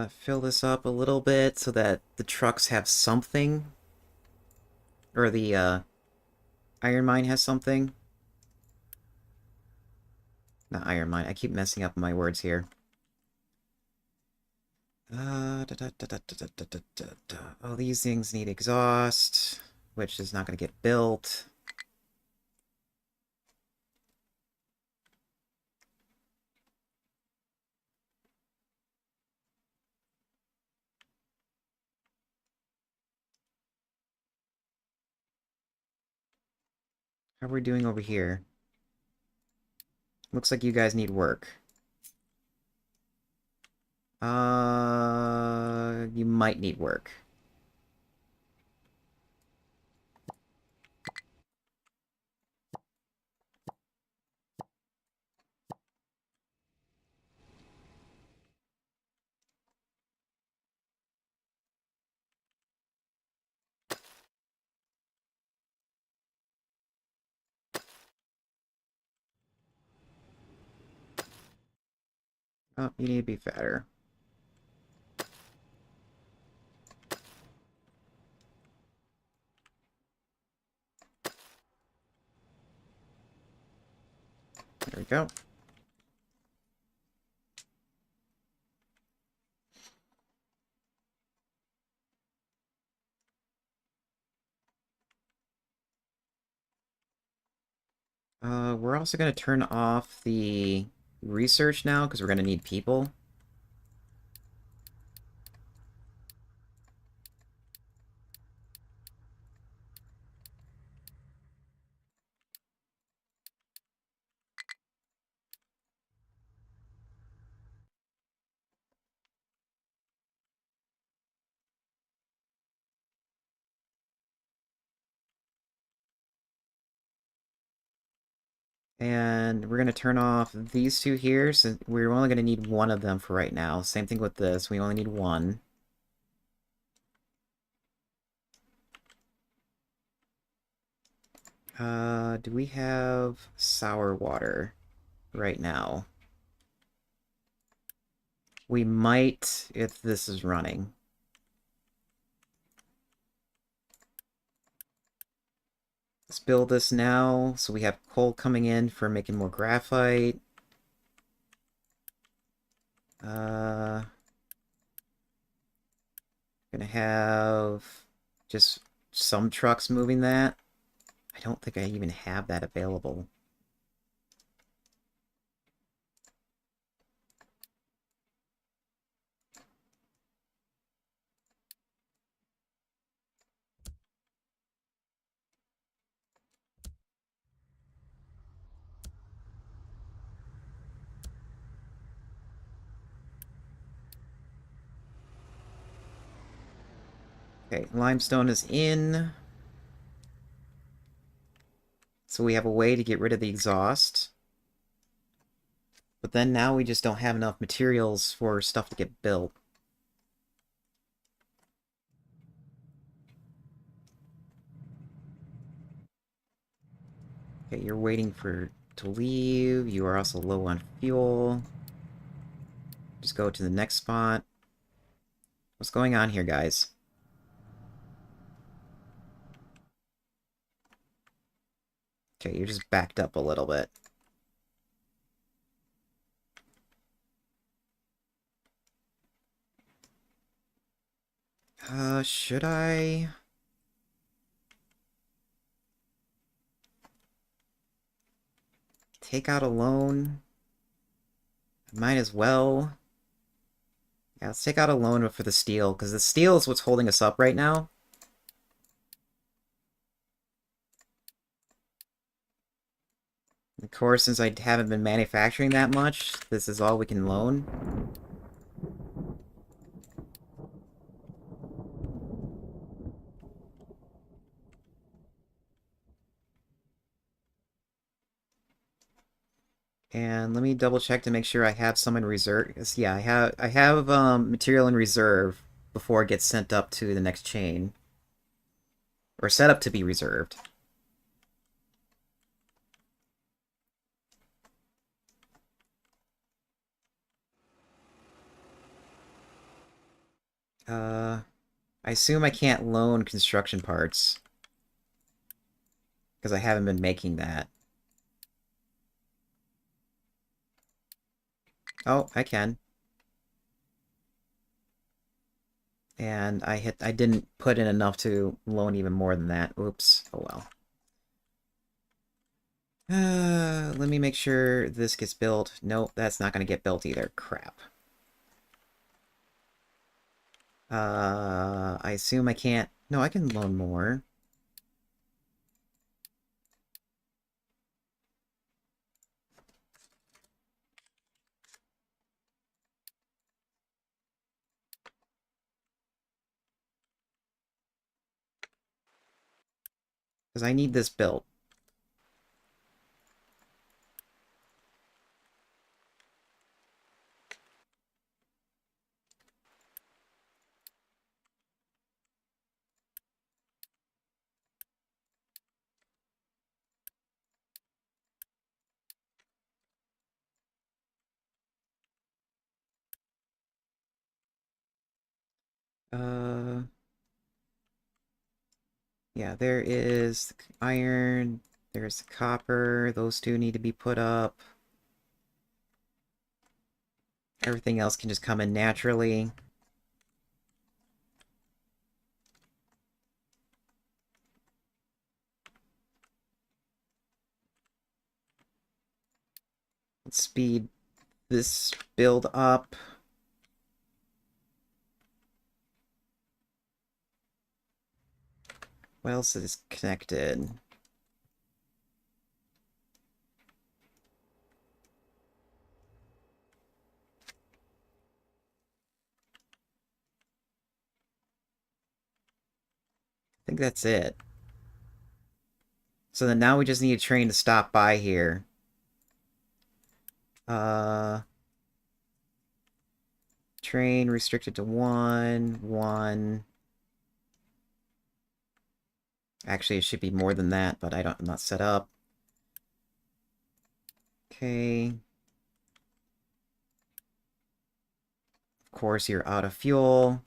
Fill this up a little bit so that the trucks have something. Or the, iron mine has something. Not iron mine. I keep messing up my words here. Oh, these things need exhaust, which is not going to get built. How are we doing over here? Looks like you guys need work. You might need work. Oh, you need to be fatter. There we go. We're also going to turn off the research now, because we're going to need people. And we're going to turn off these two here, so we're only going to need one of them for right now. Same thing with this, we only need one. Do we have sour water right now? We might if this is running. Let's build this now, so we have coal coming in for making more graphite. Uh, gonna have just some trucks moving that. I don't think I even have that available. Okay, limestone is in. So we have a way to get rid of the exhaust. But then now we just don't have enough materials for stuff to get built. Okay, you're waiting for to leave. You are also low on fuel. Just go to the next spot. What's going on here, guys? Okay, you're just backed up a little bit. Should I? Take out a loan? Might as well. Yeah, let's take out a loan for the steel, because the steel is what's holding us up right now. Of course, since I haven't been manufacturing that much, this is all we can loan. And let me double check to make sure I have some in reserve. Yeah, I have material in reserve before it gets sent up to the next chain. Or set up to be reserved. I assume I can't loan construction parts. Because I haven't been making that. Oh, I can. And I didn't put in enough to loan even more than that. Oops. Oh well. Let me make sure this gets built. Nope, that's not going to get built either. Crap. I assume I can't... No, I can loan more. Because I need this built. Uh... Yeah, there is the iron, there's the copper, those two need to be put up. Everything else can just come in naturally. Let's speed this build up. What else is connected? I think that's it. So then now we just need a train to stop by here. Train restricted to one. Actually, it should be more than that, but I'm not set up. Okay. Of course, you're out of fuel.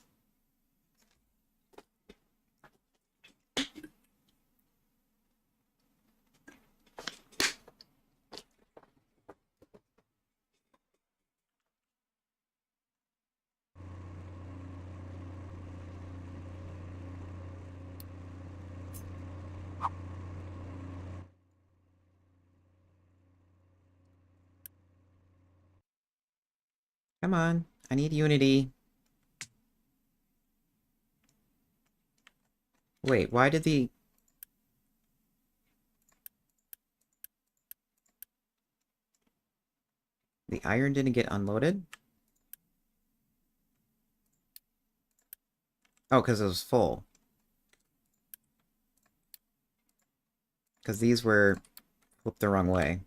Come on. I need unity. Wait, why did the... The iron didn't get unloaded? Oh, because it was full. Because these were flipped the wrong way.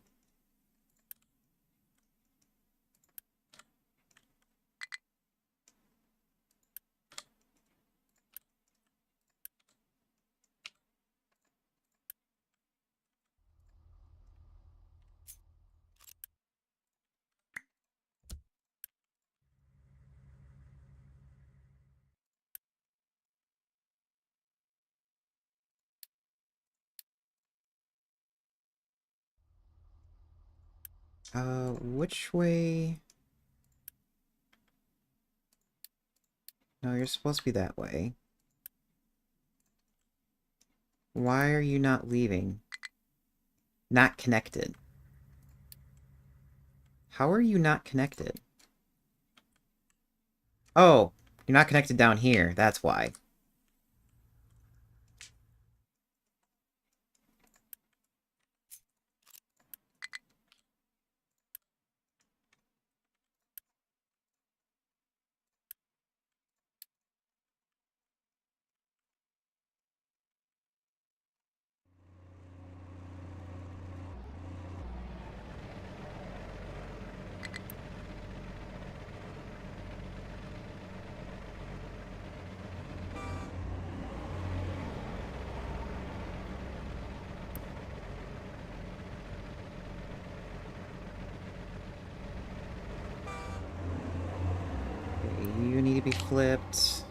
Which way? No, you're supposed to be that way. Why are you not leaving? Not connected. How are you not connected? Oh, you're not connected down here. That's why. Okay, you need to be flipped.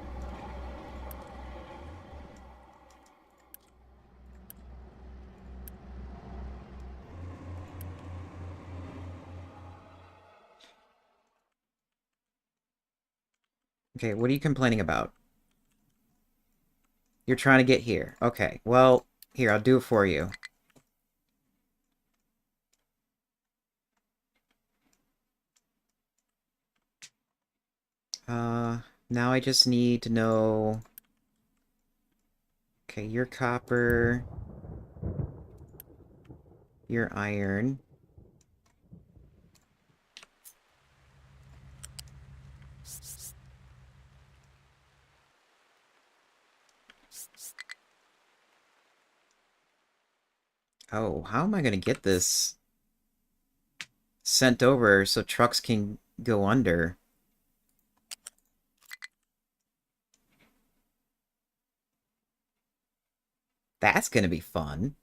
Okay, what are you complaining about? You're trying to get here. Okay, well, here, I'll do it for you. Now I just need to know... Okay, you're copper. You're iron. Oh, how am I gonna get this sent over so trucks can go under? That's gonna be fun.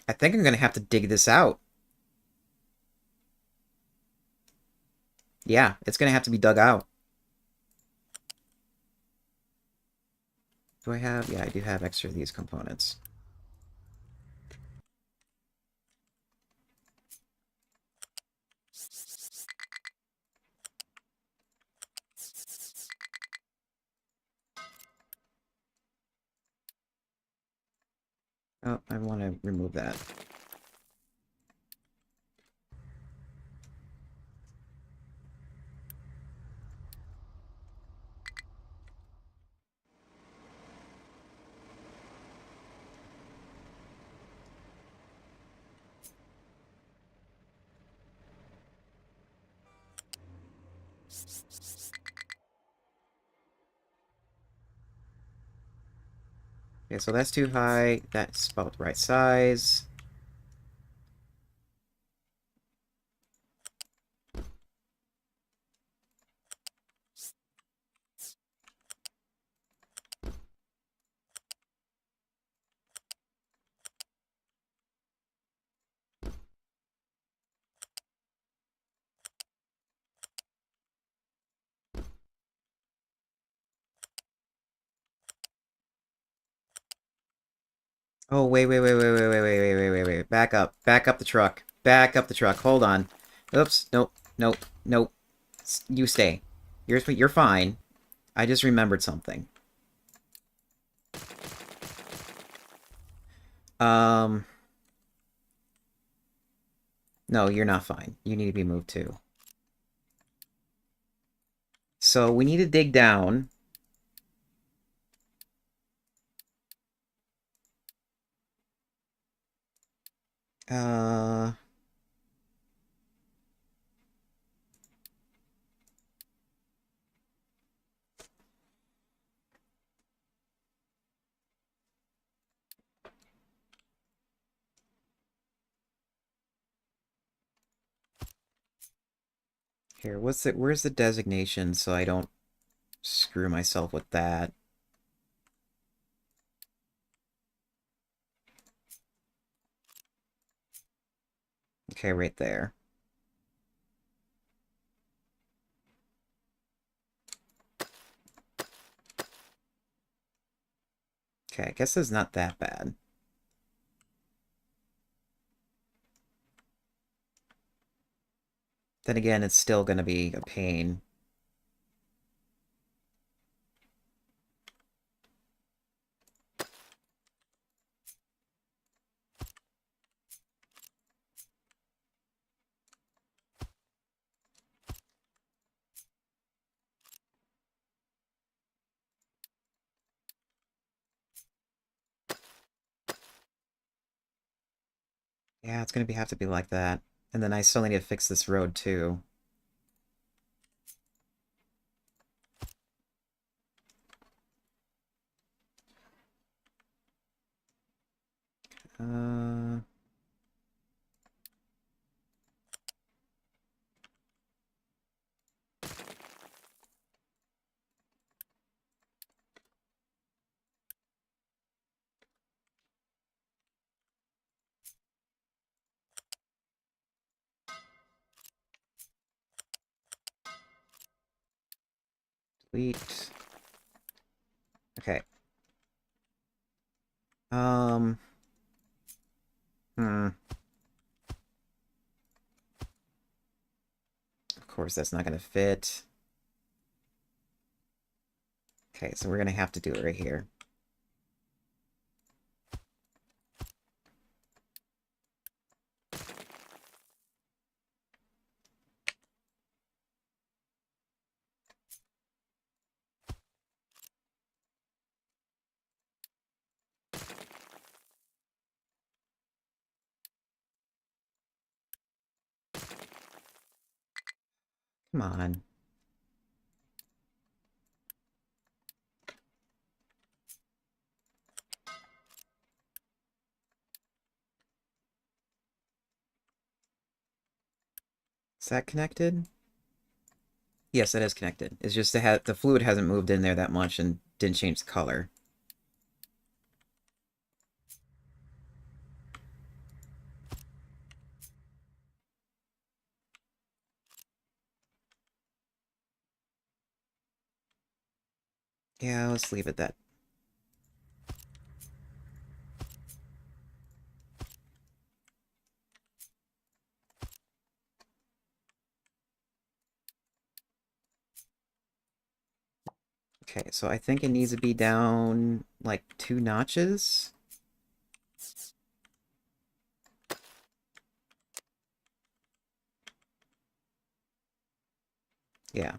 I think I'm gonna have to dig this out. Yeah, it's gonna have to be dug out. Do I have... Yeah, I do have extra of these components. remove that. Okay, so that's too high. That's about the right size. Oh, wait. Back up. Back up the truck. Back up the truck. Hold on. Oops. Nope. You stay. You're fine. I just remembered something. Um, no, you're not fine. You need to be moved too. So we need to dig down. Uh, Here, where's the designation so I don't screw myself with that? Okay, right there. Okay, I guess it's not that bad. Then again, it's still gonna be a pain. Yeah, it's gonna have to be like that. And then I still need to fix this road too. Uh, Delete. Okay. Um, hmm. Of course, that's not gonna fit. Okay, so we're gonna have to do it right here. Come on. Is that connected? Yes, that is connected. It's just the fluid hasn't moved in there that much and didn't change the color. Yeah, let's leave it that. Okay, so I think it needs to be down like 2 notches. Yeah.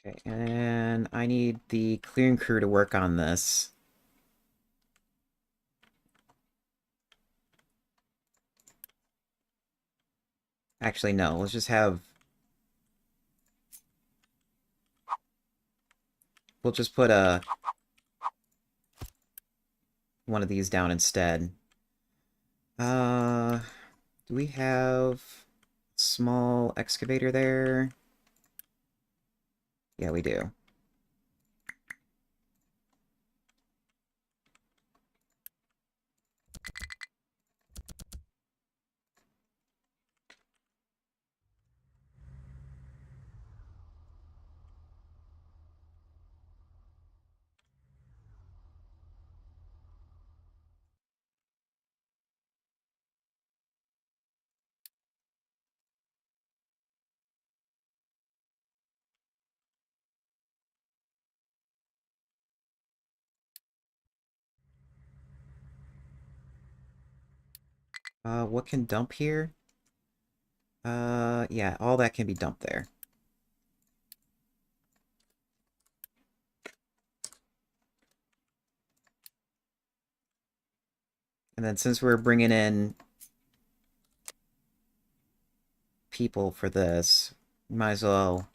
Okay, and I need the clearing crew to work on this. Actually, no, let's just have... We'll just put one of these down instead. Uh, do we have a small excavator there? Yeah, we do. What can dump here? Yeah, all that can be dumped there. And then since we're bringing in people for this, might as well...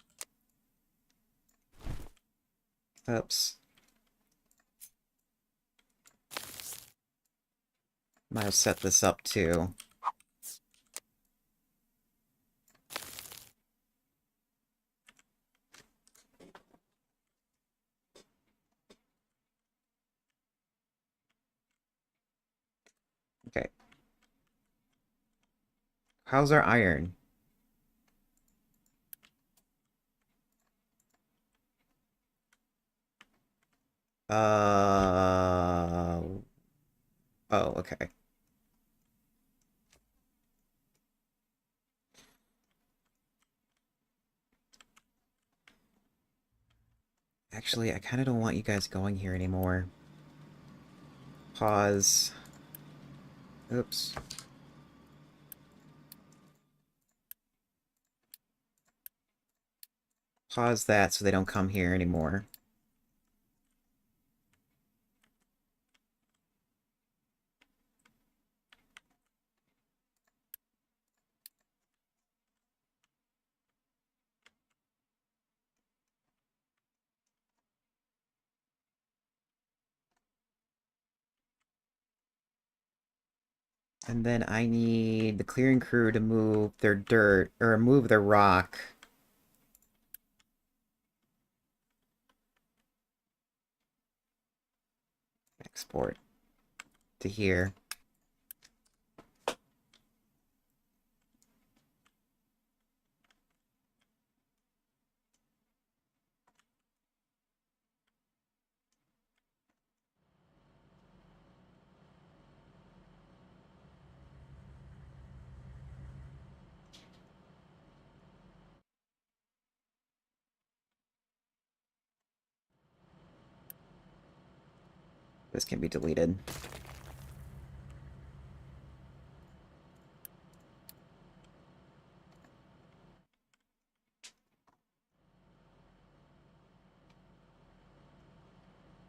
Oops. Might have set this up too. Okay. How's our iron? Oh, okay. Actually, I kind of don't want you guys going here anymore. Pause. Oops. Pause that so they don't come here anymore. And then I need the clearing crew to move their dirt, or move their rock. Export to here. This can be deleted.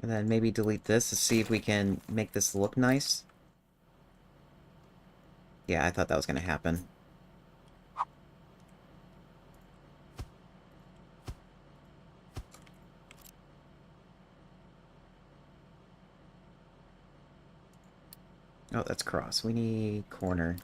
And then maybe delete this to see if we can make this look nice. Yeah, I thought that was going to happen. Oh, that's cross. We need corner.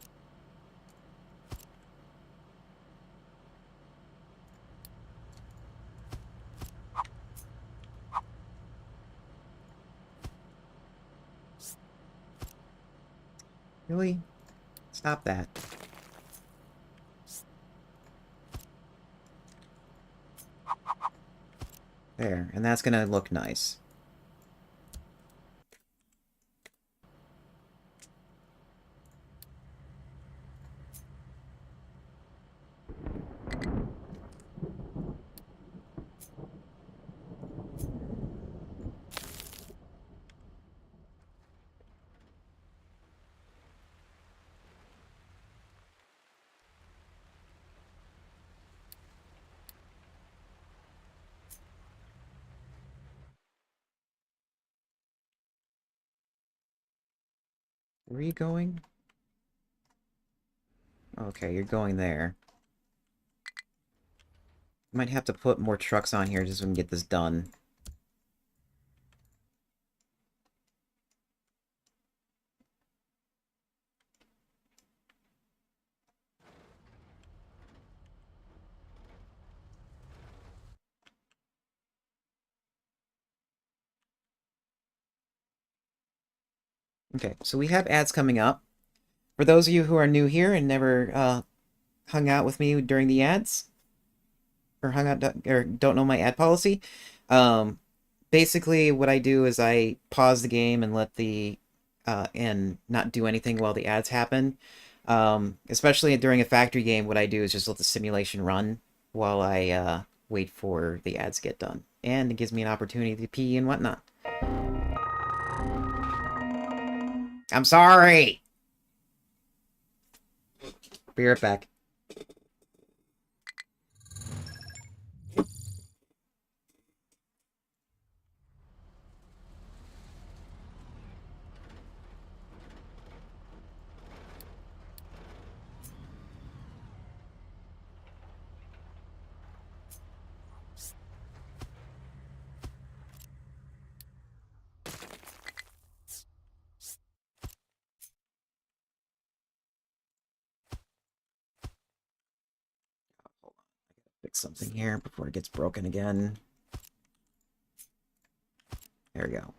Really? Stop that. There, and that's gonna look nice. Where are you going? Okay, you're going there. Might have to put more trucks on here just so we can get this done. Okay, so we have ads coming up. For those of you who are new here and never hung out with me during the ads, or hung out or don't know my ad policy, um, basically what I do is I pause the game and let the and not do anything while the ads happen. Especially during a factory game, what I do is just let the simulation run while I wait for the ads to get done, and it gives me an opportunity to pee and whatnot. I'm sorry. Be right back. Hold on. I gotta fix something here before it gets broken again. There we go.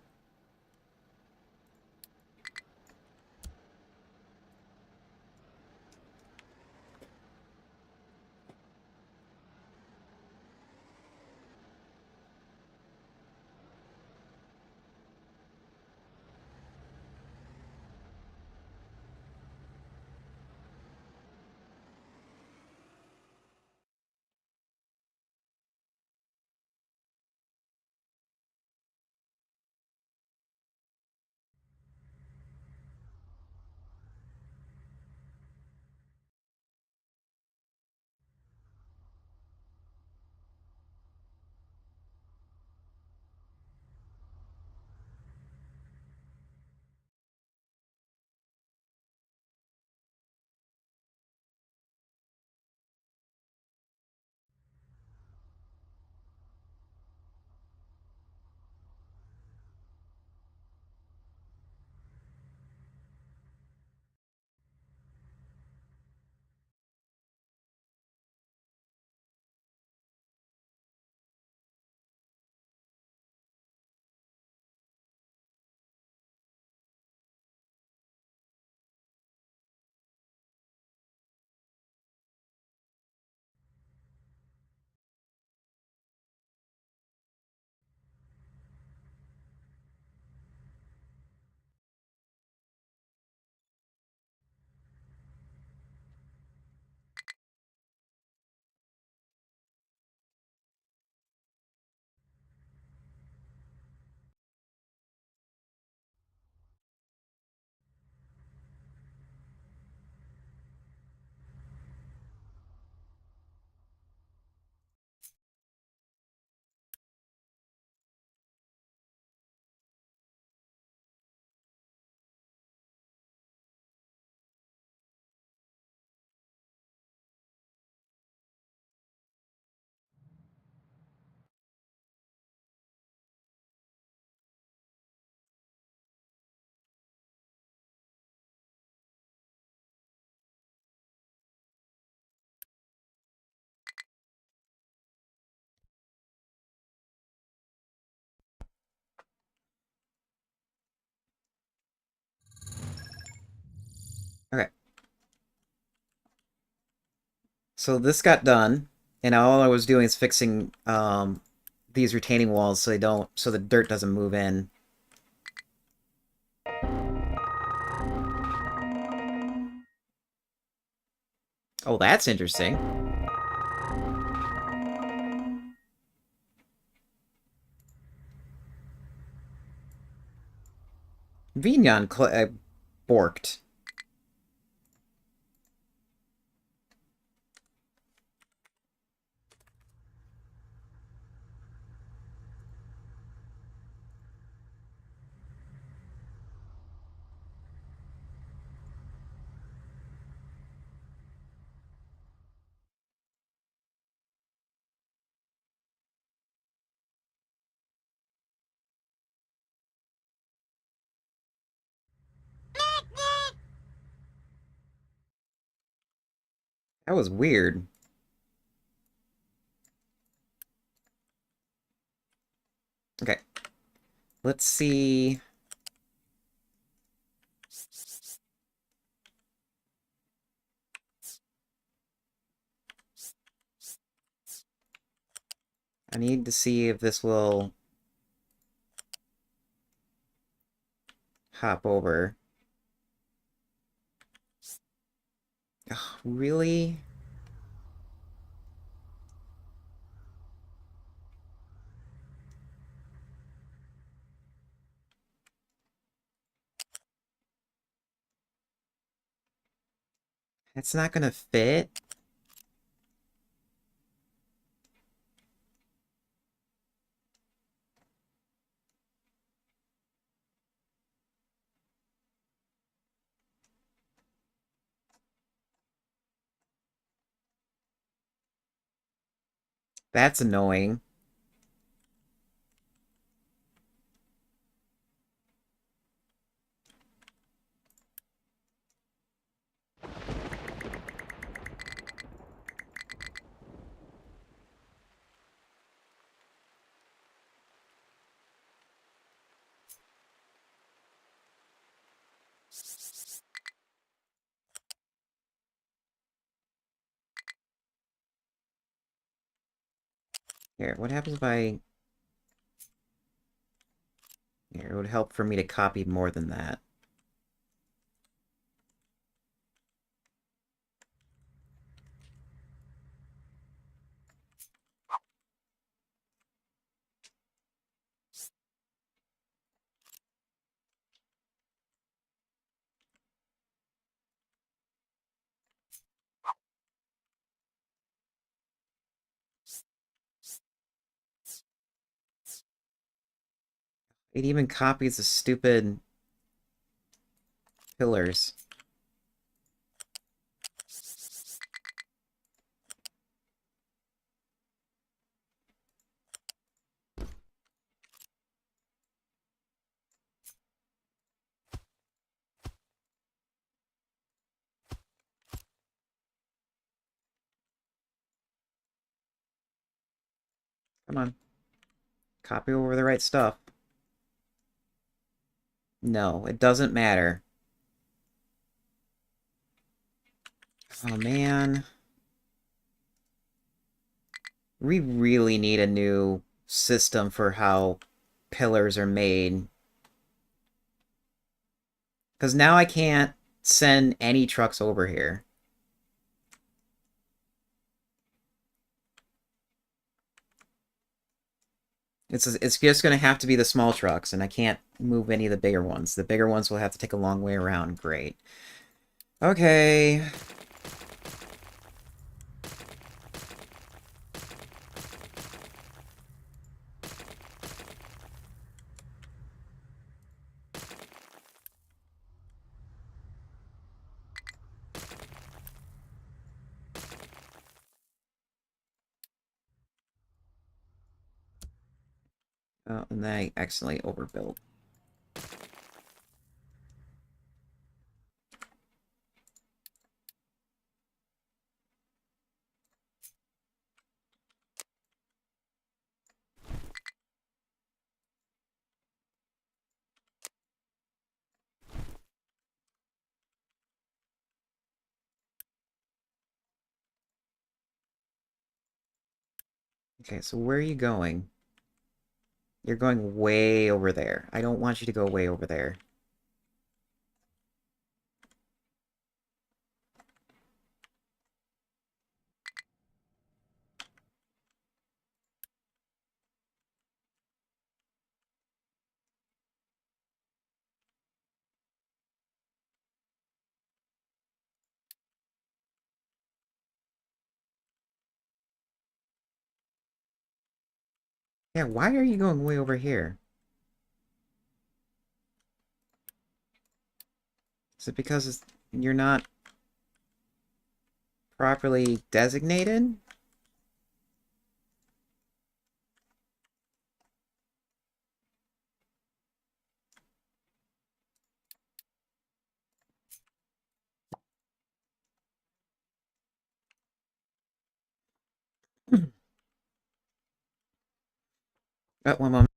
Okay. So this got done, and all I was doing is fixing these retaining walls so they don't, so the dirt doesn't move in. Oh, that's interesting. Vignon borked. That was weird. Okay, let's see. I need to see if this will hop over. Ugh, really? It's not gonna fit? That's annoying. Here, what happens if I... Here, it would help for me to copy more than that. It even copies the stupid pillars. Come on. Copy over the right stuff. No, it doesn't matter. Oh, man. We really need a new system for how pillars are made. Because now I can't send any trucks over here. It's just going to have to be the small trucks, and I can't move any of the bigger ones. The bigger ones will have to take a long way around. Great. Okay. Oh, and then I accidentally overbuilt. Okay, so where are you going? You're going way over there. I don't want you to go way over there. Yeah, why are you going way over here? Is it because you're not properly designated? One moment.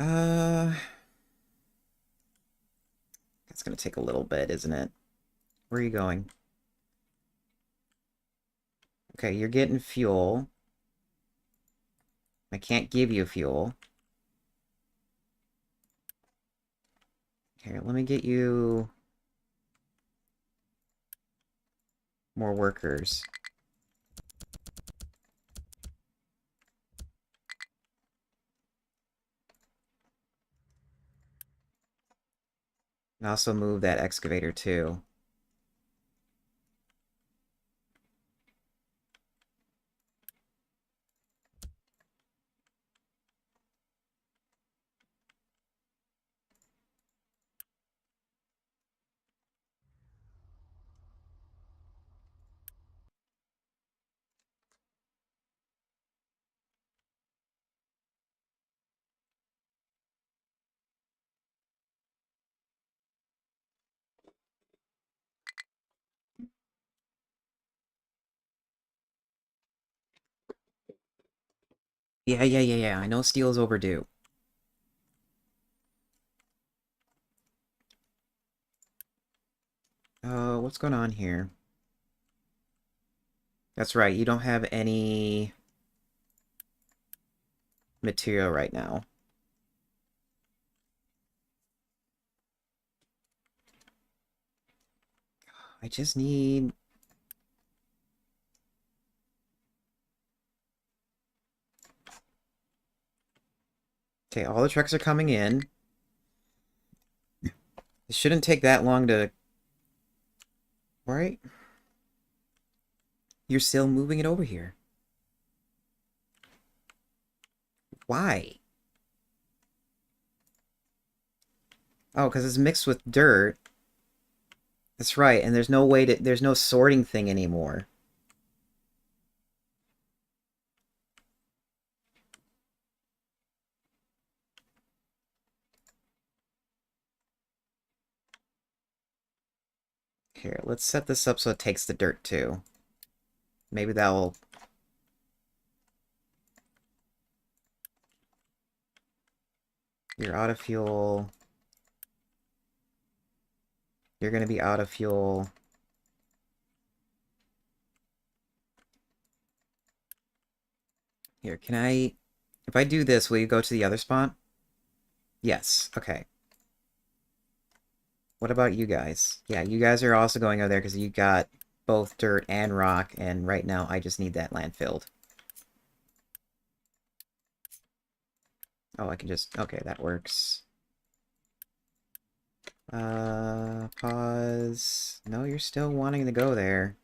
Uh, that's gonna take a little bit, isn't it? Where are you going? Okay, you're getting fuel. I can't give you fuel. Here, let me get you more workers. And also move that excavator too. Yeah. I know steel is overdue. What's going on here? That's right, you don't have any material right now. I just need... Okay, all the trucks are coming in. It shouldn't take that long to... Right? You're still moving it over here. Why? Oh, because it's mixed with dirt. That's right, and there's no way to... There's no sorting thing anymore. Here, let's set this up so it takes the dirt too. Maybe that'll... You're out of fuel. You're gonna be out of fuel. Here, can I... If I do this, will you go to the other spot? Yes, okay. What about you guys? Yeah, you guys are also going over there because you got both dirt and rock, and right now I just need that land filled. Oh, I can just... Okay, that works. Pause. No, you're still wanting to go there.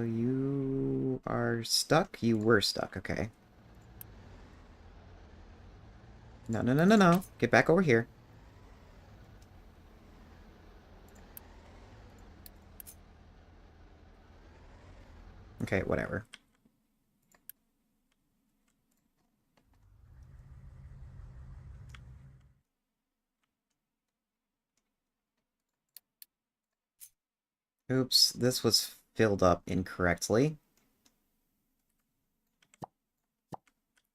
You are stuck? You were stuck, okay. No. Get back over here. Okay, whatever. Oops, this was filled up incorrectly.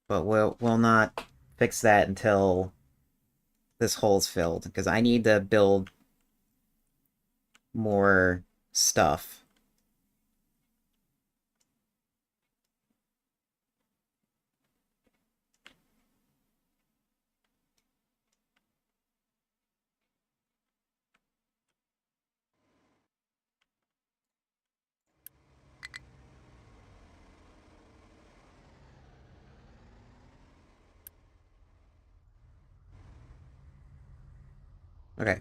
But we'll not fix that until this hole's filled, because I need to build more stuff. Okay.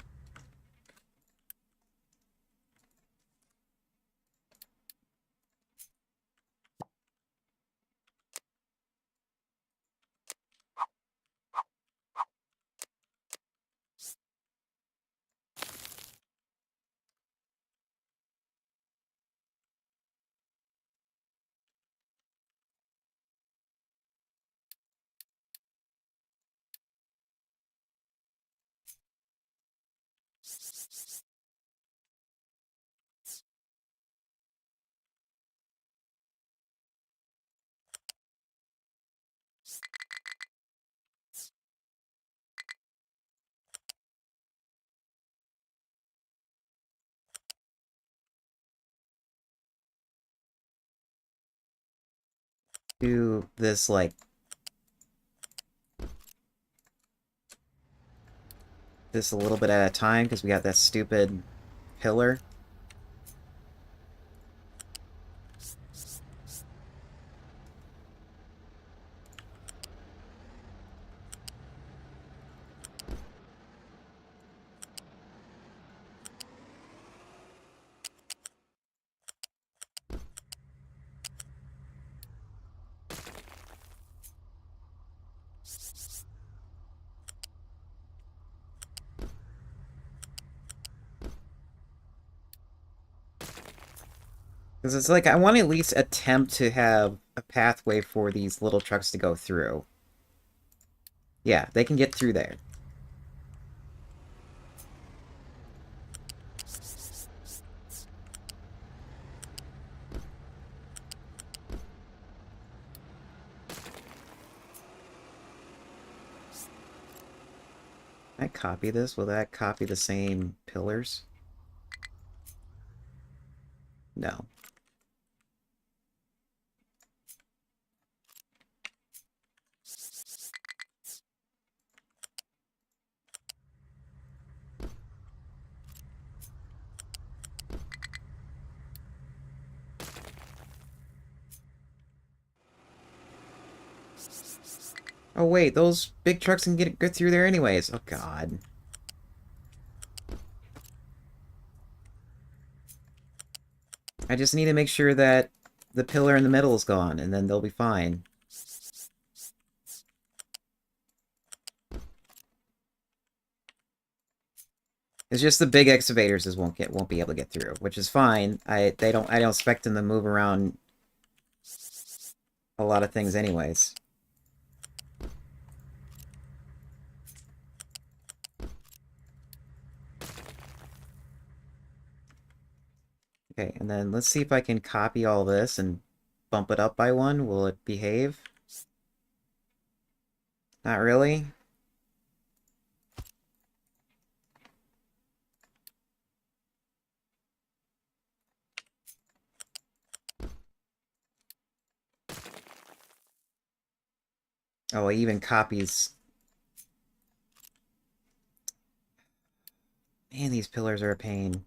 Do this, like, this a little bit at a time, because we got that stupid pillar. Because it's like, I want to at least attempt to have a pathway for these little trucks to go through. Yeah, they can get through there. Can I copy this? Will that copy the same pillars? No. Oh wait, those big trucks can get through there anyways. Oh god. I just need to make sure that the pillar in the middle is gone, and then they'll be fine. It's just the big excavators just won't be able to get through, which is fine. I don't expect them to move around a lot of things anyways. Okay, and then let's see if I can copy all this and bump it up by one. Will it behave? Not really. Oh, it even copies. Man, these pillars are a pain.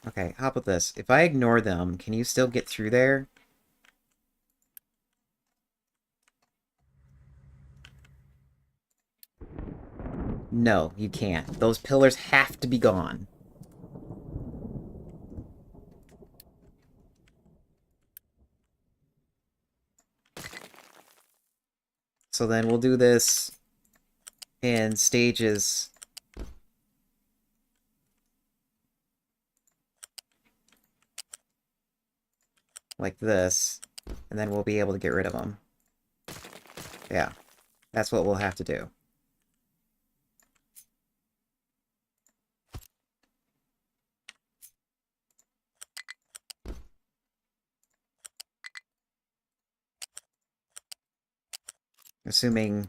Okay, how about this? If I ignore them, can you still get through there? No, you can't. Those pillars have to be gone. So then we'll do this in stages like this, and then we'll be able to get rid of them. Yeah, that's what we'll have to do. Assuming...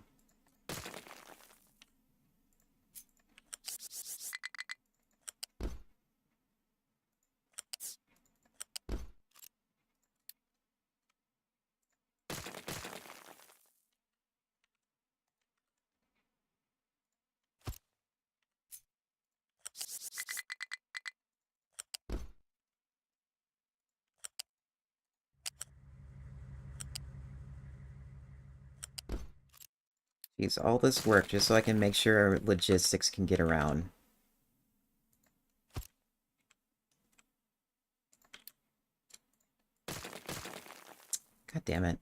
Jeez, all this work just so I can make sure our logistics can get around. God damn it.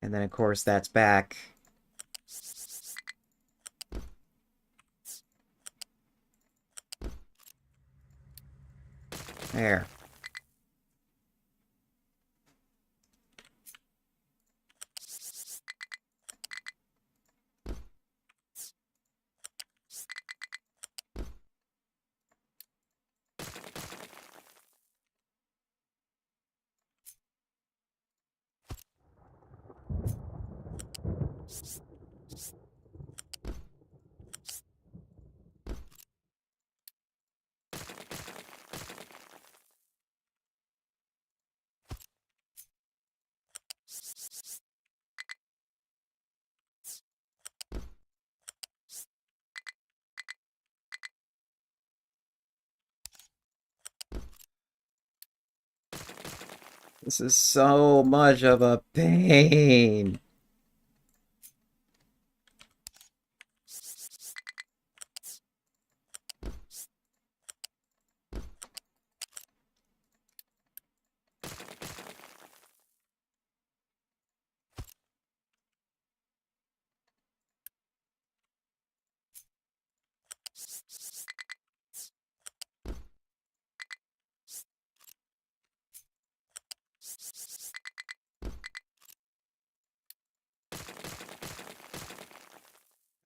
And then, of course, that's back. There. This is so much of a pain.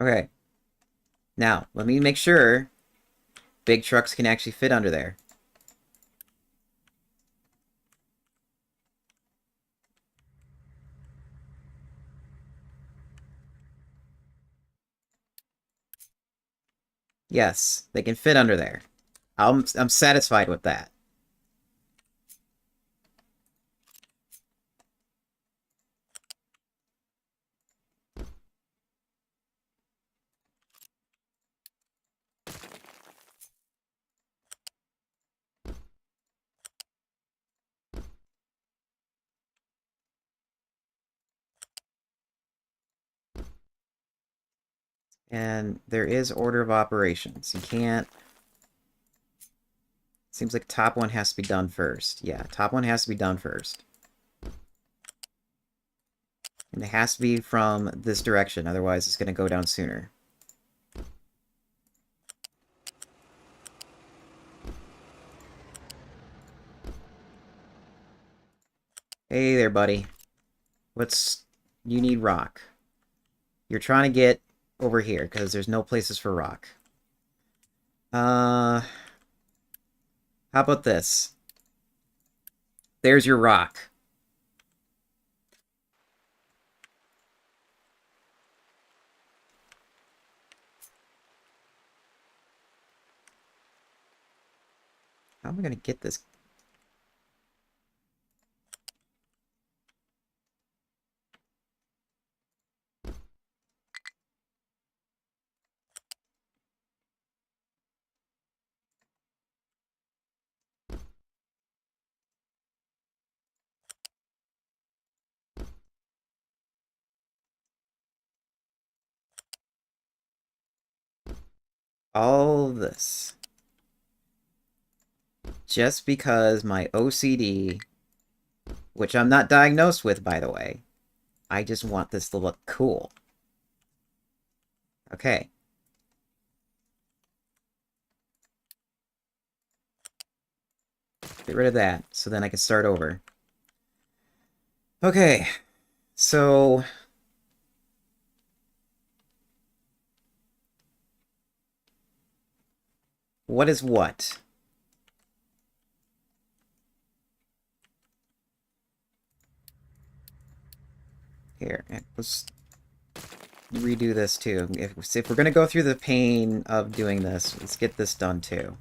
Okay. Now, let me make sure big trucks can actually fit under there. Yes, they can fit under there. I'm satisfied with that. And there is order of operations. You can't... Seems like top one has to be done first. Yeah, top one has to be done first. And it has to be from this direction, otherwise it's going to go down sooner. Hey there, buddy. What's... You need rock. You're trying to get over here, because there's no places for rock. How about this? There's your rock. How am I going to get this? All this. Just because my OCD, which I'm not diagnosed with, by the way, I just want this to look cool. Okay. Get rid of that, so then I can start over. Okay, so... What is what? Here, let's redo this too. If we're gonna go through the pain of doing this, let's get this done too.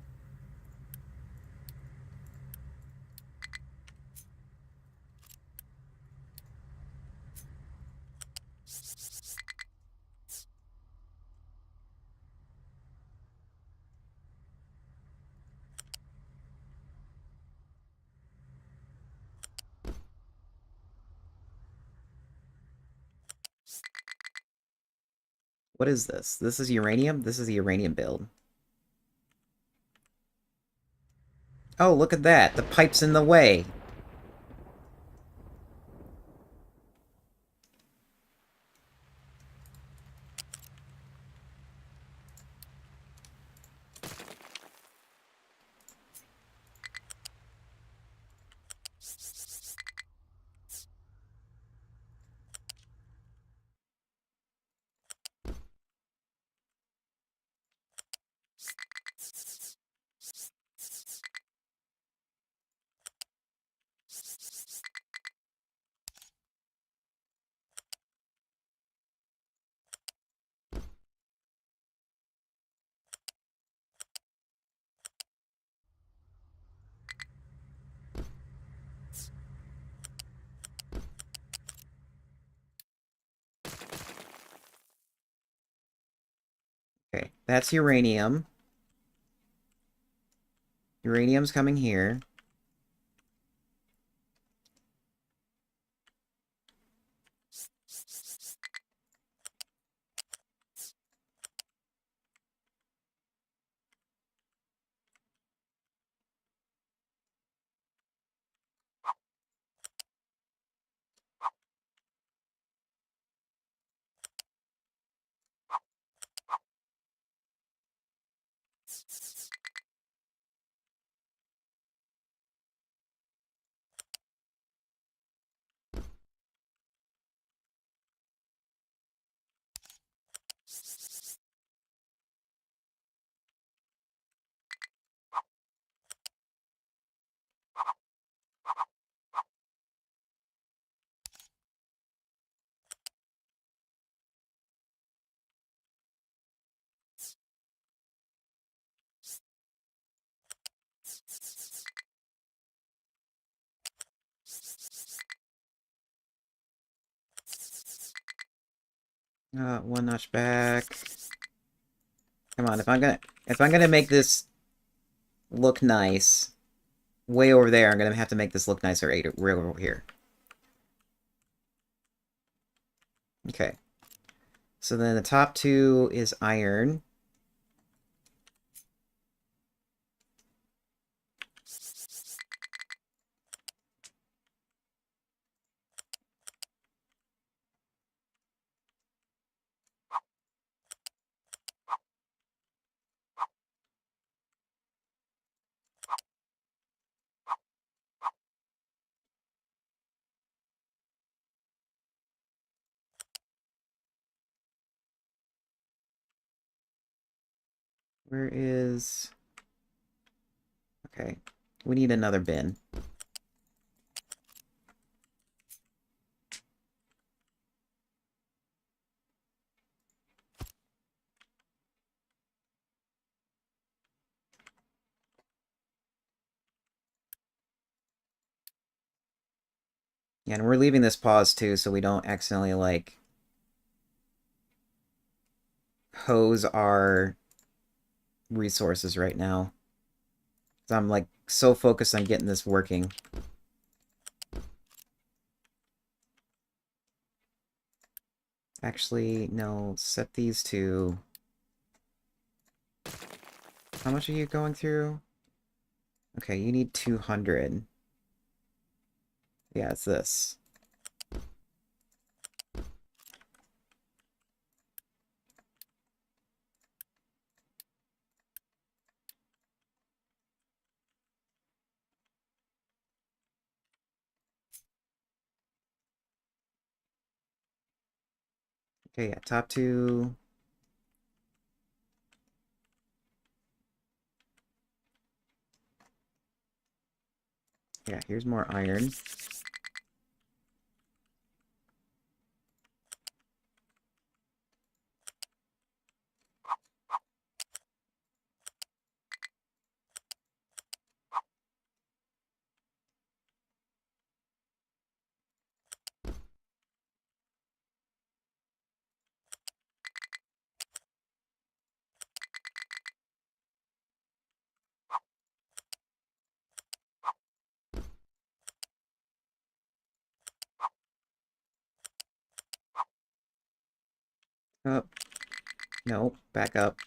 What is this? This is uranium? This is the uranium build. Oh, look at that! The pipe's in the way! Okay, that's uranium. Uranium's coming here. One notch back. Come on, if I'm gonna make this look nice, way over there, I'm gonna have to make this look nicer right over here. Okay. So then the top two is iron. Where is... Okay. We need another bin. Yeah, and we're leaving this pause too, so we don't accidentally, like, hose our resources right now. 'Cause I'm, like, so focused on getting this working. Actually, no, set these to... How much are you going through? Okay, you need 200. Yeah, it's this. Okay, yeah, top two. Yeah, here's more iron. Up. No, back up.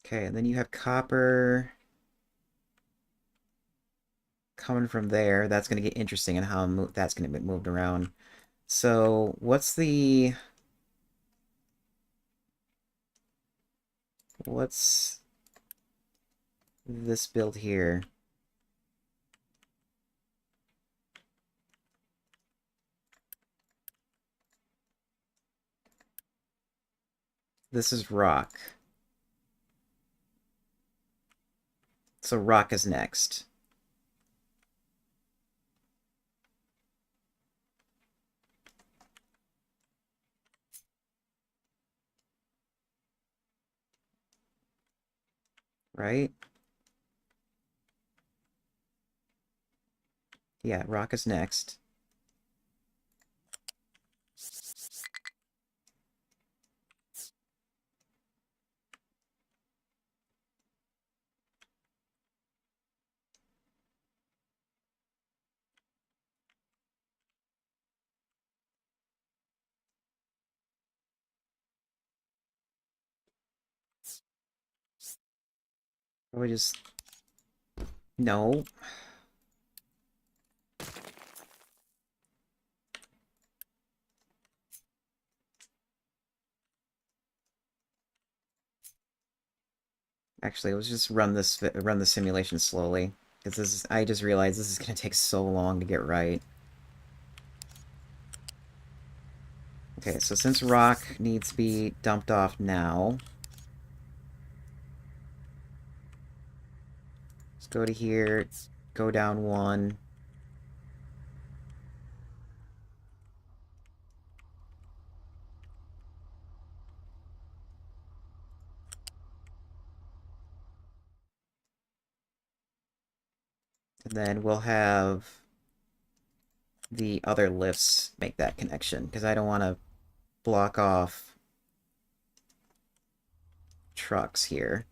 Okay, and then you have copper coming from there. That's going to get interesting in how that's going to be moved around. So, what's this build here? This is rock. So rock is next, right? Yeah, rock is next. Probably just... No. Actually, let's just run the simulation slowly. Because I just realized this is going to take so long to get right. Okay, so since rock needs to be dumped off now, let's go to here, go down one, and then we'll have the other lifts make that connection, because I don't want to block off trucks here.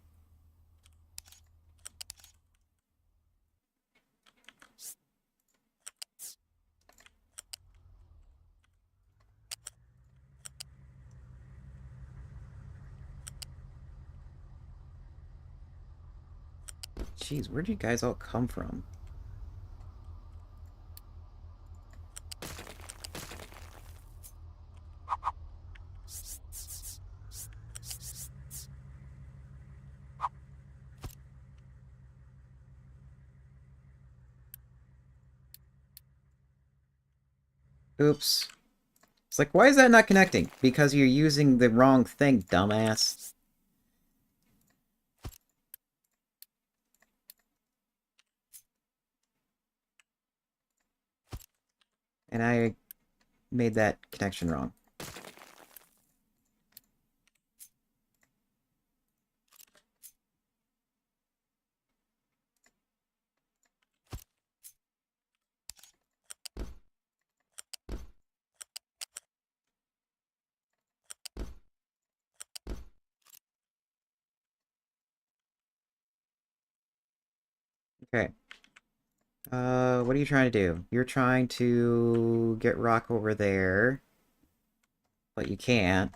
Jeez, where'd you guys all come from? Oops. It's like, why is that not connecting? Because you're using the wrong thing, dumbass. And I made that connection wrong. Okay. What are you trying to do? You're trying to get rock over there, but you can't.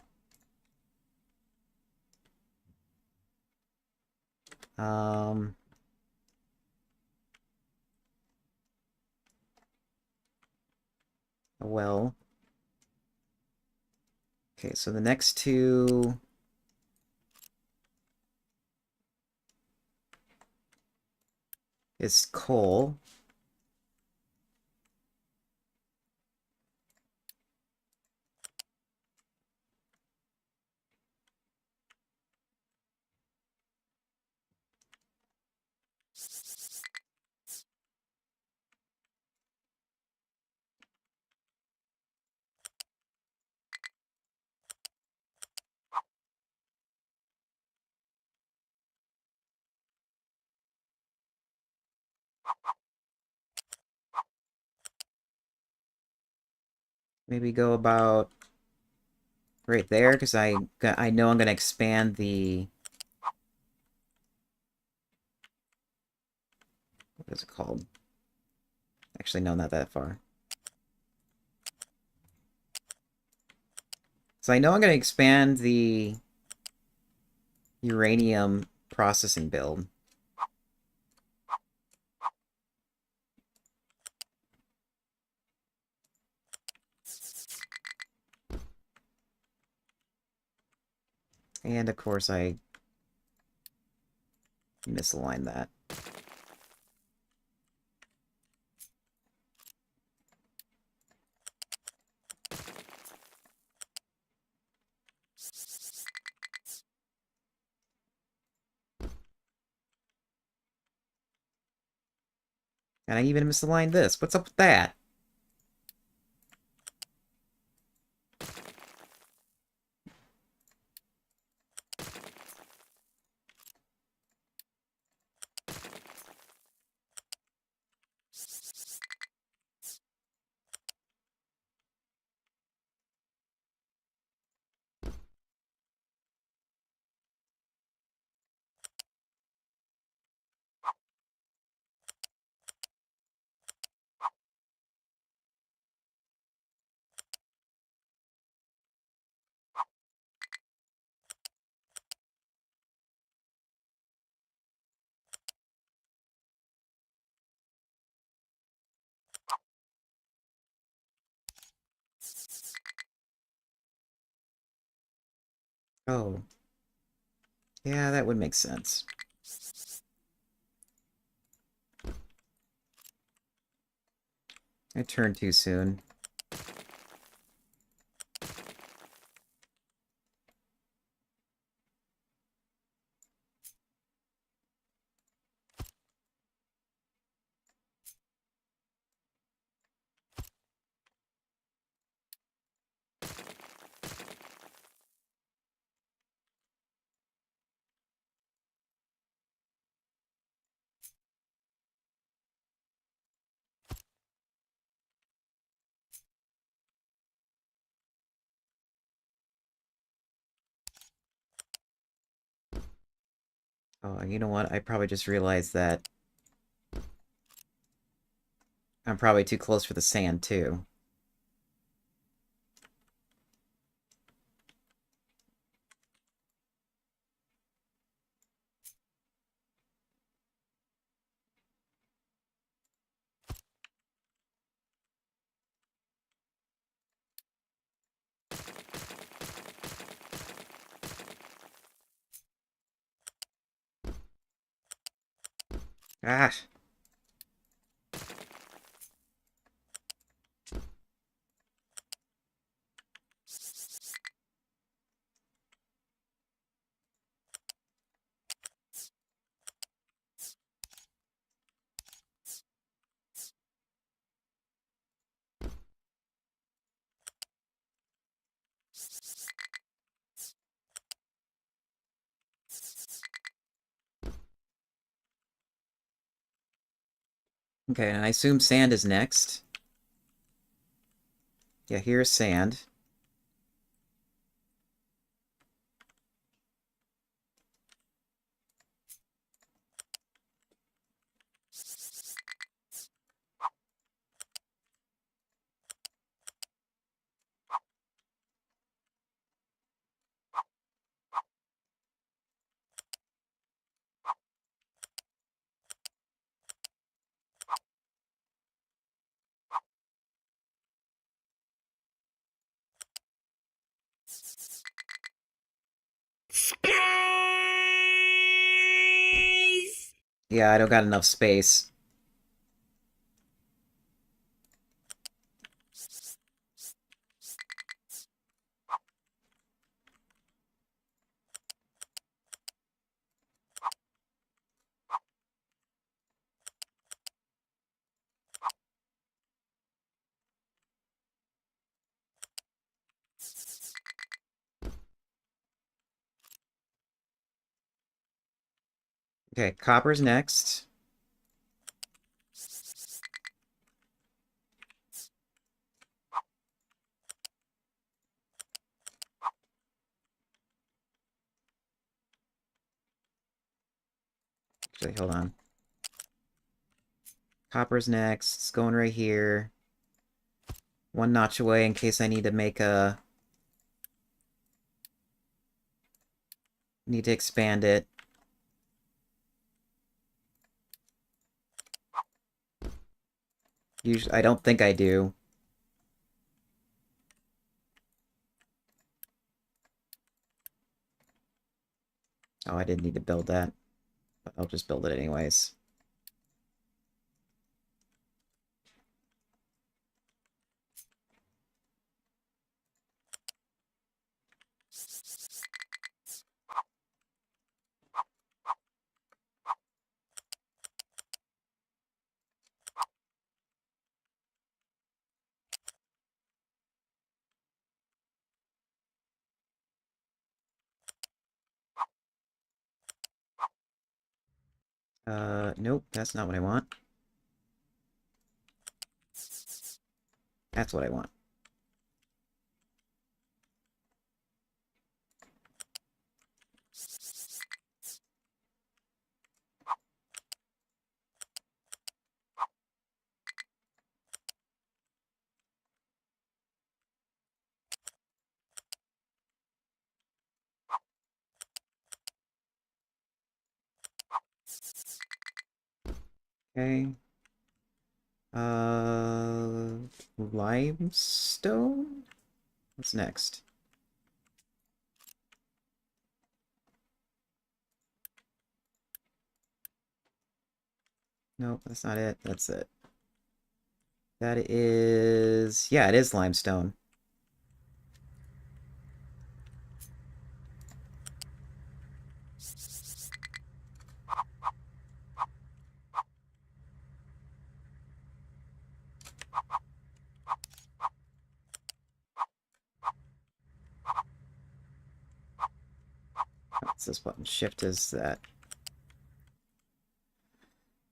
Um, well. Okay, so the next two is coal. maybe go about right there, because I know I'm going to expand the... What is it called? Actually, no, not that far. So I know I'm going to expand the uranium processing build. And of course I misaligned that. And I even misaligned this. What's up with that? Oh. Yeah, that would make sense. I turned too soon. Oh, you know what? I probably just realized that I'm probably too close for the sand, too. Gosh. Okay, and I assume sand is next. Yeah, here's sand. Yeah, I don't got enough space. Okay, copper's next. Actually, hold on. Copper's next. It's going right here. One notch away in case I need to make a... Need to expand it. Usually, I don't think I do. Oh, I didn't need to build that. But I'll just build it anyways. Nope, that's not what I want. That's what I want. Okay. Limestone? What's next? Nope, that's not it. That's it. That is... Yeah, it is limestone. What's this button? Shift is that.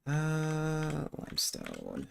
Limestone.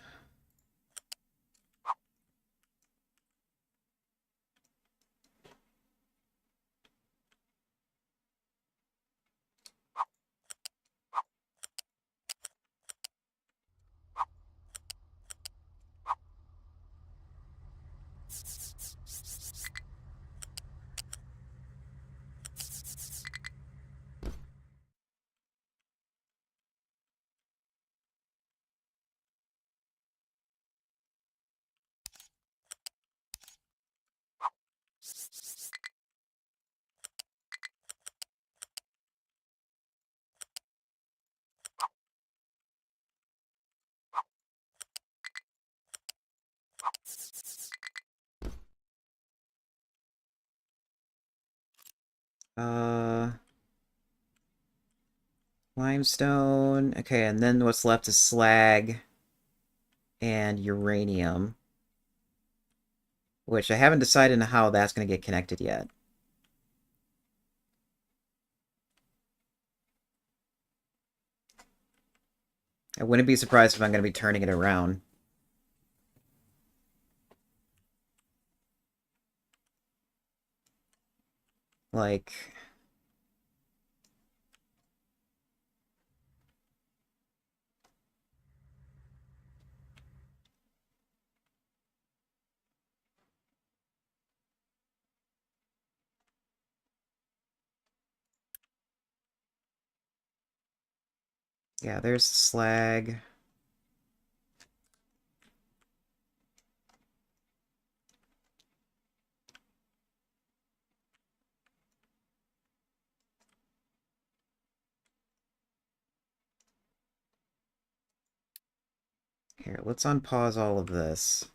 Uh, Limestone. Okay, and then what's left is slag and uranium, which I haven't decided on how that's going to get connected yet. I wouldn't be surprised if I'm going to be turning it around. Like... Yeah, there's slag. Here, let's unpause all of this.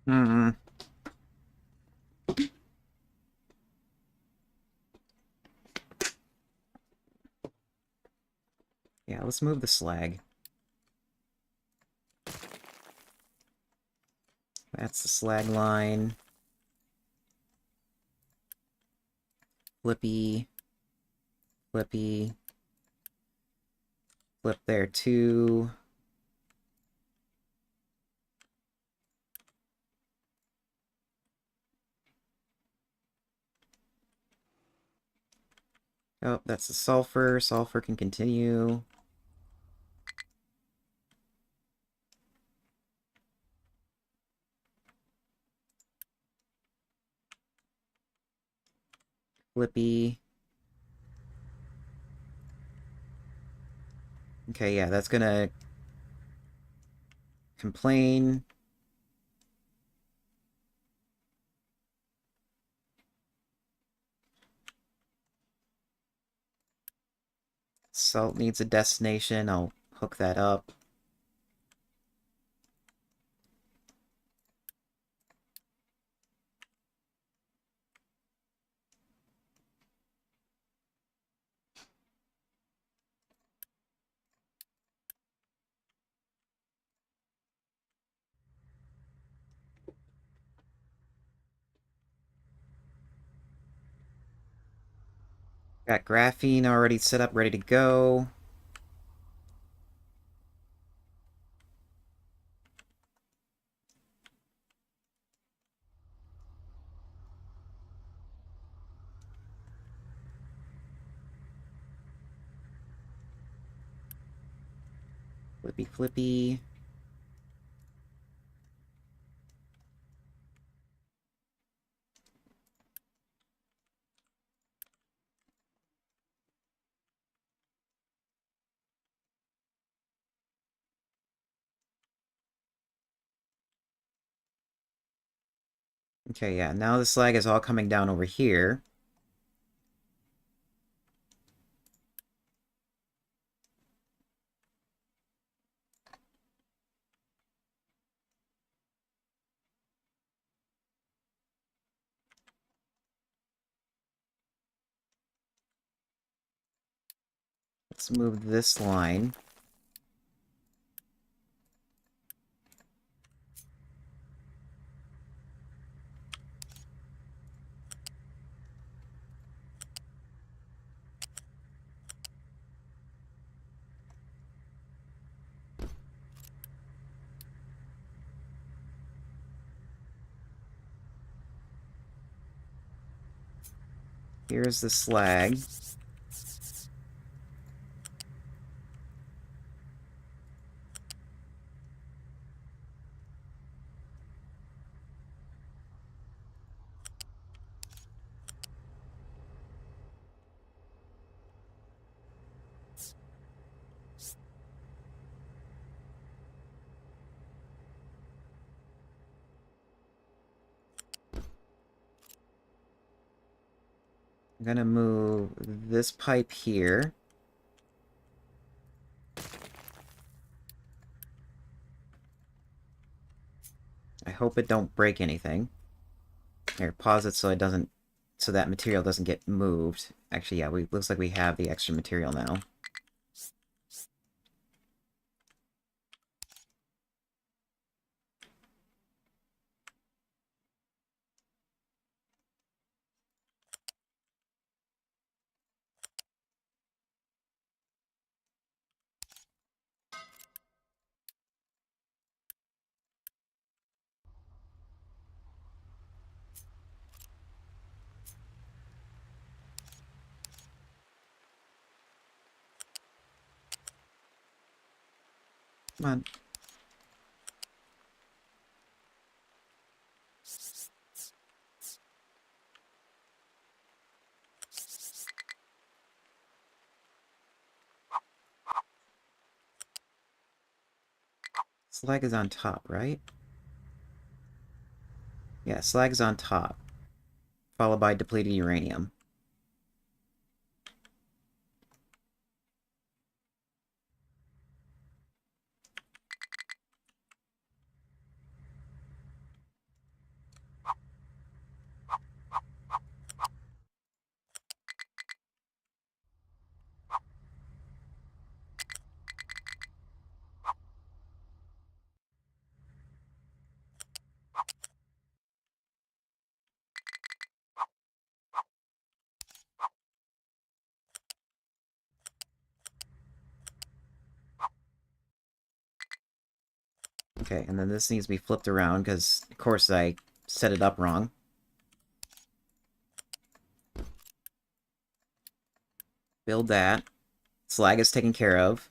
Hmm. Yeah, let's move the slag. That's the slag line. Flippy. Flippy. Flip there too. Oh, that's the sulfur. Sulfur can continue. Flippy. Okay, yeah, that's gonna complain. Salt needs a destination. I'll hook that up. Got graphene already set up, ready to go. Flippy flippy. Okay, yeah, now the slag is all coming down over here. Let's move this line. Here's the slag. I'm gonna move this pipe here. I hope it don't break anything. Here, pause it so it doesn't, so that material doesn't get moved. Actually, yeah, looks like we have the extra material now. Come on. Slag is on top, right? Yeah, slag is on top, followed by depleted uranium. Okay, and then this needs to be flipped around, because, of course, I set it up wrong. Build that. Slag is taken care of.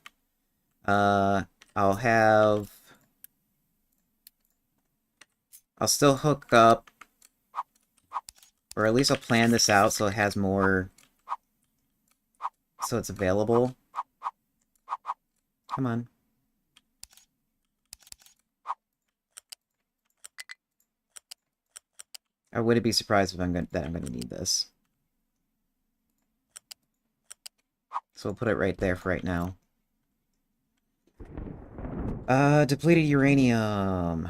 I'll have... I'll still hook up, or at least I'll plan this out so it has more... so it's available. Come on. I wouldn't be surprised if I'm gonna need this. So we'll put it right there for right now. Depleted uranium.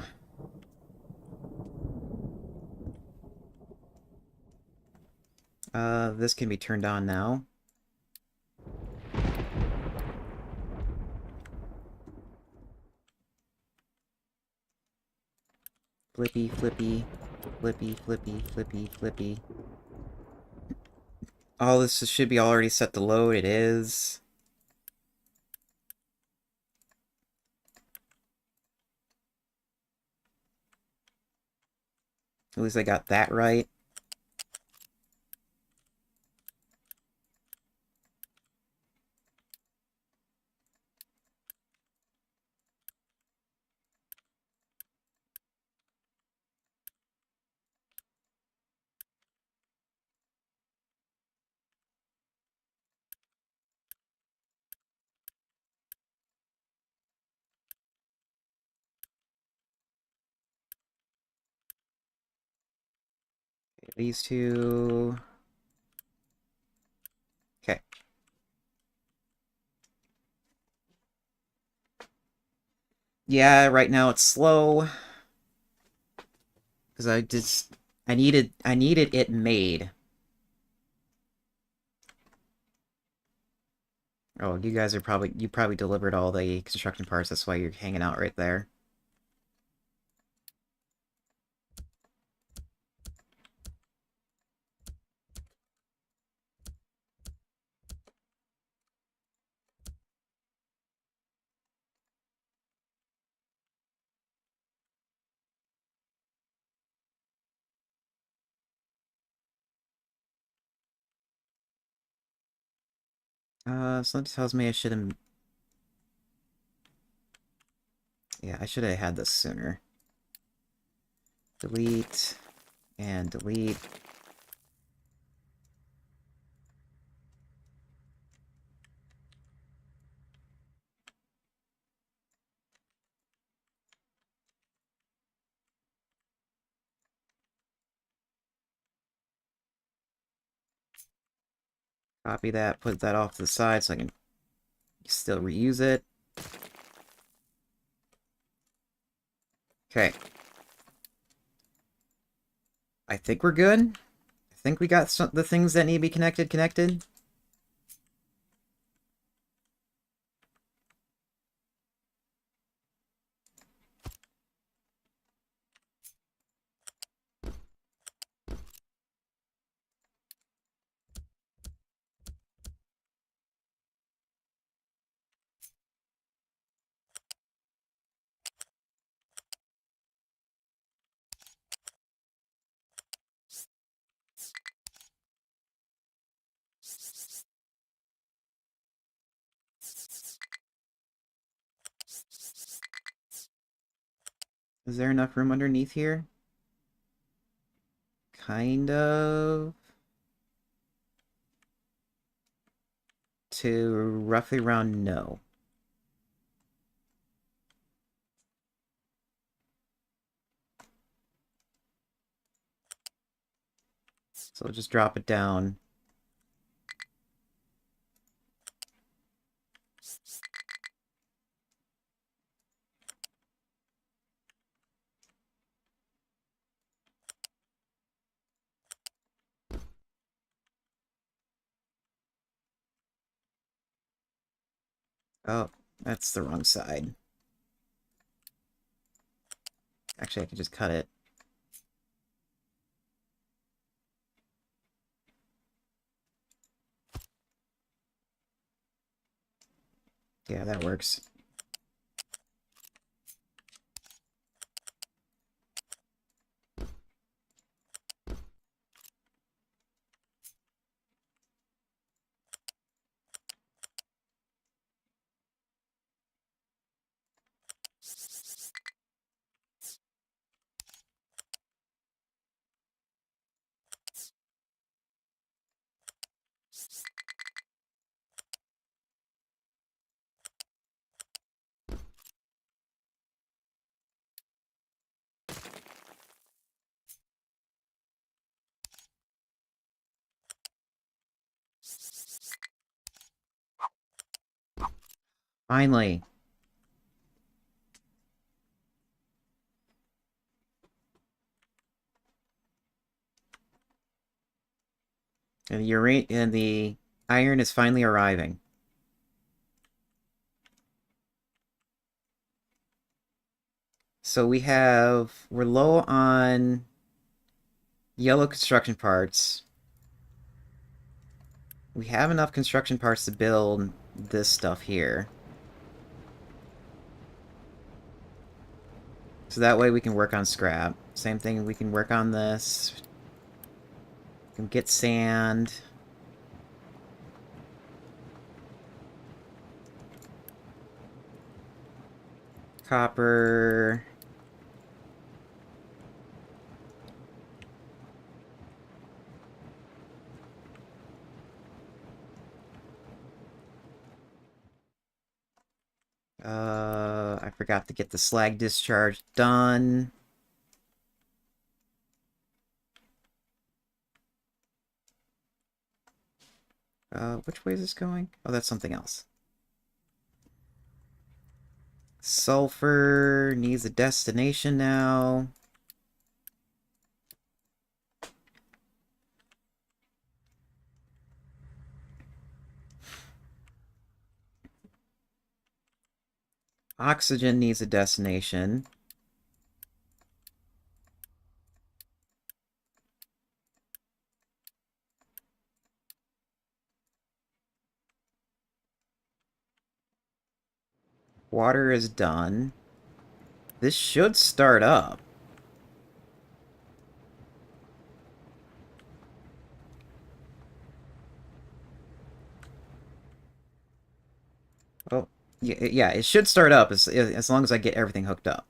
This can be turned on now. Flippy, flippy, flippy, flippy, flippy, flippy. All this should be already set to load. It is. At least I got that right. These two. Okay. Yeah, right now it's slow. Because I needed it made. Oh, you probably delivered all the construction parts, that's why you're hanging out right there. Something tells me I should have... Yeah, I should have had this sooner. Delete, and delete. Copy that, put that off to the side so I can still reuse it. Okay. I think we're good. I think we got the things that need to be connected. Is there enough room underneath here? Kind of. To roughly around no. So we'll just drop it down. Oh, that's the wrong side. Actually, I could just cut it. Yeah, that works. Finally. And the iron is finally arriving. So we're low on yellow construction parts. We have enough construction parts to build this stuff here. So that way we can work on scrap. Same thing, we can work on this. We can get sand. Copper. I forgot to get the slag discharge done. Which way is this going? Oh, that's something else. Sulfur needs a destination now. Oxygen needs a destination. Water is done. This should start up. Oh, yeah, it should start up as long as I get everything hooked up.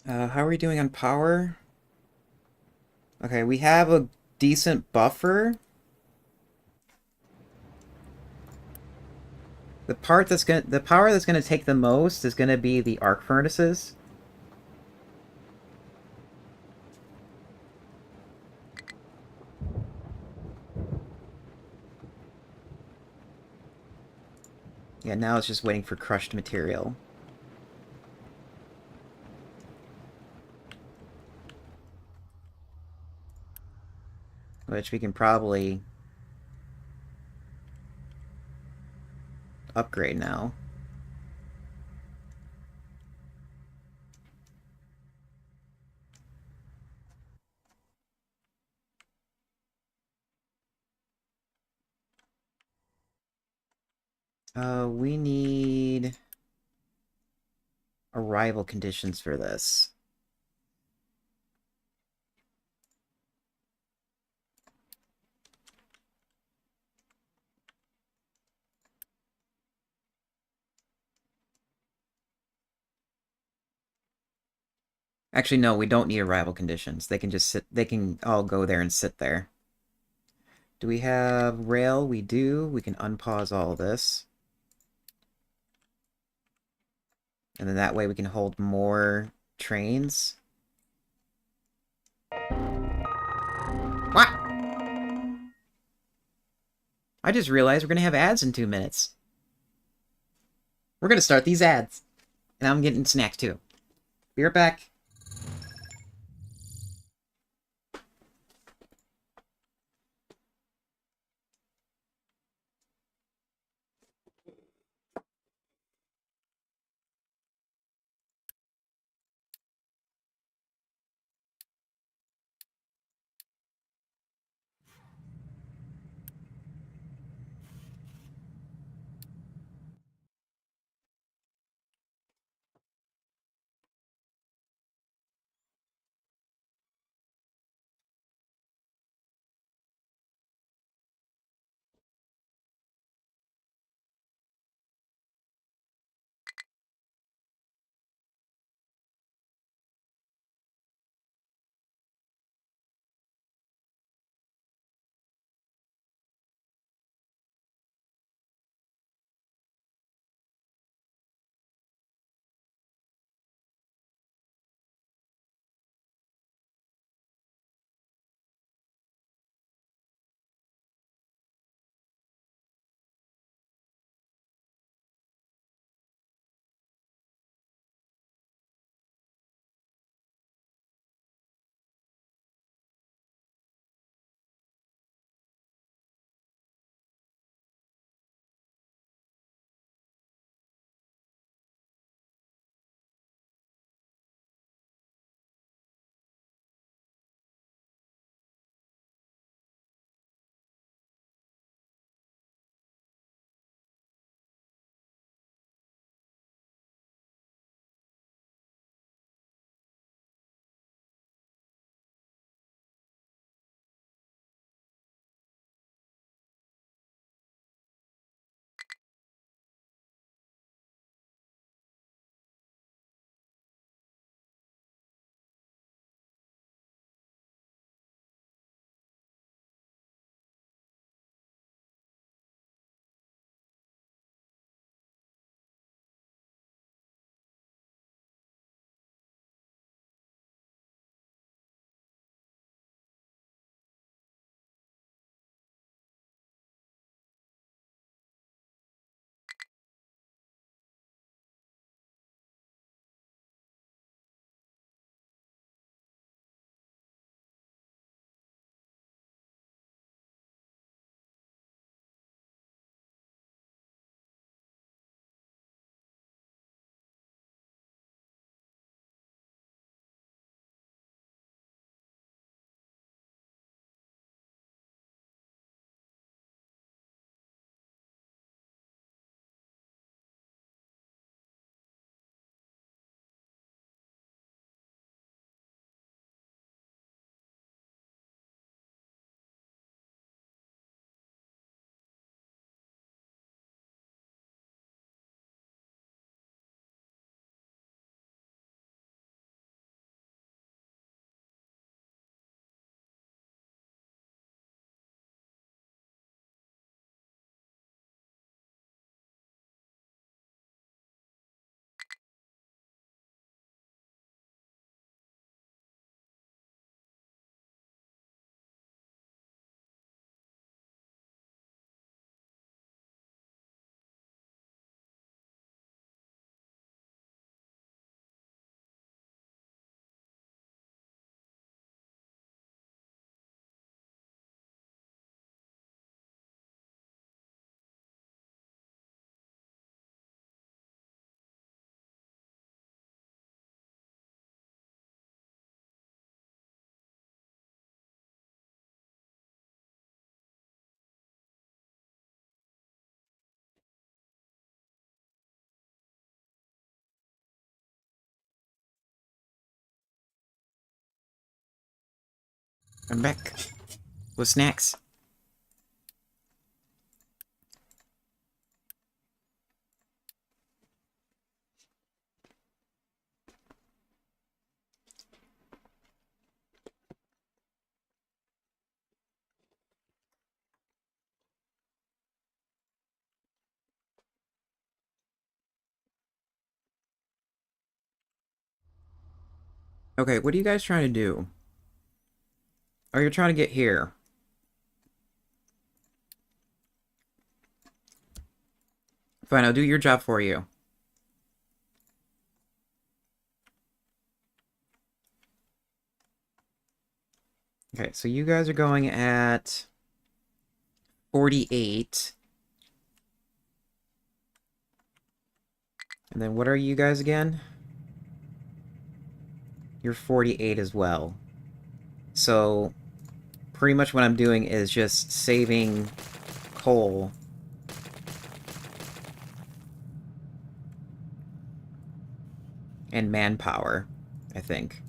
How are we doing on power? Okay, we have a decent buffer. The power that's gonna take the most is gonna be the arc furnaces. Yeah, now it's just waiting for crushed material. Which we can probably upgrade now. We need arrival conditions for this. Actually, no, we don't need arrival conditions. They can just sit, they can all go there and sit there. Do we have rail? We do. We can unpause all of this. And then that way we can hold more trains. What? I just realized we're going to have ads in 2 minutes. We're going to start these ads. And I'm getting snacks too. Be right back. I'm back with snacks. Okay, what are you guys trying to do? Oh, you're trying to get here. Fine, I'll do your job for you. Okay, so you guys are going at 48. And then what are you guys again? You're 48 as well. So pretty much what I'm doing is just saving coal and manpower, I think.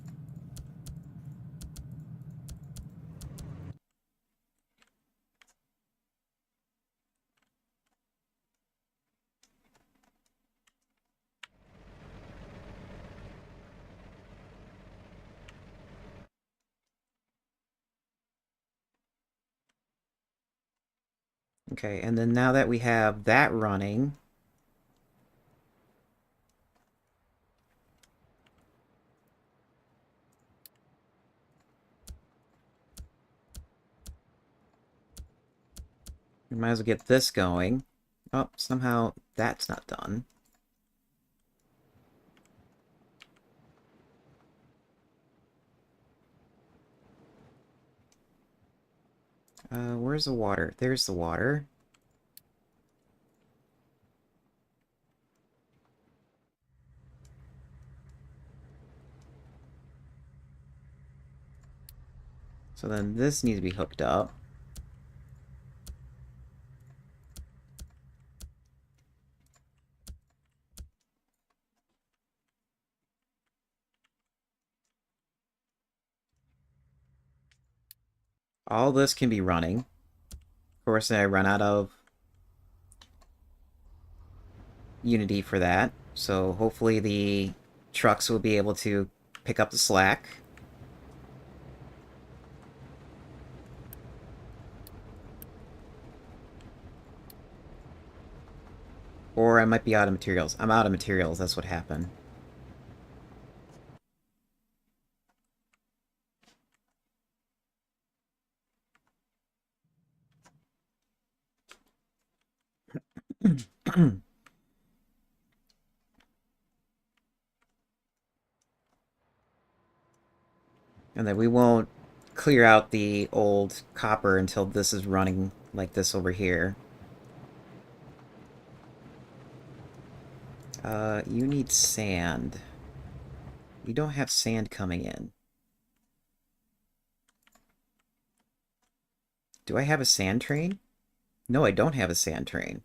Okay, and then now that we have that running, we might as well get this going. Oh, somehow that's not done. Where's the water? There's the water. So then this needs to be hooked up. All this can be running. Of course, I run out of Unity for that. So hopefully the trucks will be able to pick up the slack. Or I might be out of materials. I'm out of materials, that's what happened. And then we won't clear out the old copper until this is running like this over here. You need sand. You don't have sand coming in. Do I have a sand train? No, I don't have a sand train.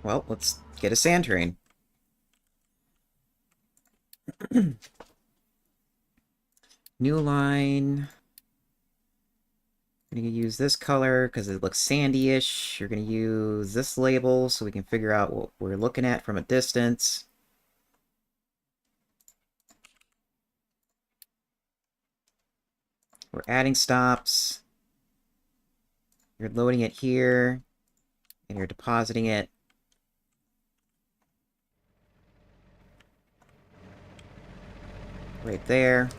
Well, let's get a sand train. New line. We're going to use this color because it looks sandy-ish. You're going to use this label so we can figure out what we're looking at from a distance. We're adding stops. You're loading it here, and you're depositing it. Right there.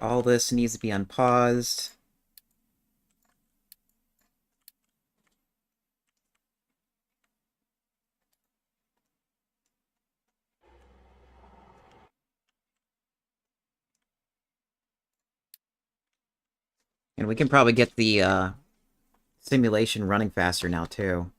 All this needs to be unpaused. And we can probably get the simulation running faster now, too.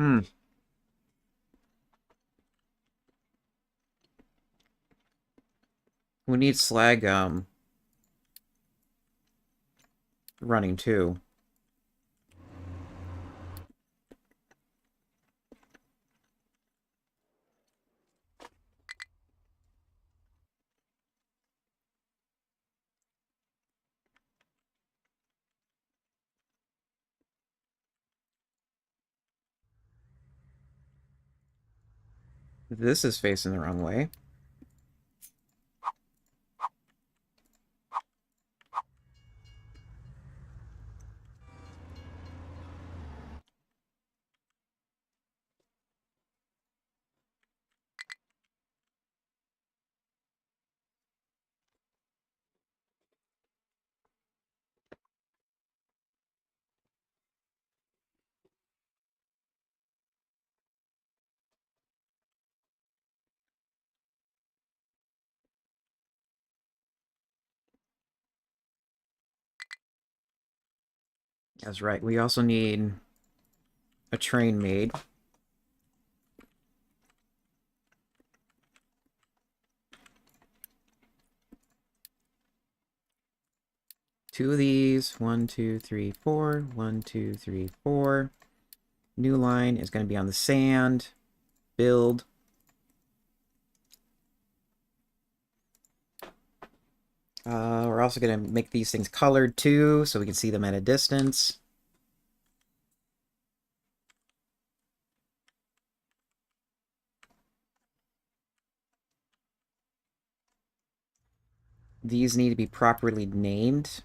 Hmm. We need slag, running too. This is facing the wrong way. That's right. We also need a train made. Two of these. 1, 2, 3, 4. 1, 2, 3, 4. New line is going to be on the sand. Build. We're also going to make these things colored too, so we can see them at a distance. These need to be properly named.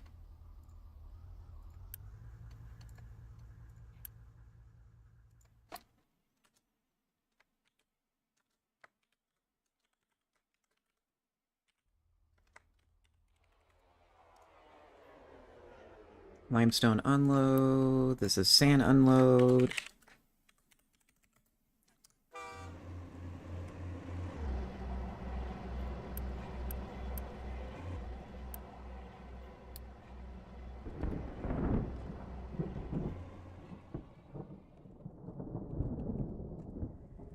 Limestone unload. This is sand unload.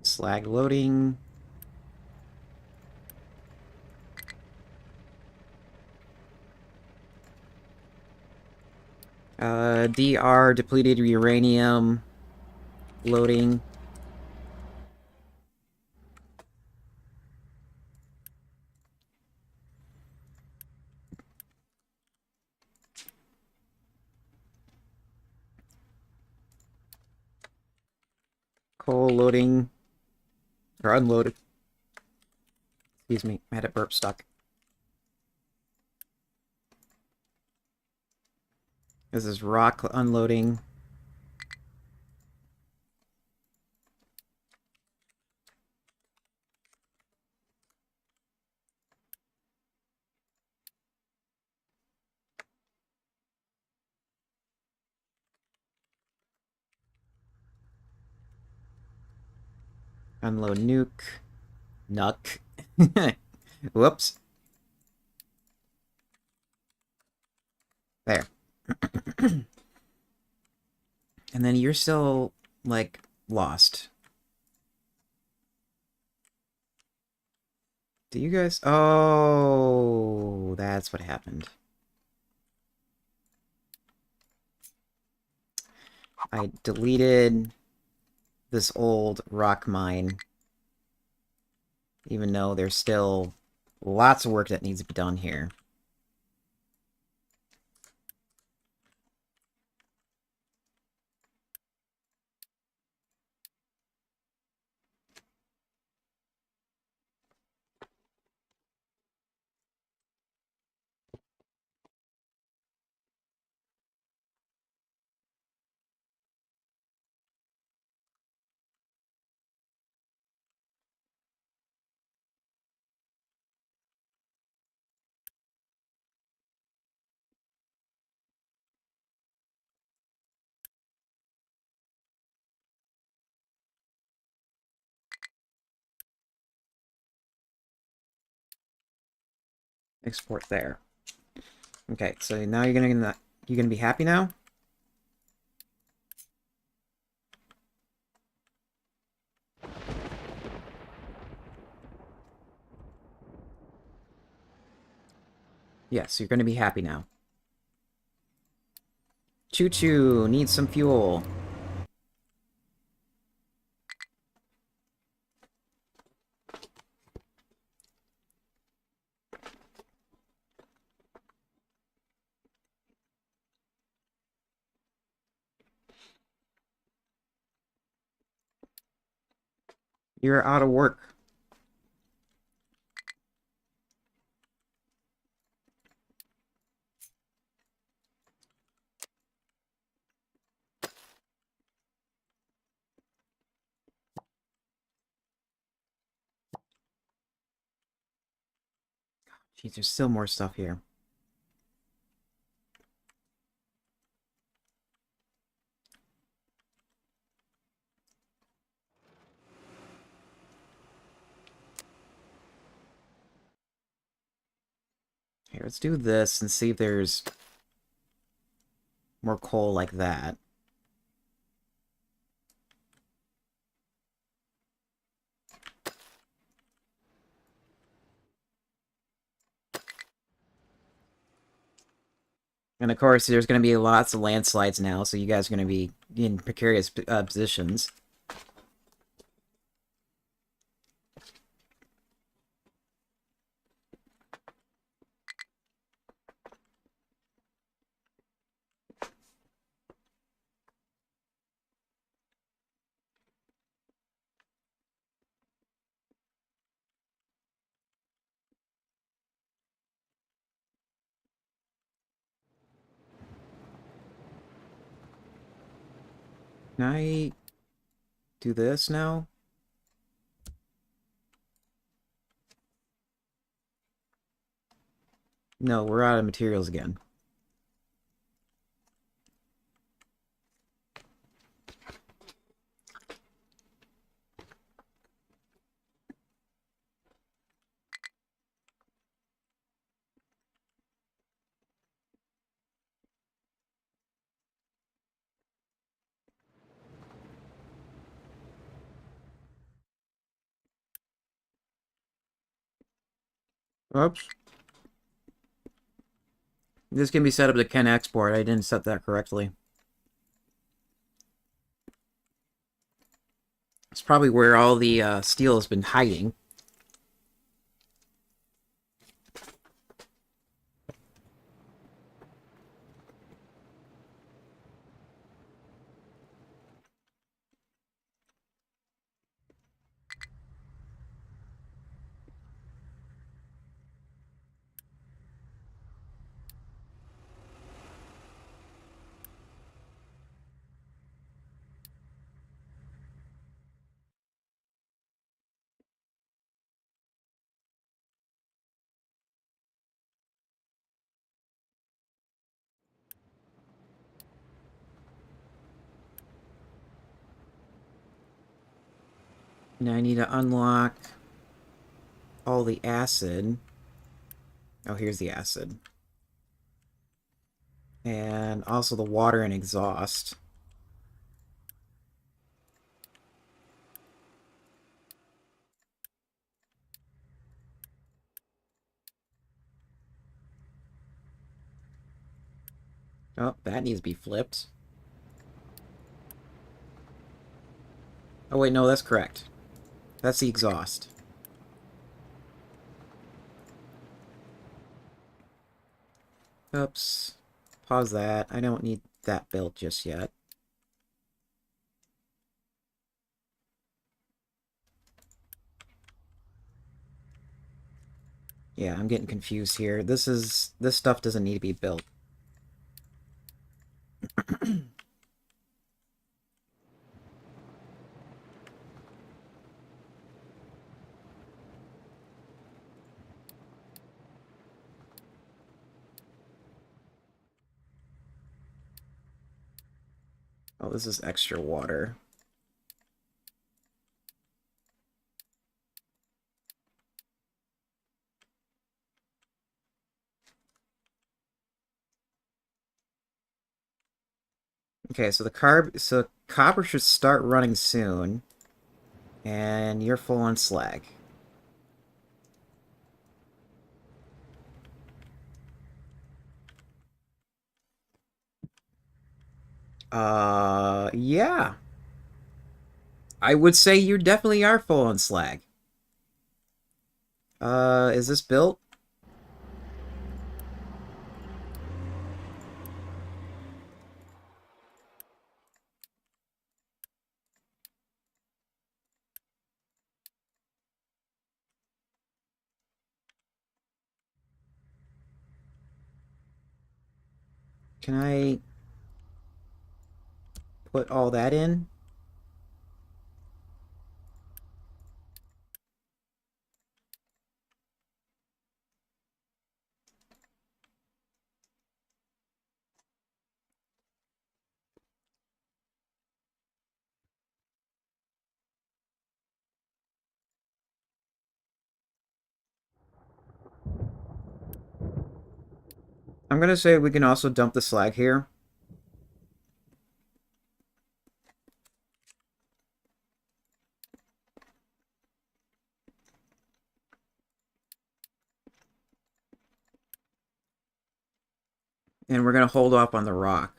Slag loading. DR depleted uranium loading. Coal loading. Or unloaded. Excuse me, I had a burp stuck. This is rock unloading. Unload nuke. Nuck. Whoops. There. And then you're still, like, lost. Do you guys... Oh, that's what happened. I deleted this old rock mine, even though there's still lots of work that needs to be done here. Export there. Okay, so now you're gonna be happy now? Yes, you're going to be happy now. Choo-choo, needs some fuel. You're out of work. Jeez, there's still more stuff here. Here, let's do this and see if there's more coal like that. And of course, there's going to be lots of landslides now, so you guys are going to be in precarious positions. Can I do this now? No, we're out of materials again. Oops. This can be set up to can export. I didn't set that correctly. It's probably where all the steel has been hiding. Now I need to unlock all the acid. Oh, here's the acid. And also the water and exhaust. Oh, that needs to be flipped. Oh wait, no, that's correct. That's the exhaust. Oops. Pause that. I don't need that built just yet. Yeah, I'm getting confused here. This stuff doesn't need to be built. Oh, this is extra water. Okay, so copper should start running soon. And you're full on slag. Yeah. I would say you definitely are full on slag. Is this built? Can I put all that in? I'm gonna say we can also dump the slag here. And we're gonna hold off on the rock.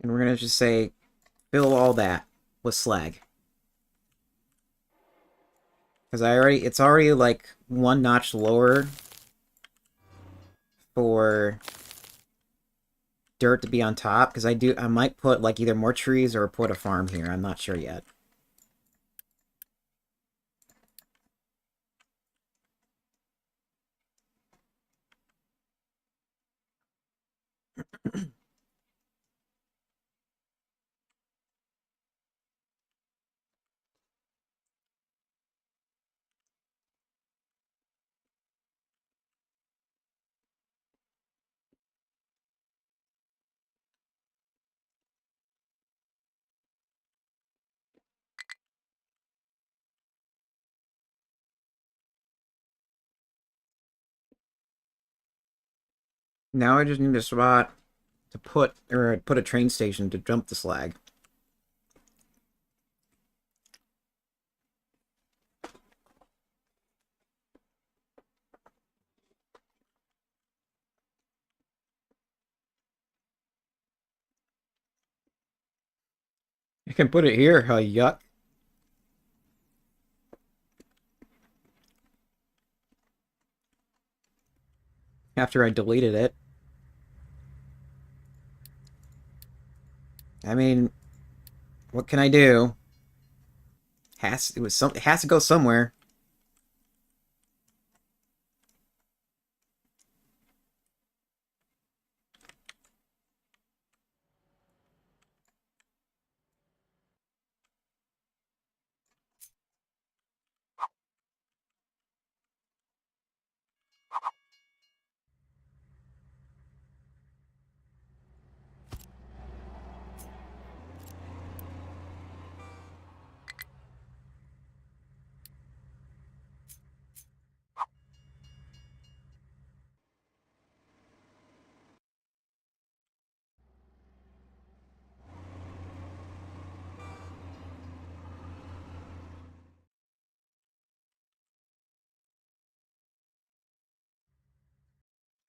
And we're gonna just say fill all that with slag. Because it's already like one notch lower for dirt to be on top. Because I might put like either more trees or put a farm here. I'm not sure yet. Now I just need a spot to put a train station to dump the slag. I can put it here. Yuck. After I deleted it. I mean, what can I do? It has to go somewhere.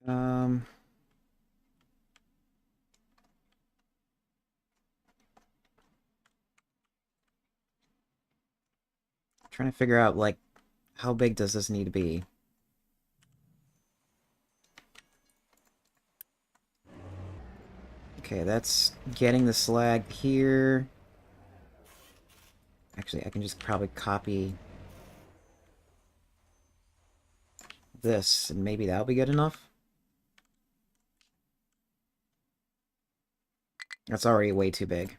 Um, trying to figure out like how big does this need to be? Okay, that's getting the slag here. Actually, I can just probably copy this, and maybe that'll be good enough. That's already way too big.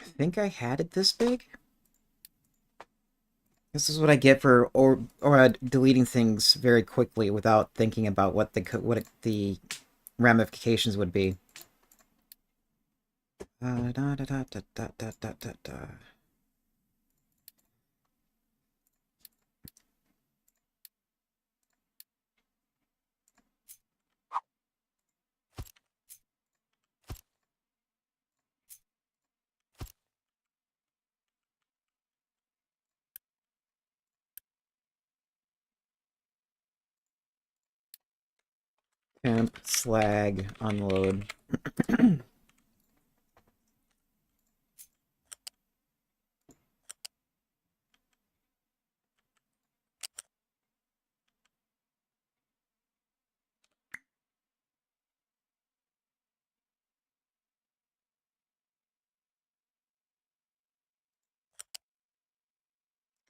think I had it this big. This is what I get for deleting things very quickly without thinking about what the ramifications would be. Da, da, da, da, da, da, da, da, da. Temp, slag, unload.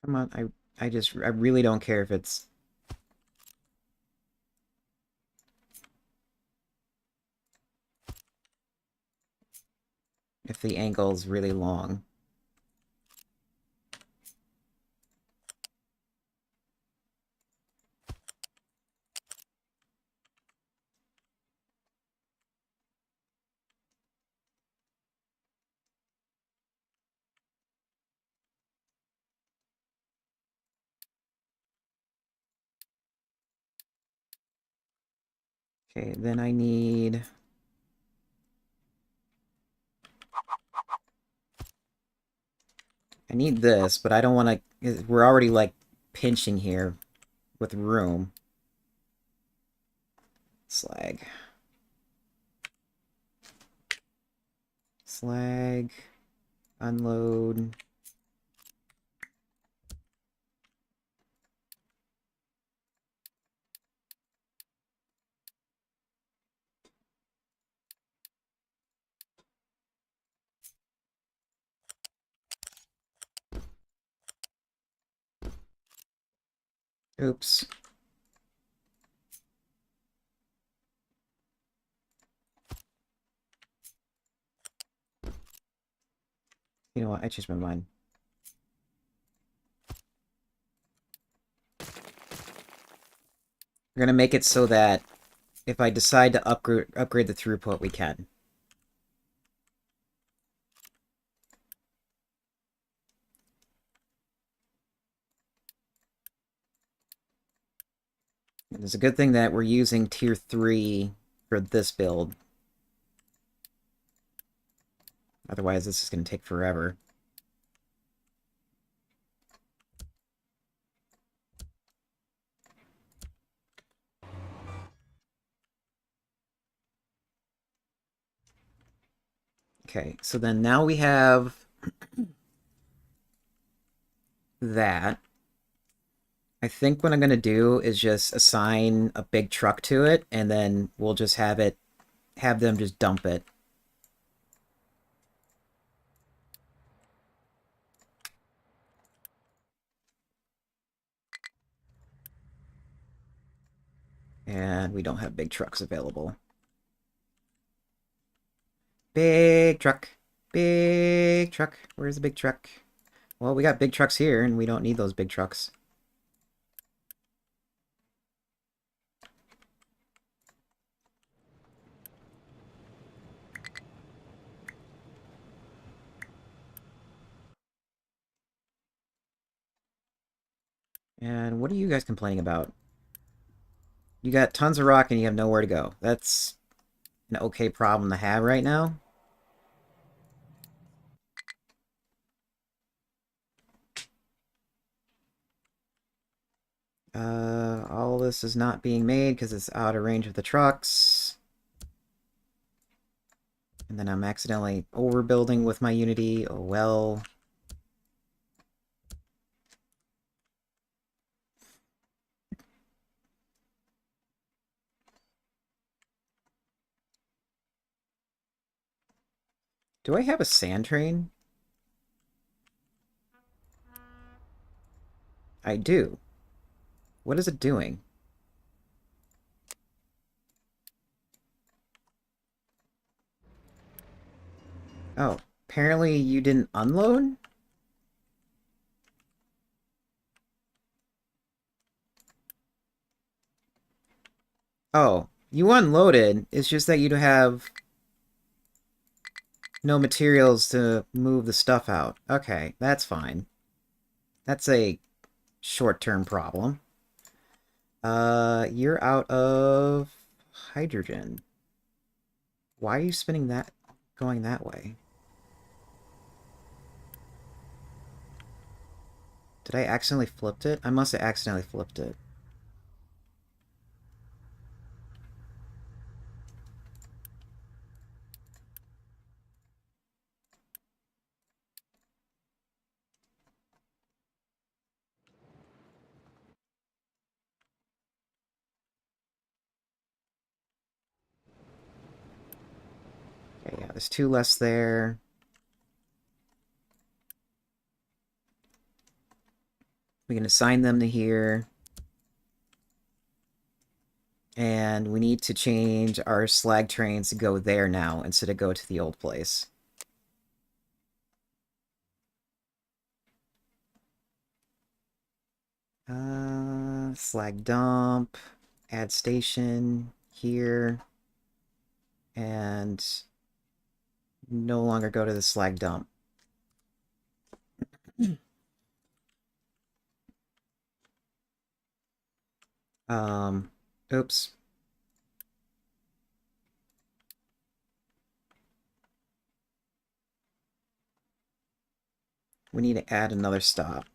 Come on, I really don't care if the angle's really long. Okay, then I need... I need this, but I don't want to... We're already, like, pinching here with room. Slag. Slag. Unload. Oops. You know what? I changed my mind. We're gonna make it so that if I decide to upgrade the throughput, we can. And it's a good thing that we're using tier 3 for this build. Otherwise, this is going to take forever. Okay, so then now we have that. I think what I'm going to do is just assign a big truck to it, and then we'll just have them just dump it. And we don't have big trucks available. Big truck. Big truck. Where's the big truck? Well, we got big trucks here, and we don't need those big trucks. And what are you guys complaining about? You got tons of rock and you have nowhere to go. That's an okay problem to have right now. All this is not being made because it's out of range of the trucks. And then I'm accidentally overbuilding with my Unity. Oh well. Do I have a sand train? I do. What is it doing? Oh, Apparently you didn't unload? Oh, you unloaded. It's just that you have no materials to move the stuff out. Okay, that's fine. That's a short-term problem. You're out of hydrogen. Why are you spinning that, going that way? Did I accidentally flipped it? I must have accidentally flipped it. Okay, yeah, there's two less there. We can assign them to here. And we need to change our slag trains to go there now instead of go to the old place. Slag dump, add station here, and no longer go to the slag dump. Oops. We need to add another stop.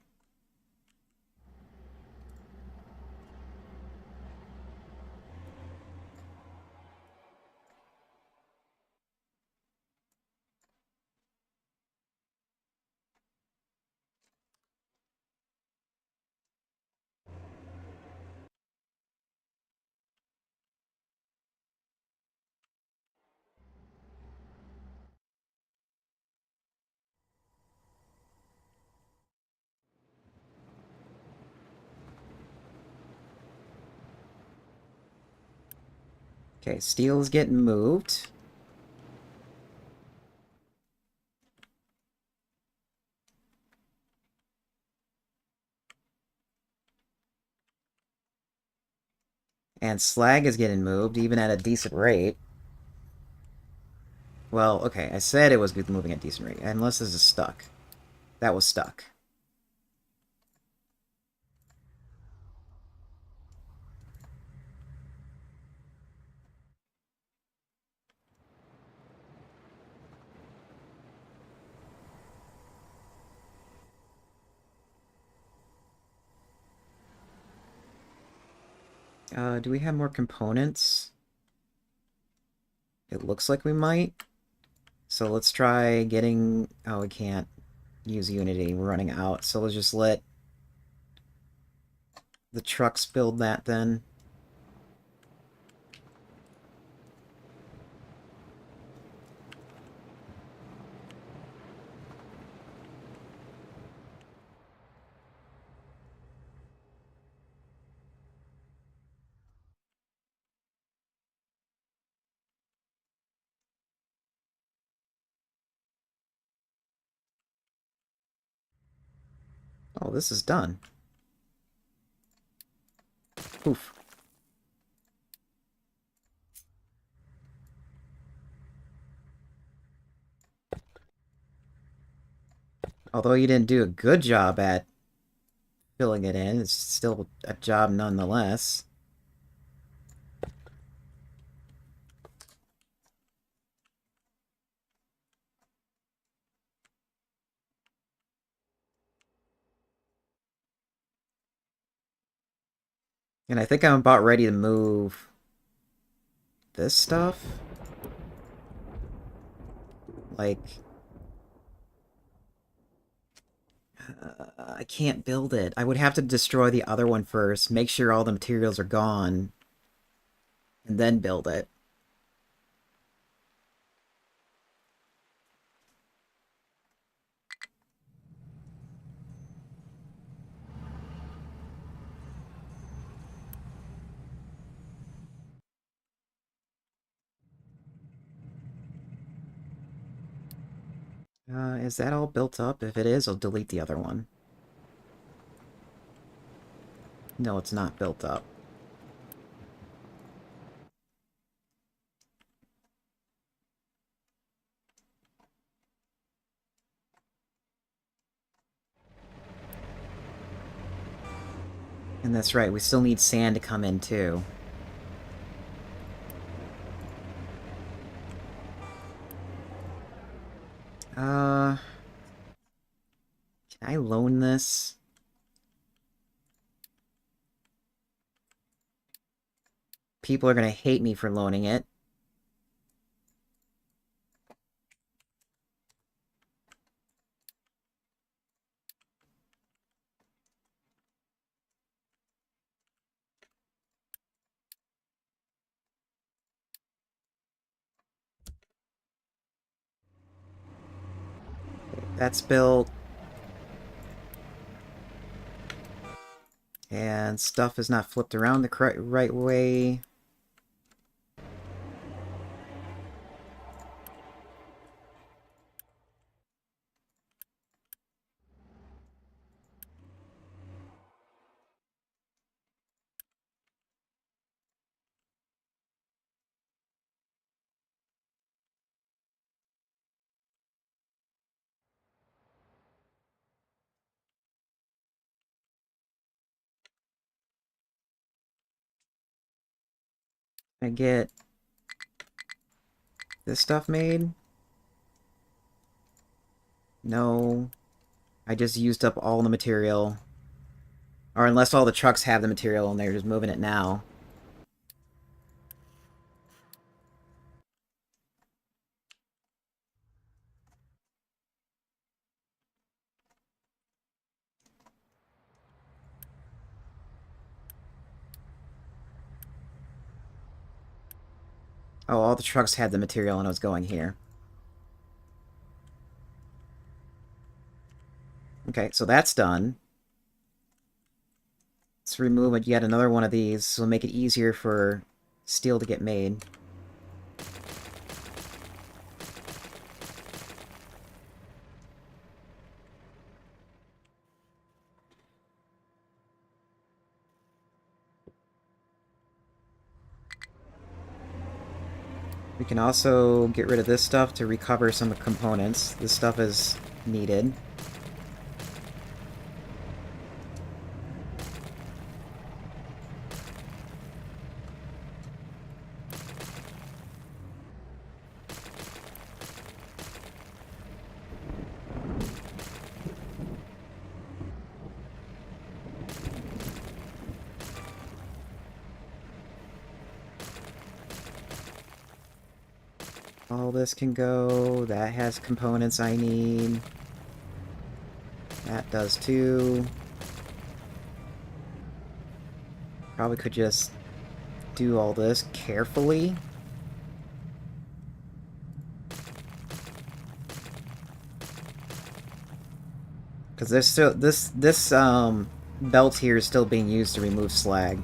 Okay, steel is getting moved. And slag is getting moved, even at a decent rate. Well, okay, I said it was moving at a decent rate, unless this is stuck. That was stuck. Do we have more components? It looks like we might. So let's try getting... Oh, we can't use Unity. We're running out. So let's just let the trucks build that then. Oh, this is done. Poof. Although you didn't do a good job at filling it in, it's still a job nonetheless. And I think I'm about ready to move this stuff. Like, I can't build it. I would have to destroy the other one first, make sure all the materials are gone, and then build it. Is that all built up? If it is, I'll delete the other one. No, it's not built up. And that's right, we still need sand to come in, too. Can I loan this? People are gonna hate me for loaning it. That's built. And stuff is not flipped around the right way. I get this stuff made? No. I just used up all the material. Or unless all the trucks have the material and they're just moving it now. Oh, all the trucks had the material and it was going here. Okay, so that's done. Let's remove yet another one of these, so make it easier for steel to get made. We can also get rid of this stuff to recover some components. This stuff is needed. All this can go. That has components I need. That does too. Probably could just do all this carefully. Because there's still this belt here is still being used to remove slag.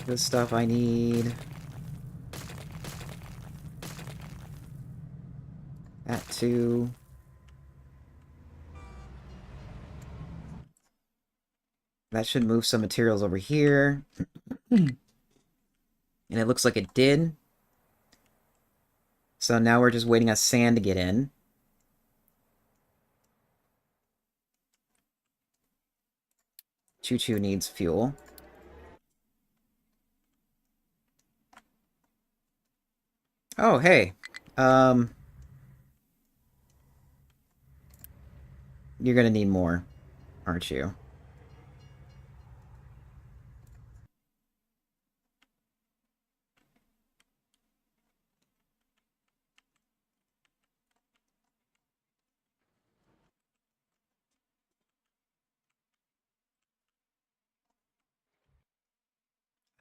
This stuff I need. That too. That should move some materials over here. And it looks like it did. So now we're just waiting on sand to get in. Choo Choo needs fuel. Oh, hey. Um, you're gonna need more, aren't you?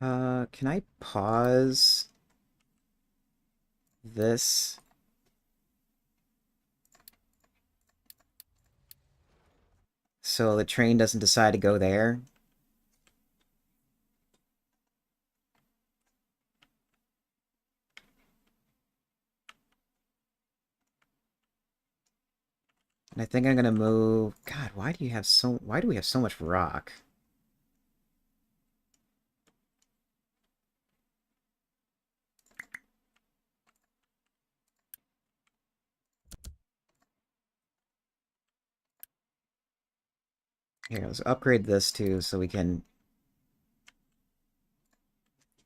Can I pause this? So the train doesn't decide to go there? And I think I'm gonna move... God, why do we have so much rock? Here, let's upgrade this too so we can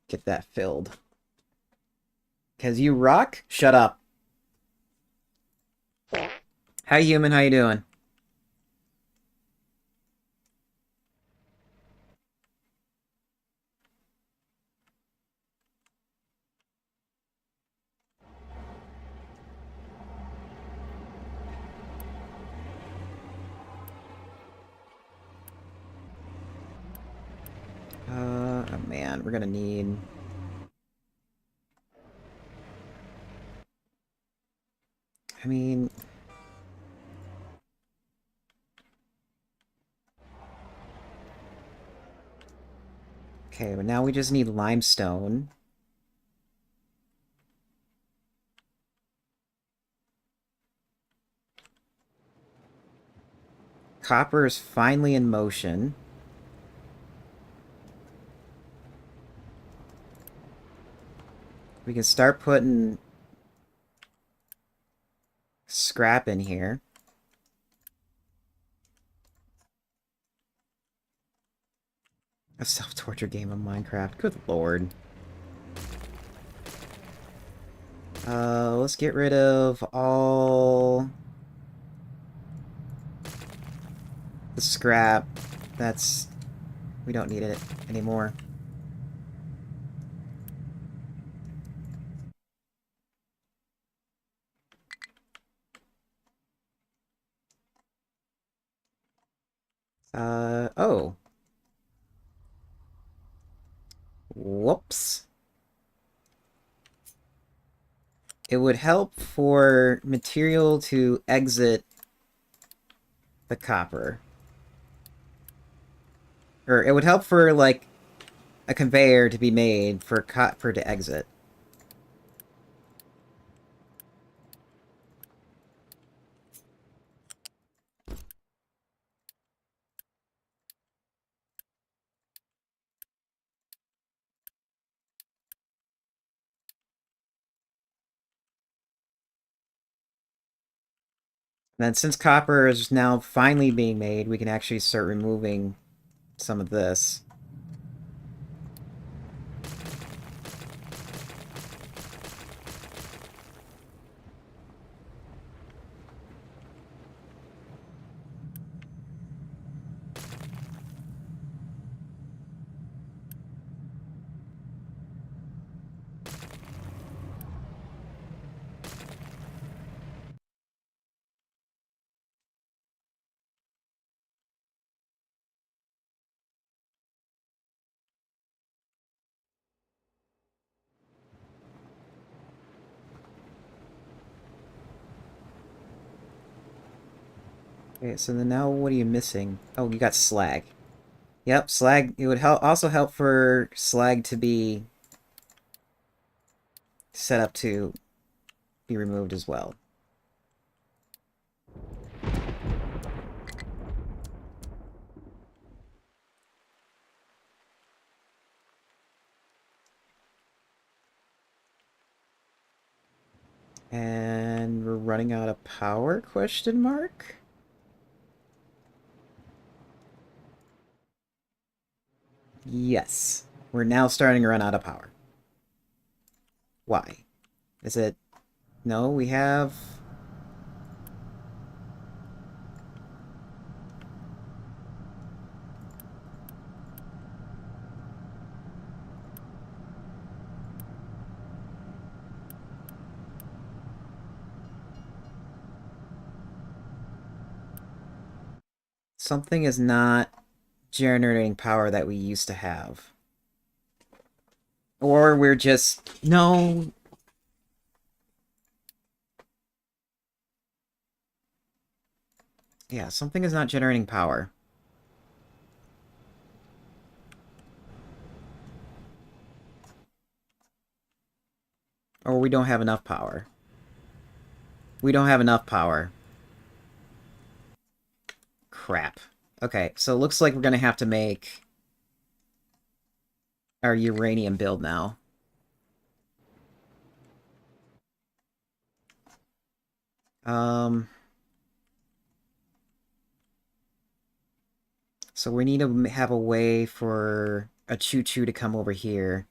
get that filled. Cause you rock? Shut up. Hi, human. How you doing? Oh man, we're gonna need... I mean... Okay, but now we just need limestone. Copper is finally in motion. We can start putting scrap in here. A self-torture game of Minecraft. Good lord. Let's get rid of all the scrap. That's... we don't need it anymore. Oh. Whoops. It would help for material to exit the copper. Or it would help for, like, a conveyor to be made for copper to exit. And then since copper is now finally being made, we can actually start removing some of this. Okay, so then now what are you missing? Oh, you got slag. Yep, slag. It would also help for slag to be set up to be removed as well. And we're running out of power, question mark? Yes. We're now starting to run out of power. Why? Is it... No, we have... Something is not generating power that we used to have. Or we're just... No. Yeah, something is not generating power. Or we don't have enough power. We don't have enough power. Crap. Okay, so it looks like we're gonna have to make our uranium build now. Um... So we need to have a way for a choo-choo to come over here.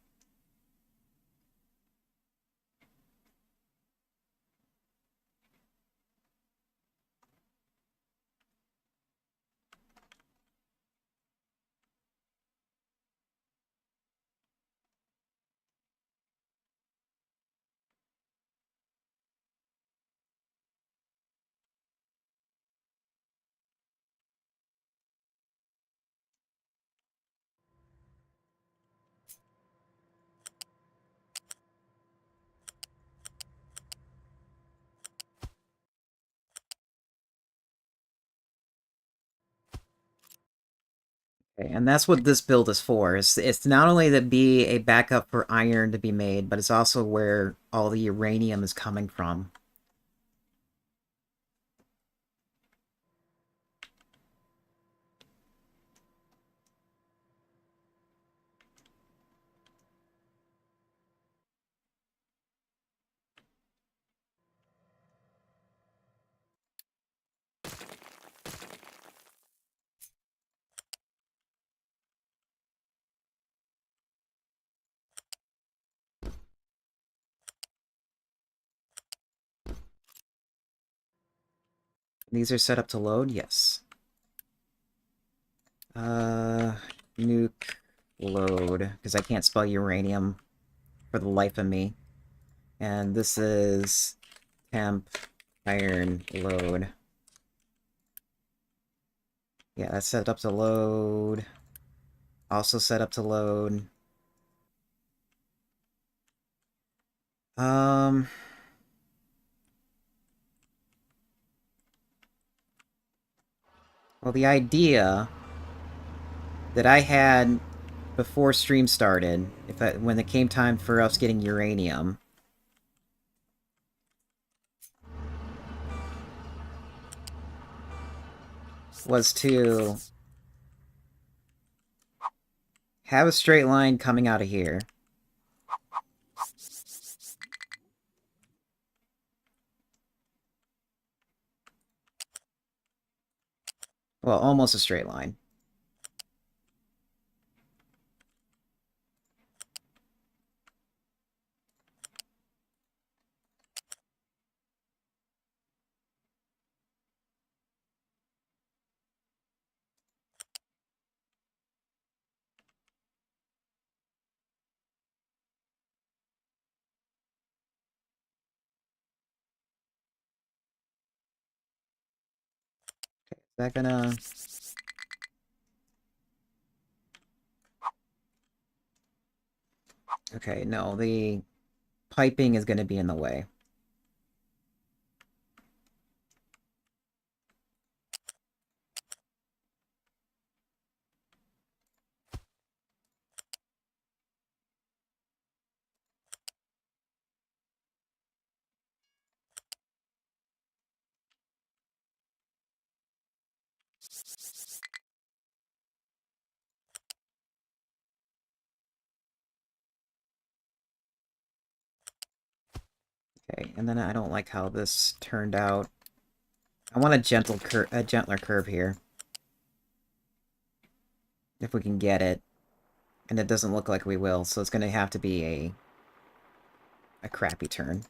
Okay, and that's what this build is for. It's not only to be a backup for iron to be made, but it's also where all the uranium is coming from. These are set up to load? Yes. Uh, nuke load, because I can't spell uranium for the life of me. And this is temp iron load. Yeah, that's set up to load. Also set up to load. Um, well, the idea that I had before stream started, when it came time for us getting uranium, was to have a straight line coming out of here. Well, almost a straight line. Is that gonna... Okay, no, the piping is gonna be in the way. Okay, and then I don't like how this turned out. I want a gentler curve here. If we can get it. And it doesn't look like we will, so it's gonna have to be a crappy turn.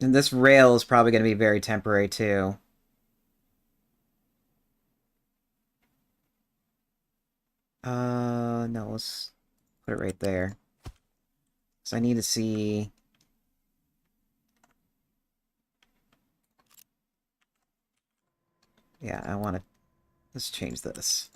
And this rail is probably going to be very temporary, too. No, let's put it right there. So I need to see... Yeah, I want to... Let's change this.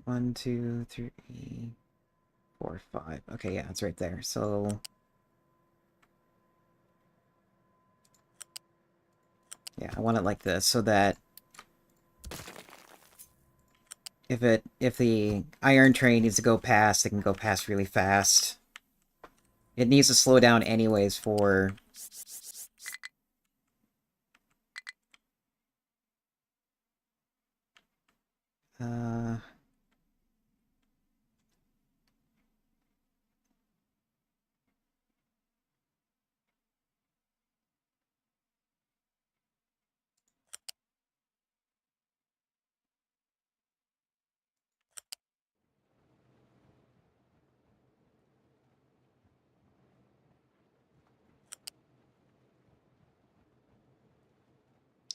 One, two, three, four, five. Okay, yeah, it's right there. So... Yeah, I want it like this, so that if the iron train needs to go past, it can go past really fast. It needs to slow down anyways for... Uh...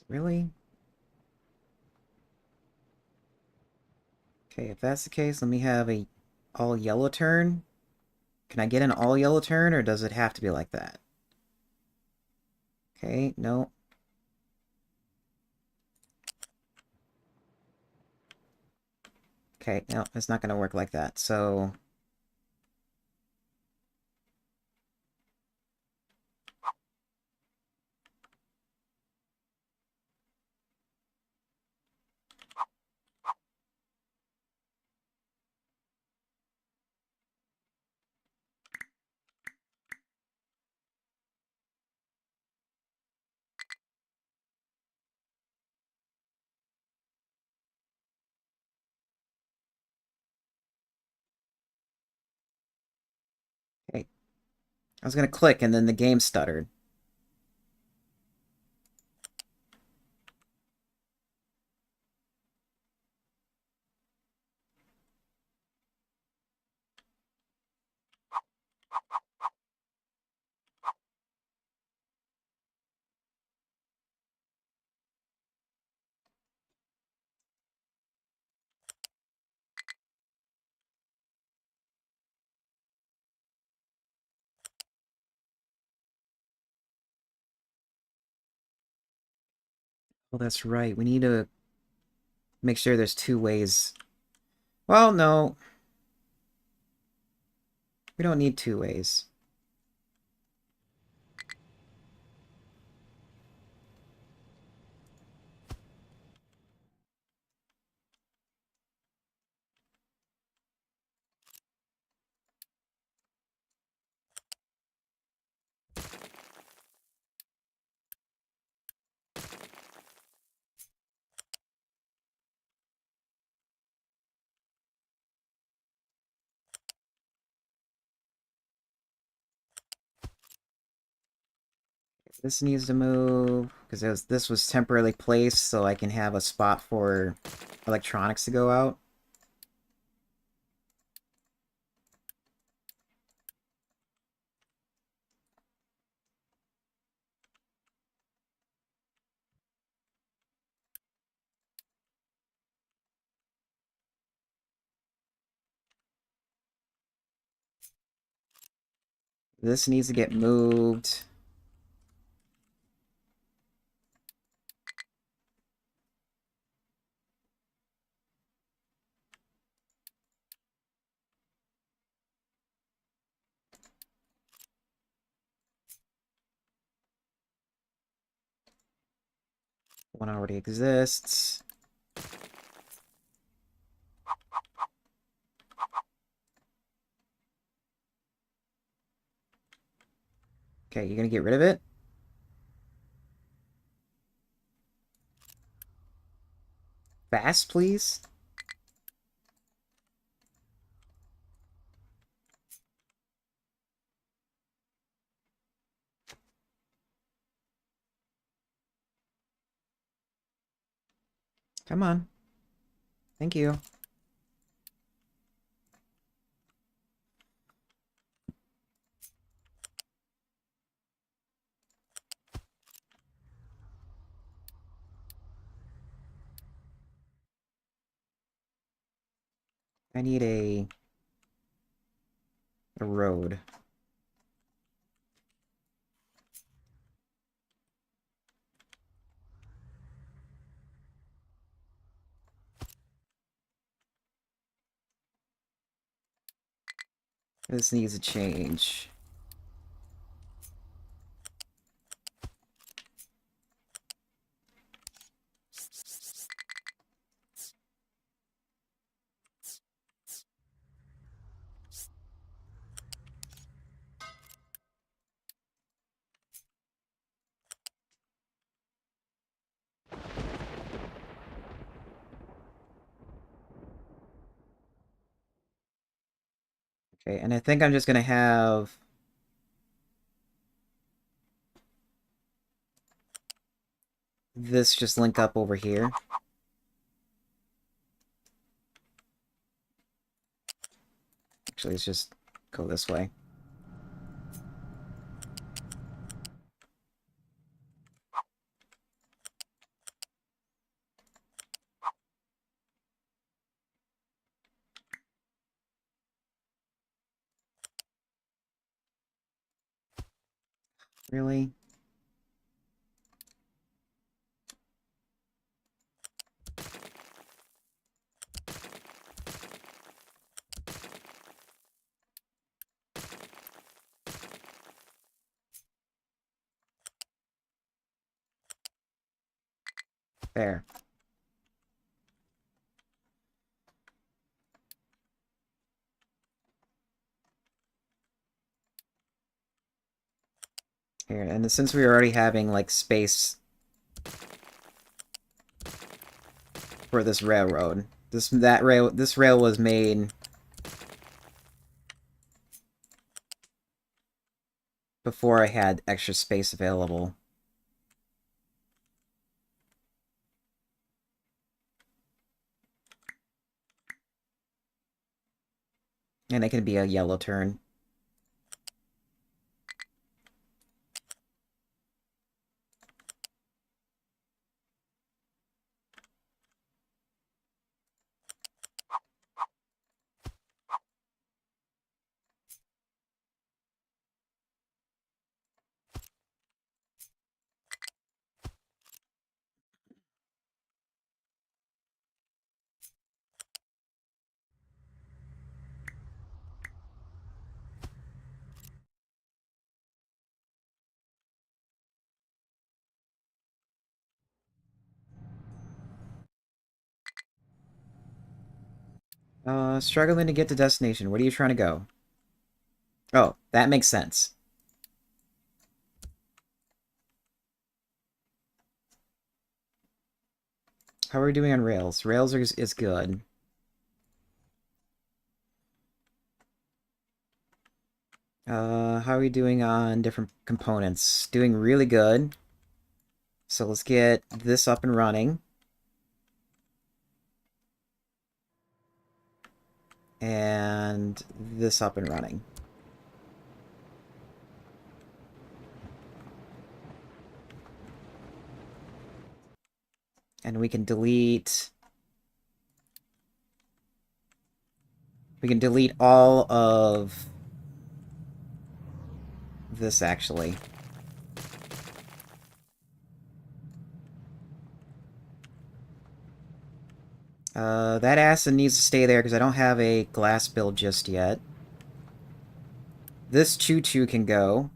Really? Okay, if that's the case, let me have a all yellow turn. Can I get an all yellow turn, or does it have to be like that? Okay, no. Okay, no, it's not going to work like that. So, okay. I was going to click, and then the game stuttered. Well, that's right. We need to make sure there's two ways. Well, no. We don't need two ways. This needs to move, because this was temporarily placed, so I can have a spot for electronics to go out. This needs to get moved. One already exists. Okay, you're gonna get rid of it? Fast, please? Come on. Thank you. I need a road. This needs a change. Okay, and I think I'm just gonna have this just link up over here. Actually, let's just go this way. Really? There. Here, and since we were already having, like, space for this railroad, this rail was made before I had extra space available. And it can be a yellow turn. Struggling to get to destination. Where are you trying to go? Oh, that makes sense. How are we doing on rails? Rails is good. How are we doing on different components? Doing really good. So let's get this up and running. And this up and running. And we can delete... We can delete all of this, actually. That acid needs to stay there because I don't have a glass build just yet. This choo-choo can go.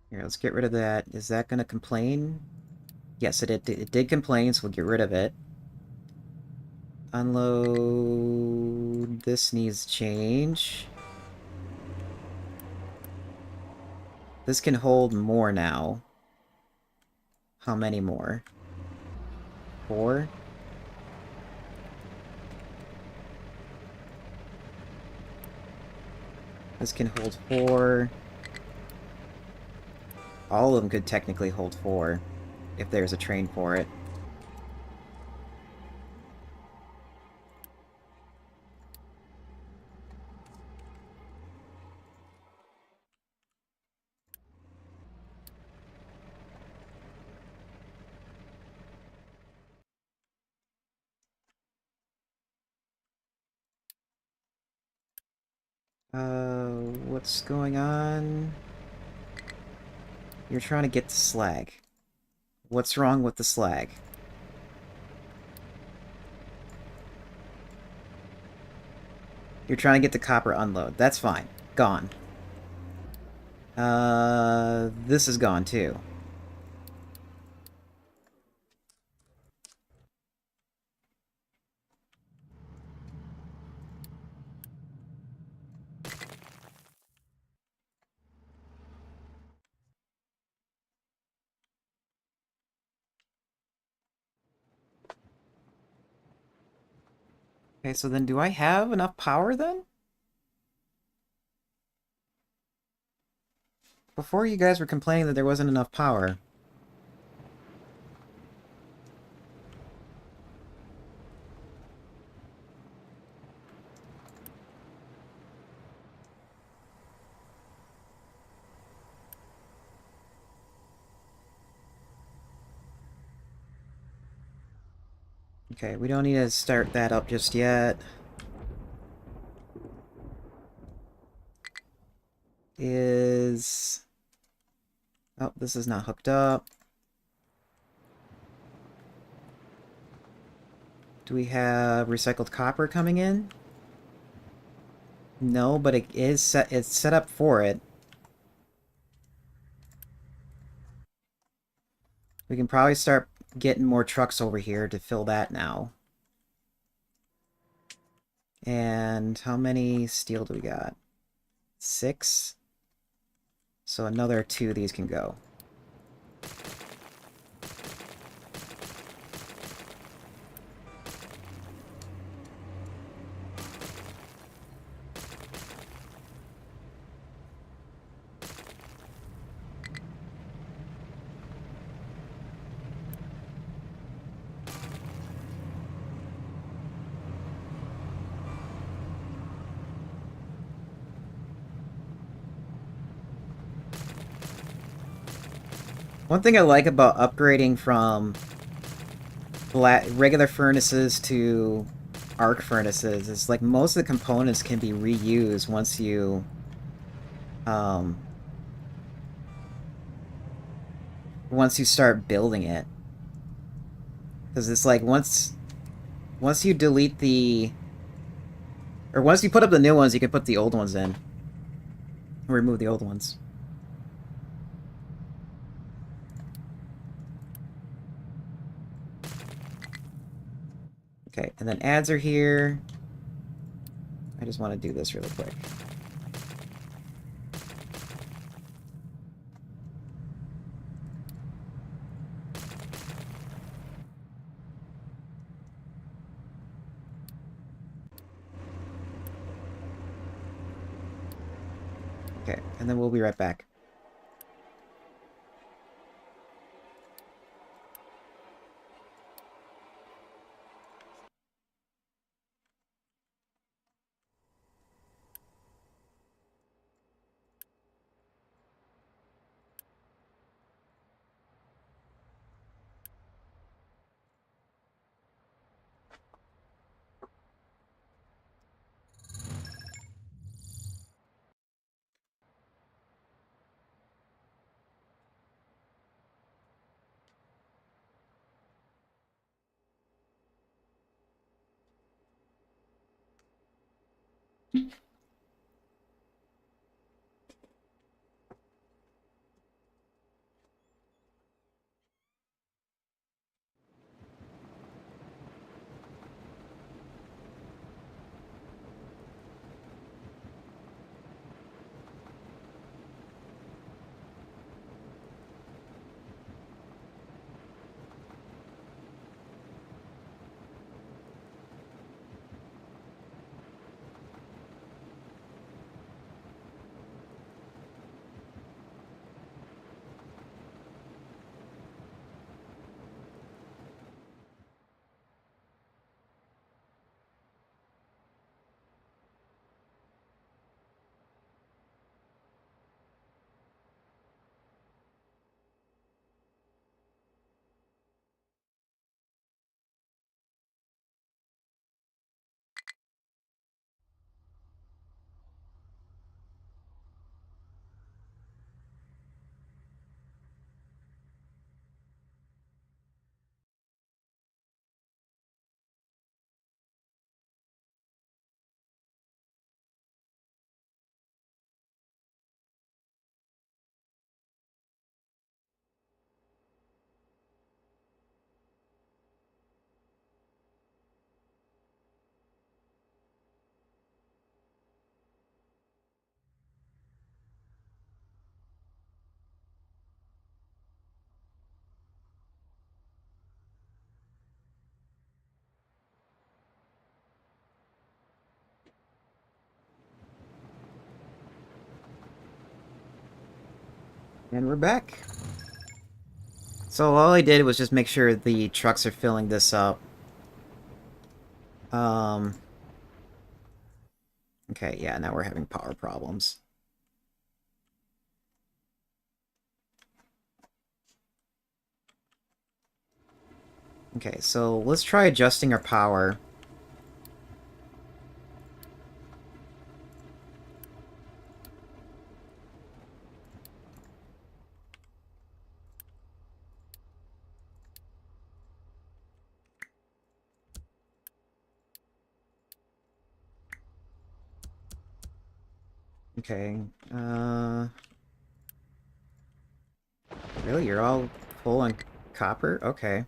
Here, let's get rid of that. Is that going to complain? Yes, it did complain, so we'll get rid of it. Unload... This needs change. This can hold more now. How many more? 4? This can hold 4. All of them could technically hold 4, if there's a train for it. What's going on? You're trying to get the slag. What's wrong with the slag? You're trying to get the copper unload. That's fine. Gone. This is gone too. Okay, so then do I have enough power then? Before you guys were complaining that there wasn't enough power. Okay, we don't need to start that up just yet. Is... Oh, this is not hooked up. Do we have recycled copper coming in? No, but it is set, it's set up for it. We can probably start getting more trucks over here to fill that now. And how many steel do we got? 6? So another 2 of these can go. One thing I like about upgrading from regular furnaces to arc furnaces is like most of the components can be reused um, once you start building it. Because it's like once you delete the or once you put up the new ones, you can put the old ones in. Remove the old ones. Okay, and then ads are here. I just want to do this really quick. Okay, and then we'll be right back. And we're back. So all I did was just make sure the trucks are filling this up. Um... Okay, yeah, now we're having power problems. Okay, so let's try adjusting our power. Okay, really? You're all full on copper? Okay.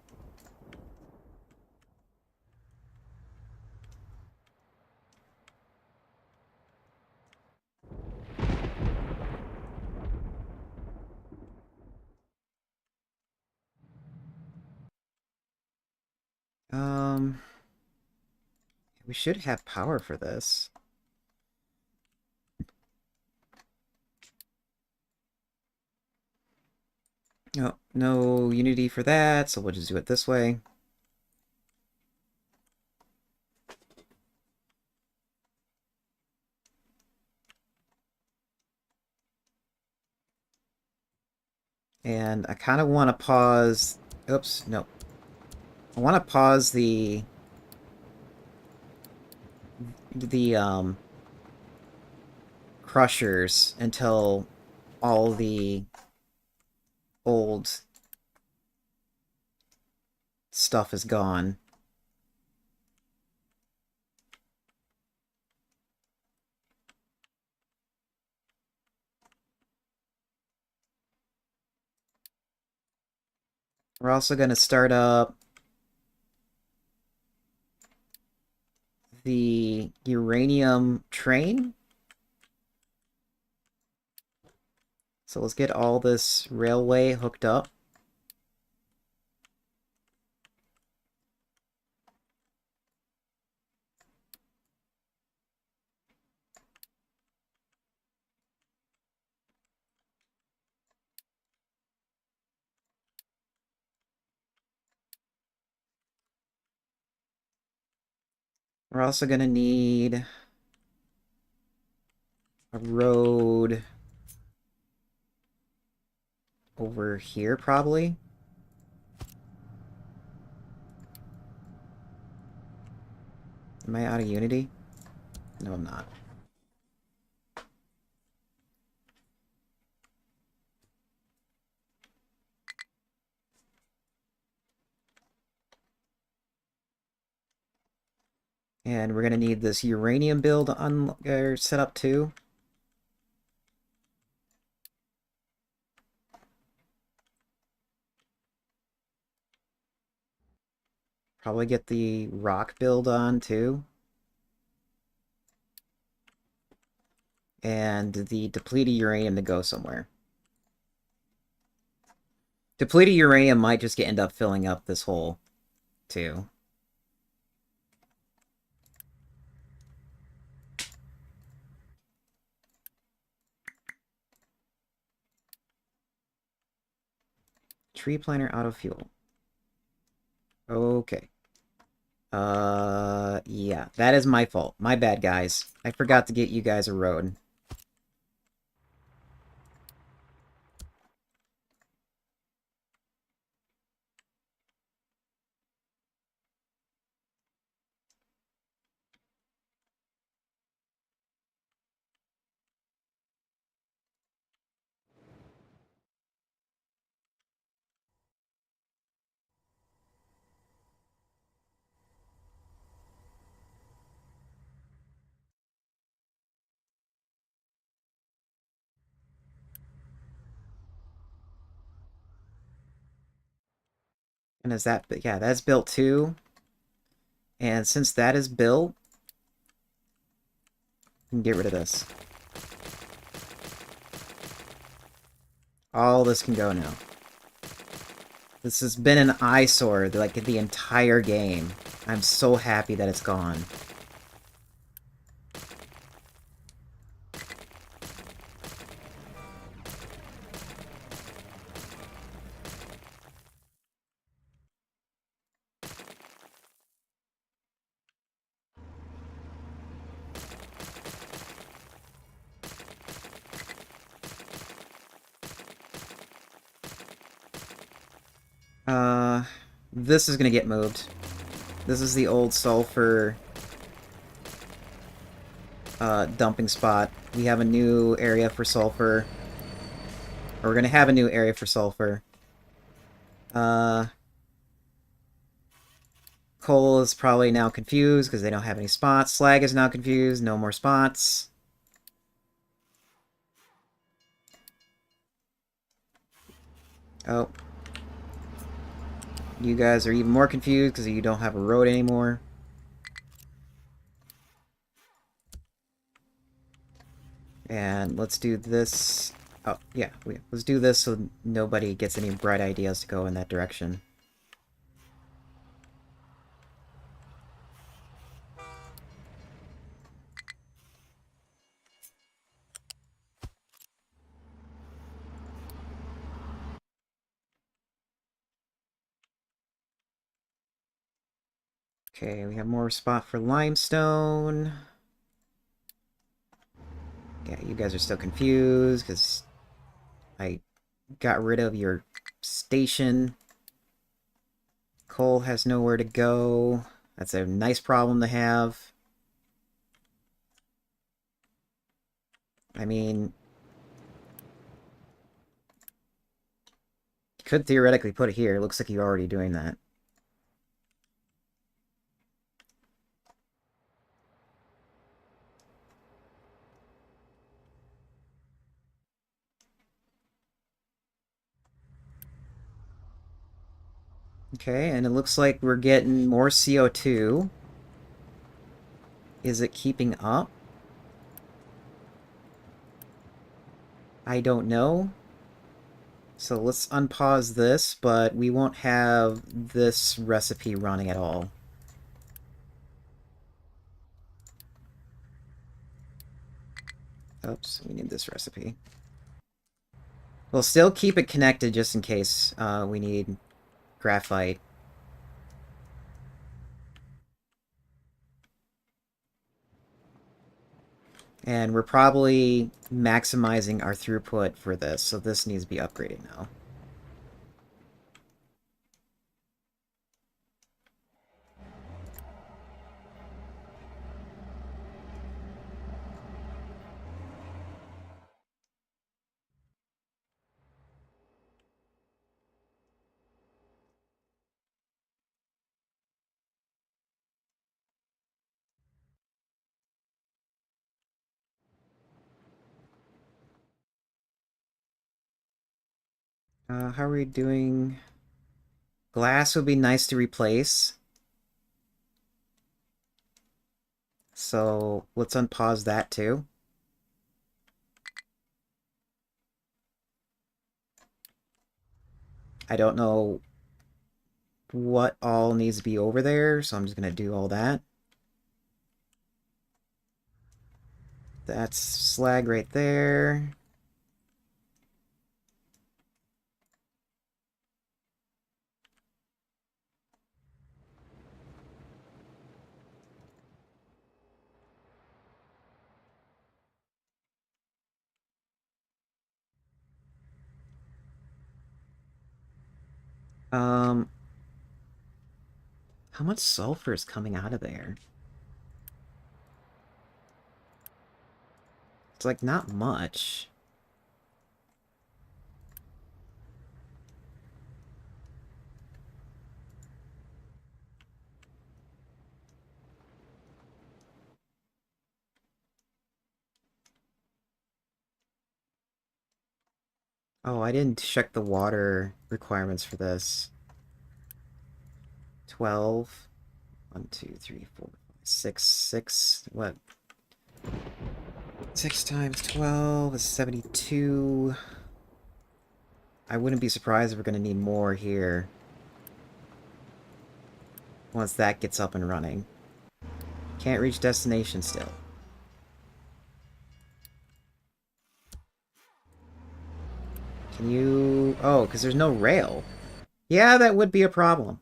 Um, we should have power for this. No, no Unity for that, so we'll just do it this way. And I kind of want to pause... Oops, no. I want to pause the crushers until all the old stuff is gone. We're also going to start up the uranium train. So let's get all this railway hooked up. We're also going to need a road over here, probably. Am I out of Unity? No, I'm not. And we're going to need this uranium build set up too. Probably get the rock build on too. And the depleted uranium to go somewhere. Depleted uranium might just end up filling up this hole too. Tree planter auto fuel. Okay. Yeah, that is my fault. My bad, guys. I forgot to get you guys a road. And is that... Yeah, that's built too. And since that is built, we can get rid of this. All this can go now. This has been an eyesore, like, the entire game. I'm so happy that it's gone. Uh, this is gonna get moved. This is the old sulfur dumping spot. We have a new area for sulfur. Or we're gonna have a new area for sulfur. Uh, coal is probably now confused because they don't have any spots. Slag is now confused. No more spots. Oh. You guys are even more confused because you don't have a road anymore. And let's do this. Oh, yeah. Let's do this so nobody gets any bright ideas to go in that direction. Okay, we have more spot for limestone. Yeah, you guys are still confused because I got rid of your station. Coal has nowhere to go. That's a nice problem to have. I mean, you could theoretically put it here. It looks like you're already doing that. Okay, and it looks like we're getting more CO2. Is it keeping up? I don't know. So let's unpause this, but we won't have this recipe running at all. Oops, we need this recipe. We'll still keep it connected just in case we need graphite. And we're probably maximizing our throughput for this, so this needs to be upgraded now. How are we doing? Glass would be nice to replace. So let's unpause that too. I don't know what all needs to be over there, so I'm just going to do all that. That's slag right there. Um, how much sulfur is coming out of there? It's like not much. Oh, I didn't check the water requirements for this. 12. 1, 2, 3, 4, 5, 6, 6. What? 6 times 12 is 72. I wouldn't be surprised if we're going to need more here once that gets up and running. Can't reach destination still. Can you... Oh, because there's no rail. Yeah, that would be a problem.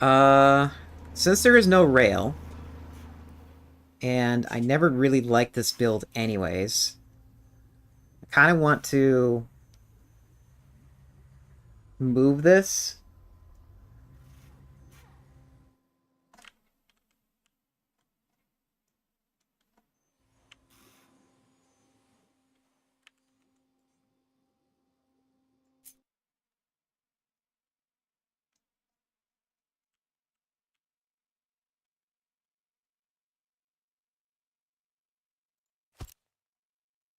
Uh, since there is no rail, and I never really liked this build anyways, I kind of want to move this.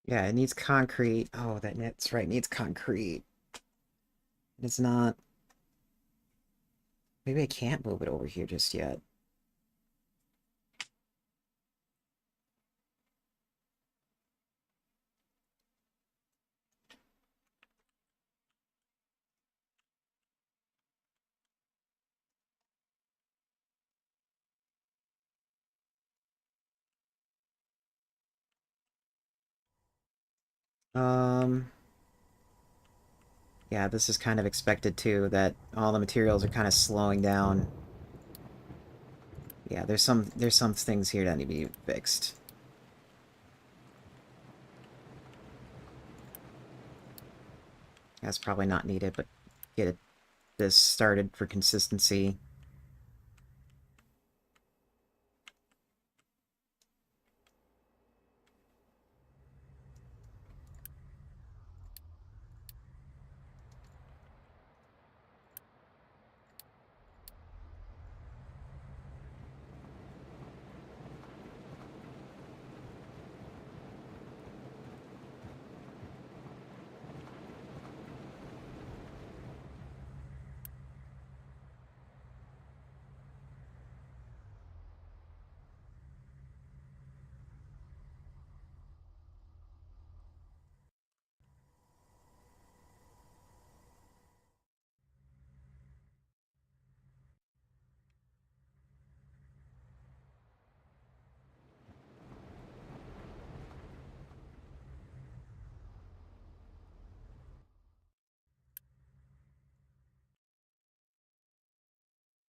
Yeah, it needs concrete. Oh, that's right, it needs concrete. It's not... Maybe I can't move it over here just yet. Um... Yeah, this is kind of expected too, that all the materials are kind of slowing down. Yeah, there's some things here that need to be fixed. That's probably not needed, but this started for consistency.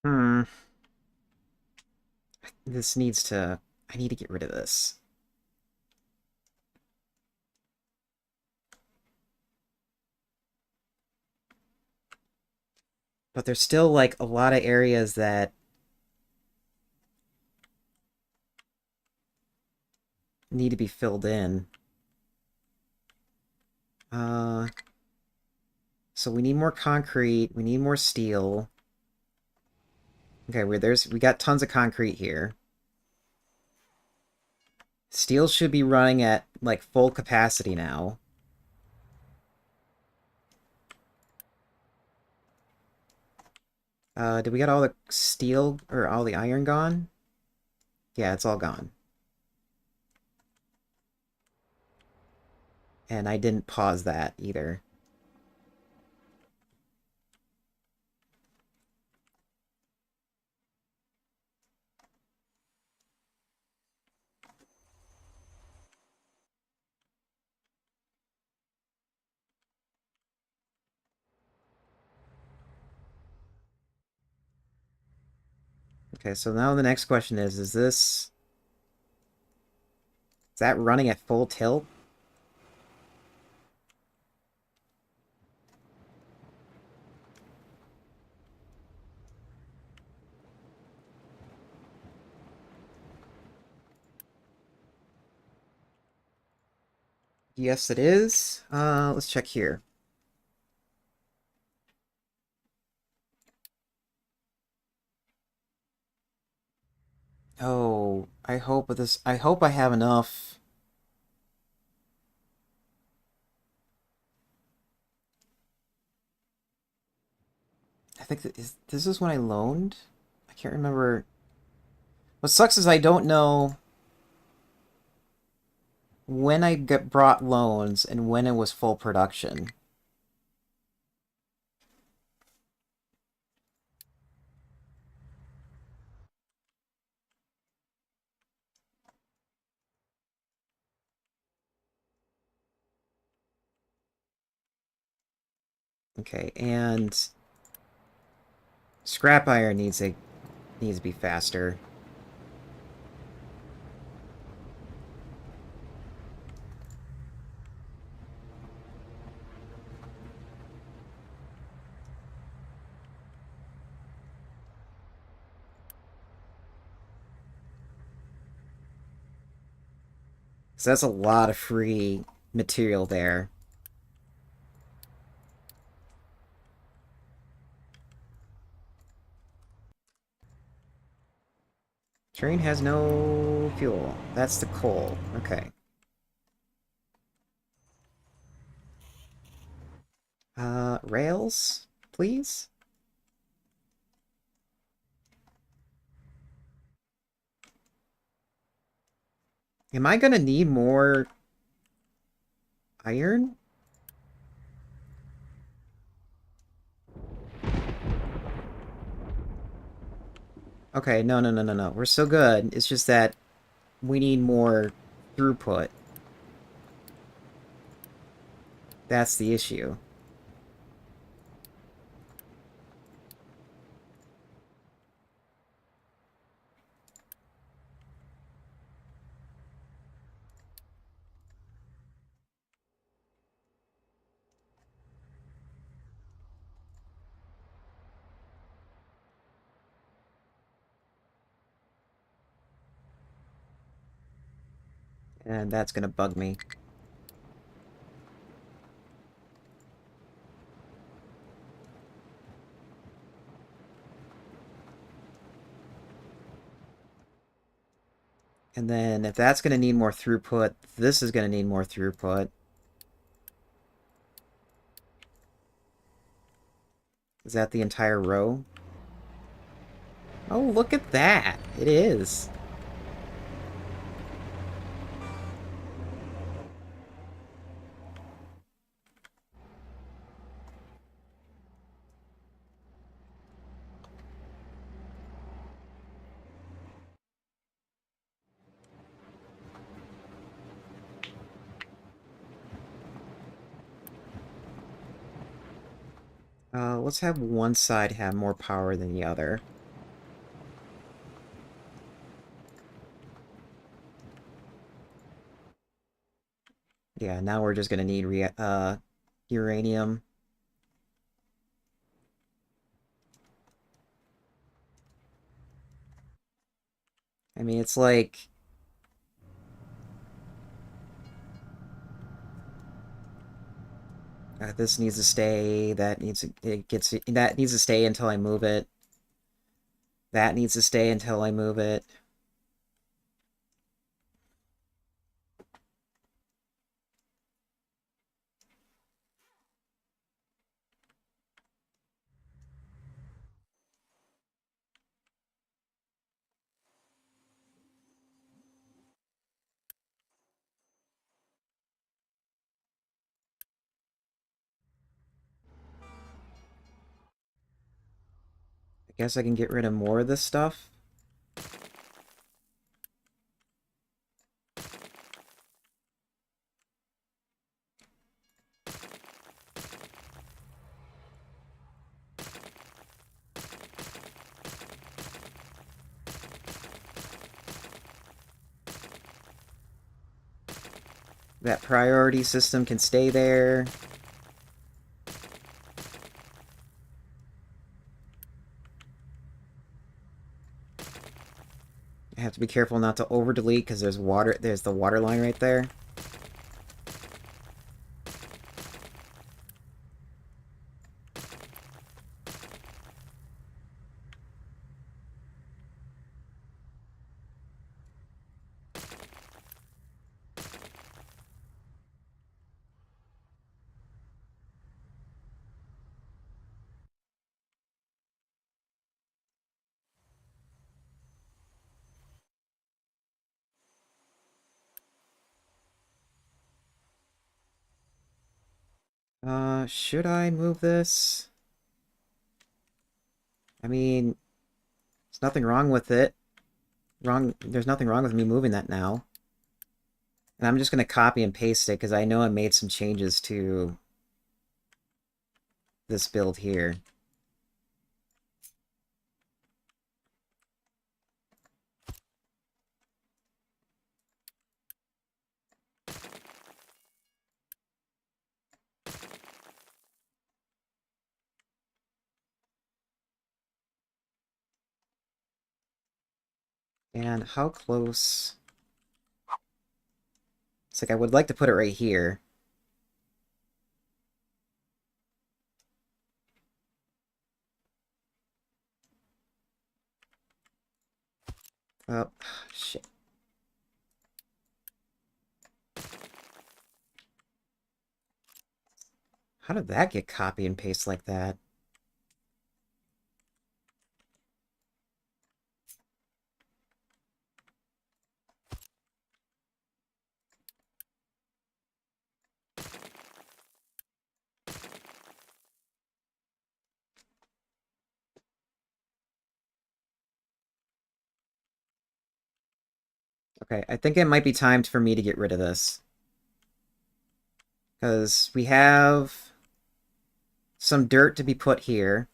Hmm. This needs to... I need to get rid of this. But there's still, like, a lot of areas that need to be filled in. Uh... So we need more concrete, we need more steel. Okay, we got tons of concrete here. Steel should be running at, like, full capacity now. Did we get all the steel, or all the iron gone? Yeah, it's all gone. And I didn't pause that, either. Okay, so now the next question is this... Is that running at full tilt? Yes, it is. Let's check here. Oh, I hope I have enough. I think this is when I loaned? I can't remember. What sucks is I don't know when I brought loans and when it was full production. Okay, and scrap iron needs to be faster. So that's a lot of free material there. Train has no fuel. That's the coal. Okay. Rails, please? Am I gonna need more iron? Okay, no, no, no, no, no. We're so good. It's just that we need more throughput. That's the issue. And that's gonna bug me. And then if that's gonna need more throughput, this is gonna need more throughput. Is that the entire row? Oh, look at that! It is. Let's have one side have more power than the other. Yeah, now we're just gonna need uranium. I mean, it's like this needs to stay. That needs to stay until I move it. That needs to stay until I move it. I guess I can get rid of more of this stuff. That priority system can stay there. I have to be careful not to over delete because there's the water line right there. Should I move this? I mean, there's nothing wrong with it. There's nothing wrong with me moving that now. And I'm just gonna copy and paste it because I know I made some changes to this build here. And how close... It's like I would like to put it right here. Oh, shit. How did that get copy and paste like that? Okay, I think it might be time for me to get rid of this. Because we have some dirt to be put here.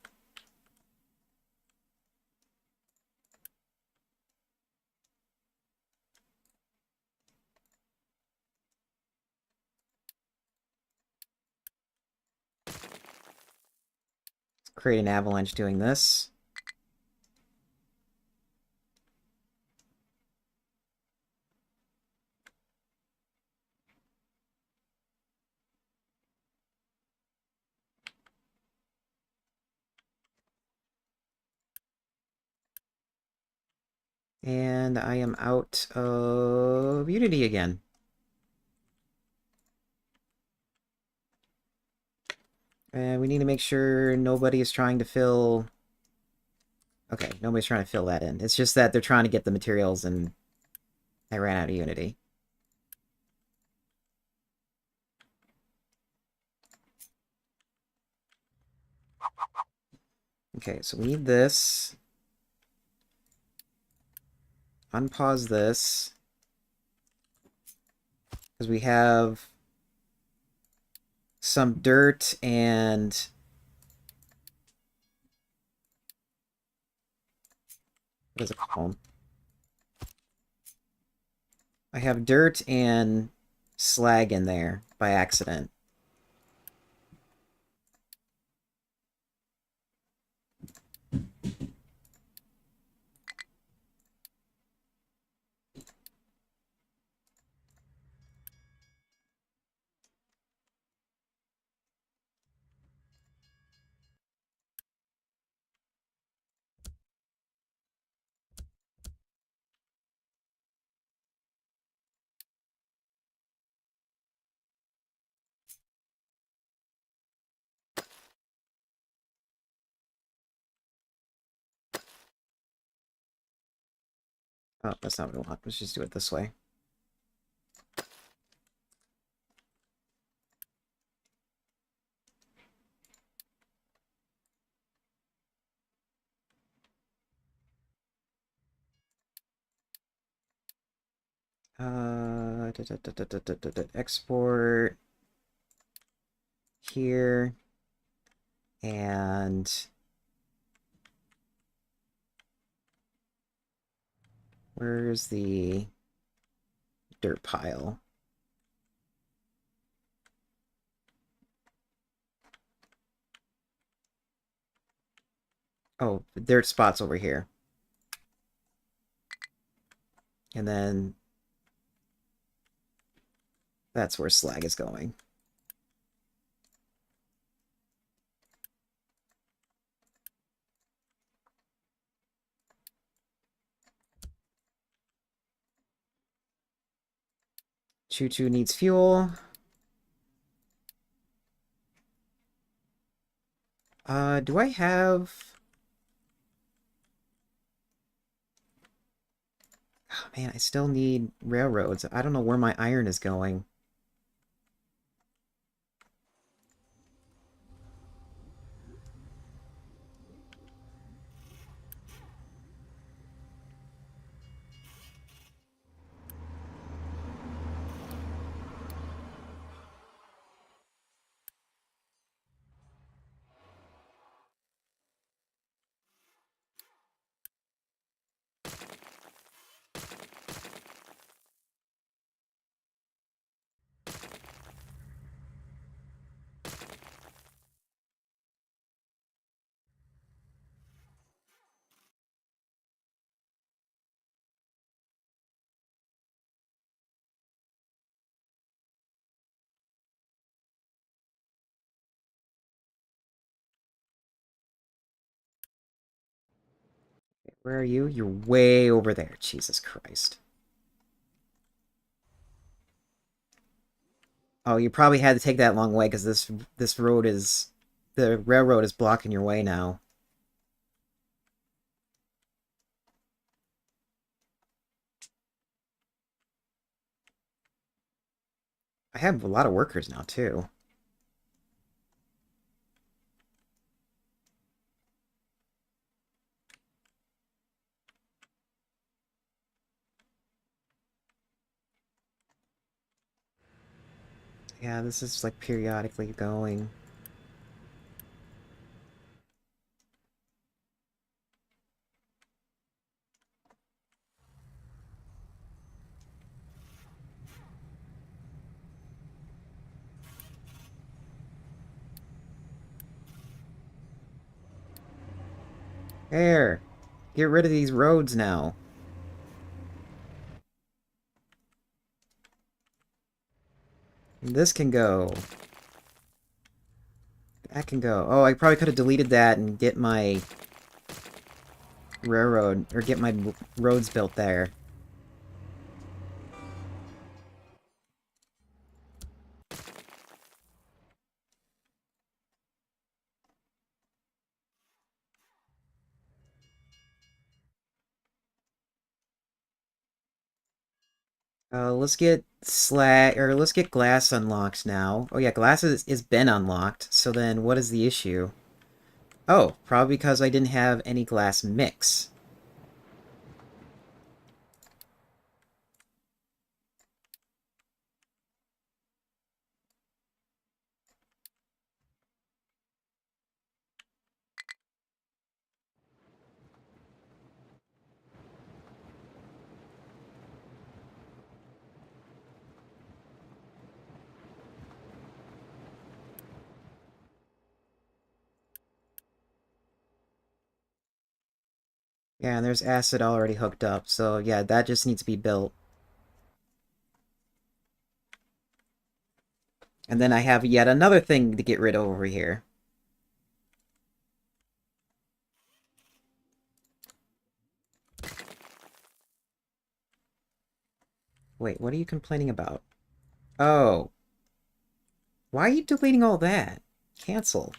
Let's create an avalanche doing this. And I am out of Unity again. And we need to make sure nobody is trying to fill... Okay, nobody's trying to fill that in. It's just that they're trying to get the materials and I ran out of Unity. Okay, so we need this. Unpause this. Because we have some dirt and... What is it called? I have dirt and slag in there by accident. Oh, that's not what we want. Let's just do it this way. Export here and where's the dirt pile? Oh, the dirt spot's over here. And then that's where slag is going. Choo-choo needs fuel. Do I have... Oh, man, I still need railroads. I don't know where my iron is going. Where are you? You're way over there. Jesus Christ. Oh, you probably had to take that long way because this road is... The railroad is blocking your way now. I have a lot of workers now, too. Yeah, this is like periodically going. There! Get rid of these roads now. And this can go. That can go. Oh, I probably could have deleted that and get my railroad, or get my roads built there. Let's get let's get glass unlocked now. Oh yeah, glass is been unlocked, so then what is the issue? Oh, probably because I didn't have any glass mix. Yeah, and there's acid already hooked up, so yeah, that just needs to be built. And then I have yet another thing to get rid of over here. Wait, what are you complaining about? Oh, why are you deleting all that? Cancel.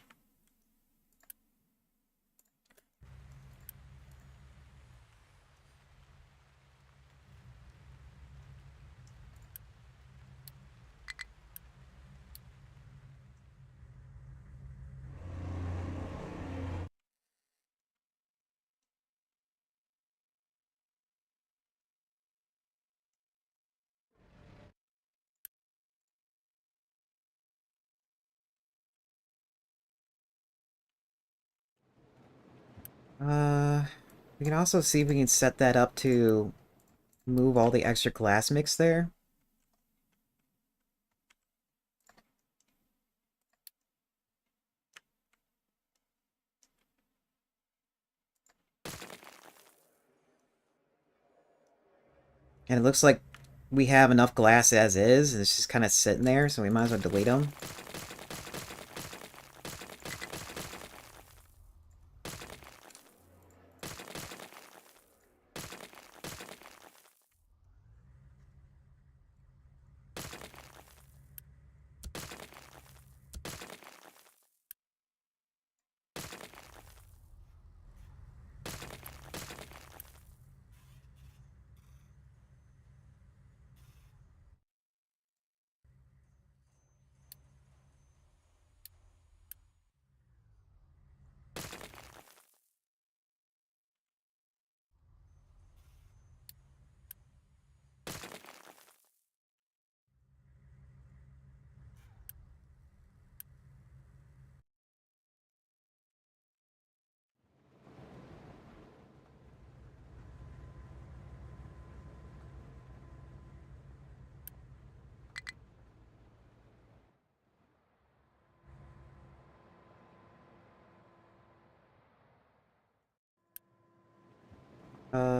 Uh, we can also see if we can set that up to move all the extra glass mix there. And it looks like we have enough glass as is, and it's just kind of sitting there, so we might as well delete them.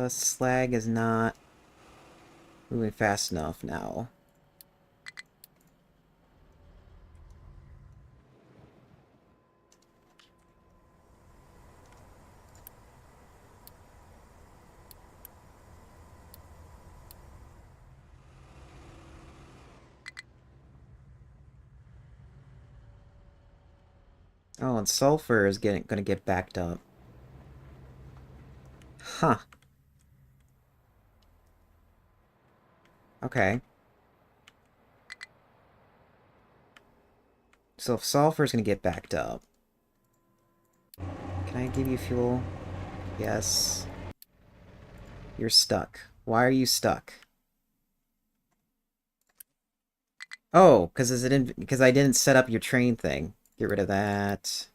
Slag is not moving fast enough now. Oh, and sulfur is gonna get backed up. Huh. Okay. So if sulfur is gonna get backed up, can I give you fuel? Yes. You're stuck. Why are you stuck? Oh, because I didn't set up your train thing. Get rid of that.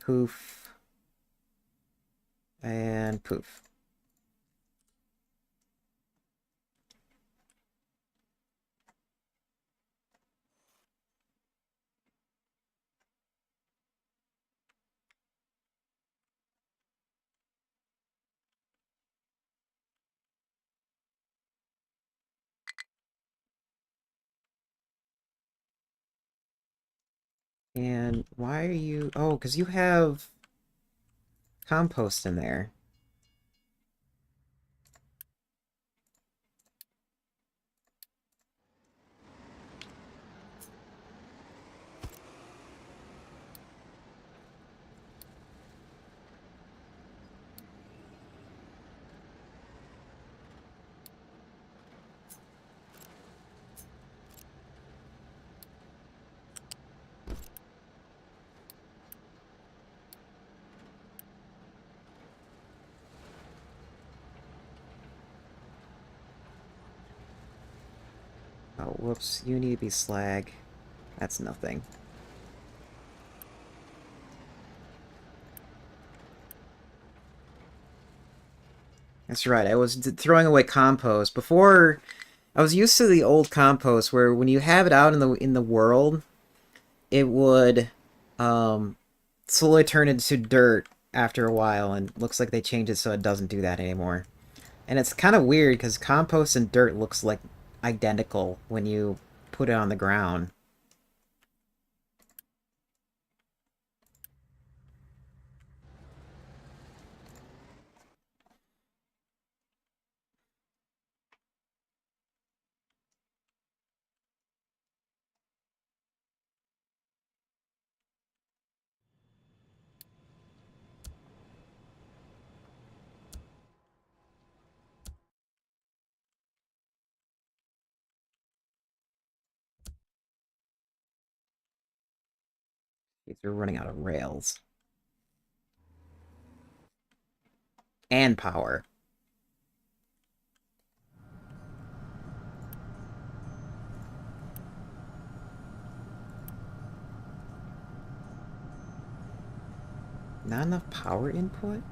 Poof. And poof. And why are you... Oh, because you have compost in there. Oh, whoops. You need to be slag. That's nothing. That's right. I was throwing away compost. Before, I was used to the old compost where when you have it out in the world, it would slowly turn into dirt after a while, and looks like they changed it so it doesn't do that anymore. And it's kind of weird because compost and dirt looks like identical when you put it on the ground. If you're running out of rails and power. Not enough power input?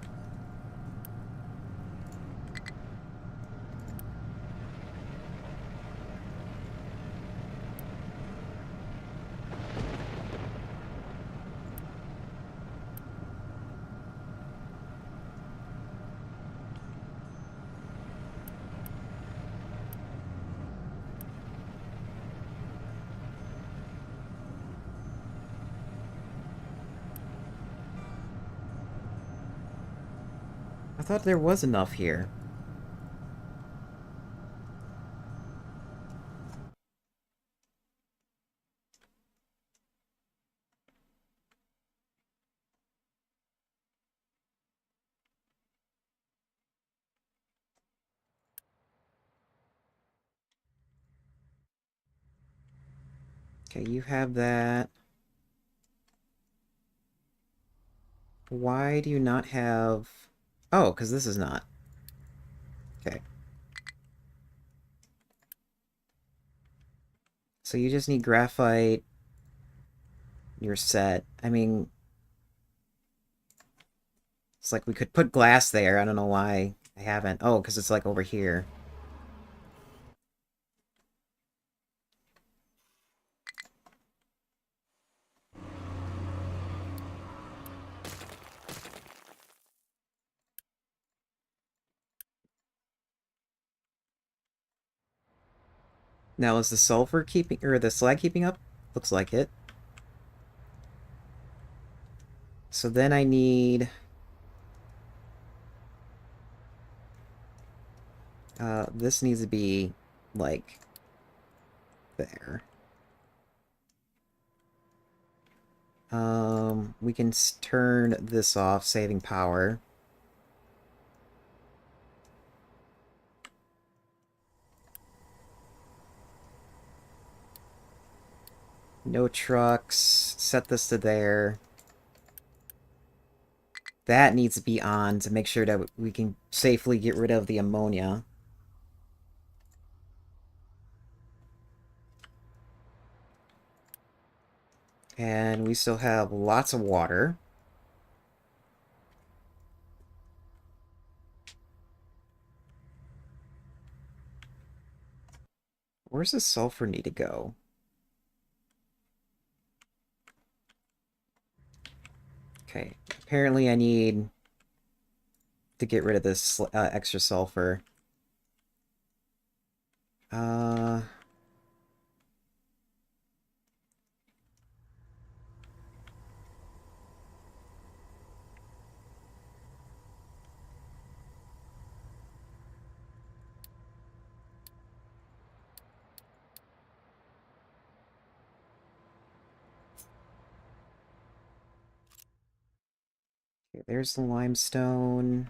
I thought there was enough here. Okay, you have that. Why do you not have... Oh, because this is not. Okay. So you just need graphite. You're set. I mean, it's like we could put glass there. I don't know why I haven't. Oh, because it's like over here. Now, is the sulfur keeping... or the slag keeping up? Looks like it. So then I need... this needs to be, like, there. We can turn this off, saving power. No trucks. Set this to there. That needs to be on to make sure that we can safely get rid of the ammonia. And we still have lots of water. Where's the sulfur need to go? Okay, apparently I need to get rid of this extra sulfur. Uh, okay, there's the limestone.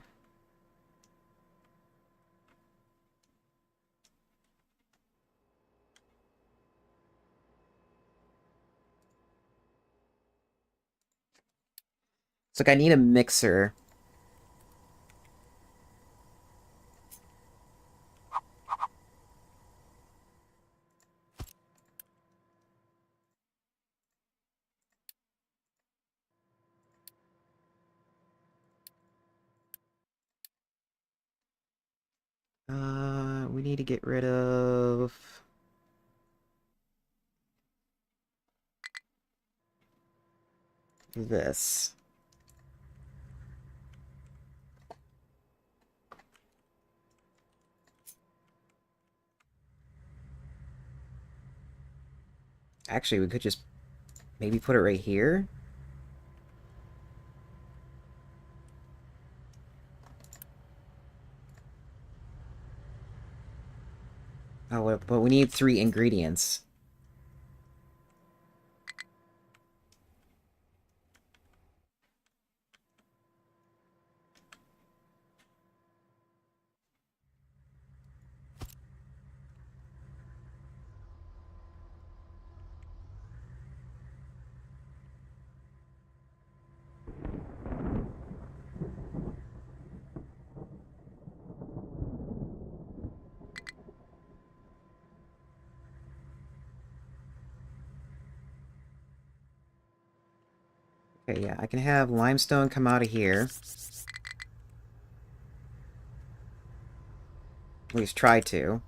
It's like I need a mixer. We need to get rid of this. Actually, we could just maybe put it right here. Oh, but we need 3 ingredients. Okay, yeah, I can have limestone come out of here. At least try to.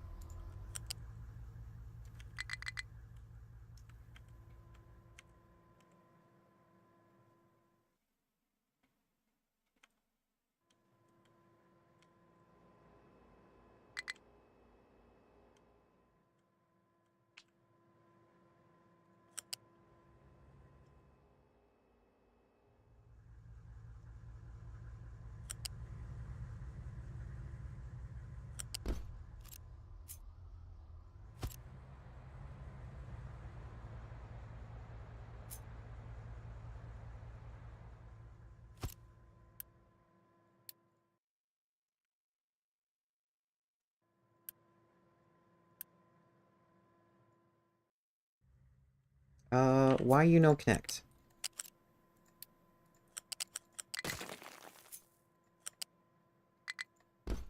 Why you no connect?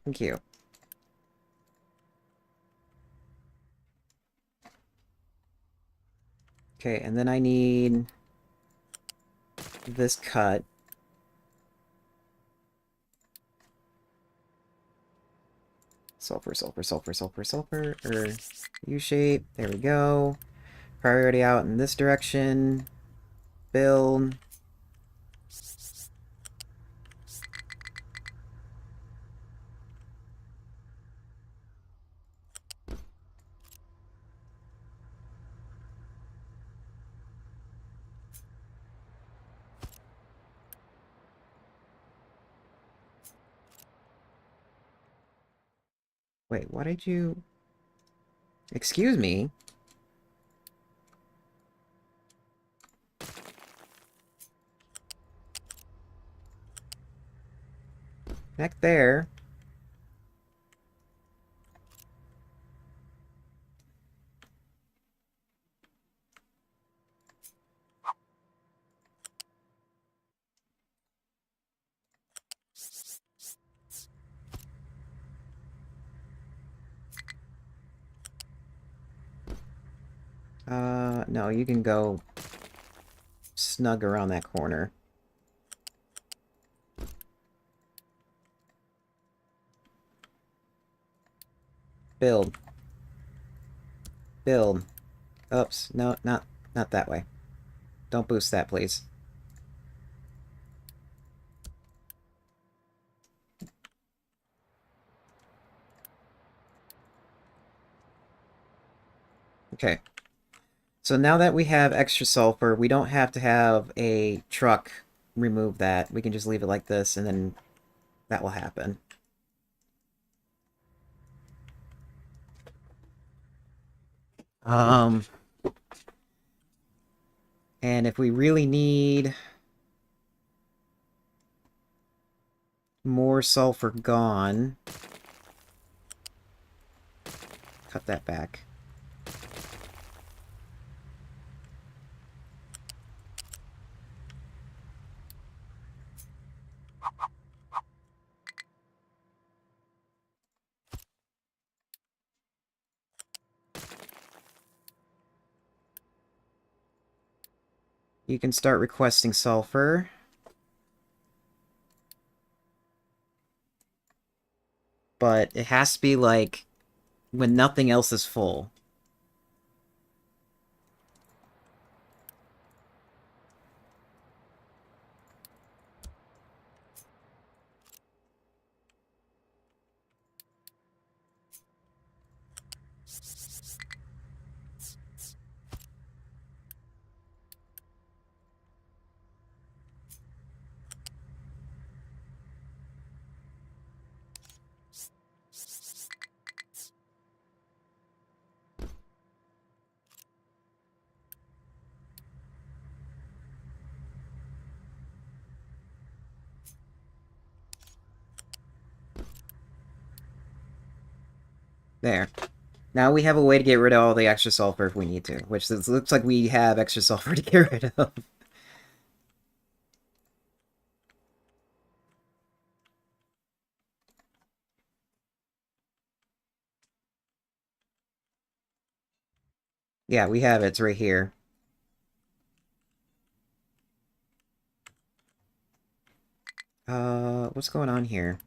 Thank you. Okay, and then I need this cut. Sulfur, sulfur, sulfur, sulfur, sulfur, or U-shape. There we go. Priority out in this direction. Build. Wait, why did you... Excuse me? Connect there. No, you can go snug around that corner. Build. Build. Oops. No, not that way. Don't boost that, please. Okay. So now that we have extra sulfur, we don't have to have a truck remove that. We can just leave it like this, and then that will happen. Um, and if we really need more sulfur gone, cut that back. You can start requesting sulfur. But it has to be, like, when nothing else is full. There. Now we have a way to get rid of all the extra sulfur if we need to, which looks like we have extra sulfur to get rid of. Yeah, we have it. It's right here. What's going on here?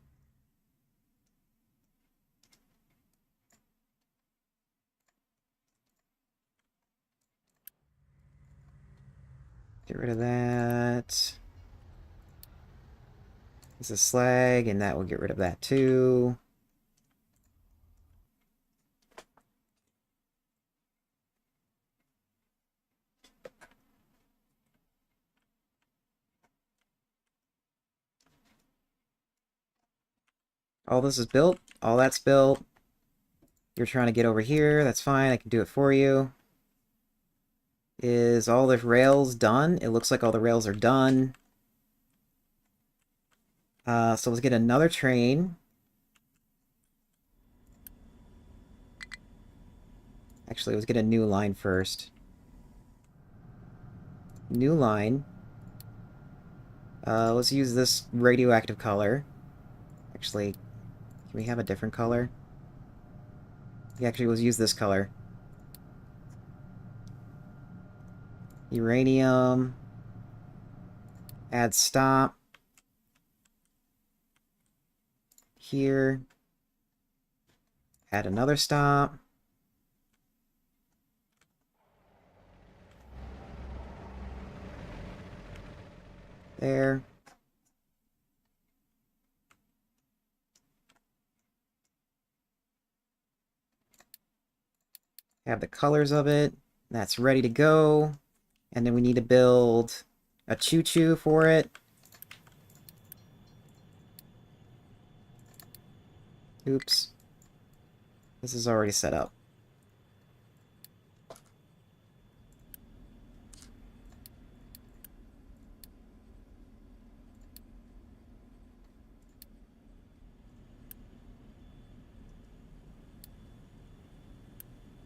Get rid of that. This is slag, and that will get rid of that too. All this is built. All that's built. You're trying to get over here. That's fine. I can do it for you. Is all the rails done? It looks like all the rails are done. So let's get another train. Actually, let's get a new line first. New line. Let's use this radioactive color. Actually, can we have a different color? Yeah, actually, let's use this color. Uranium. Add stop. Here. Add another stop. There. Have the colors of it. That's ready to go. And then we need to build a choo-choo for it. Oops. This is already set up.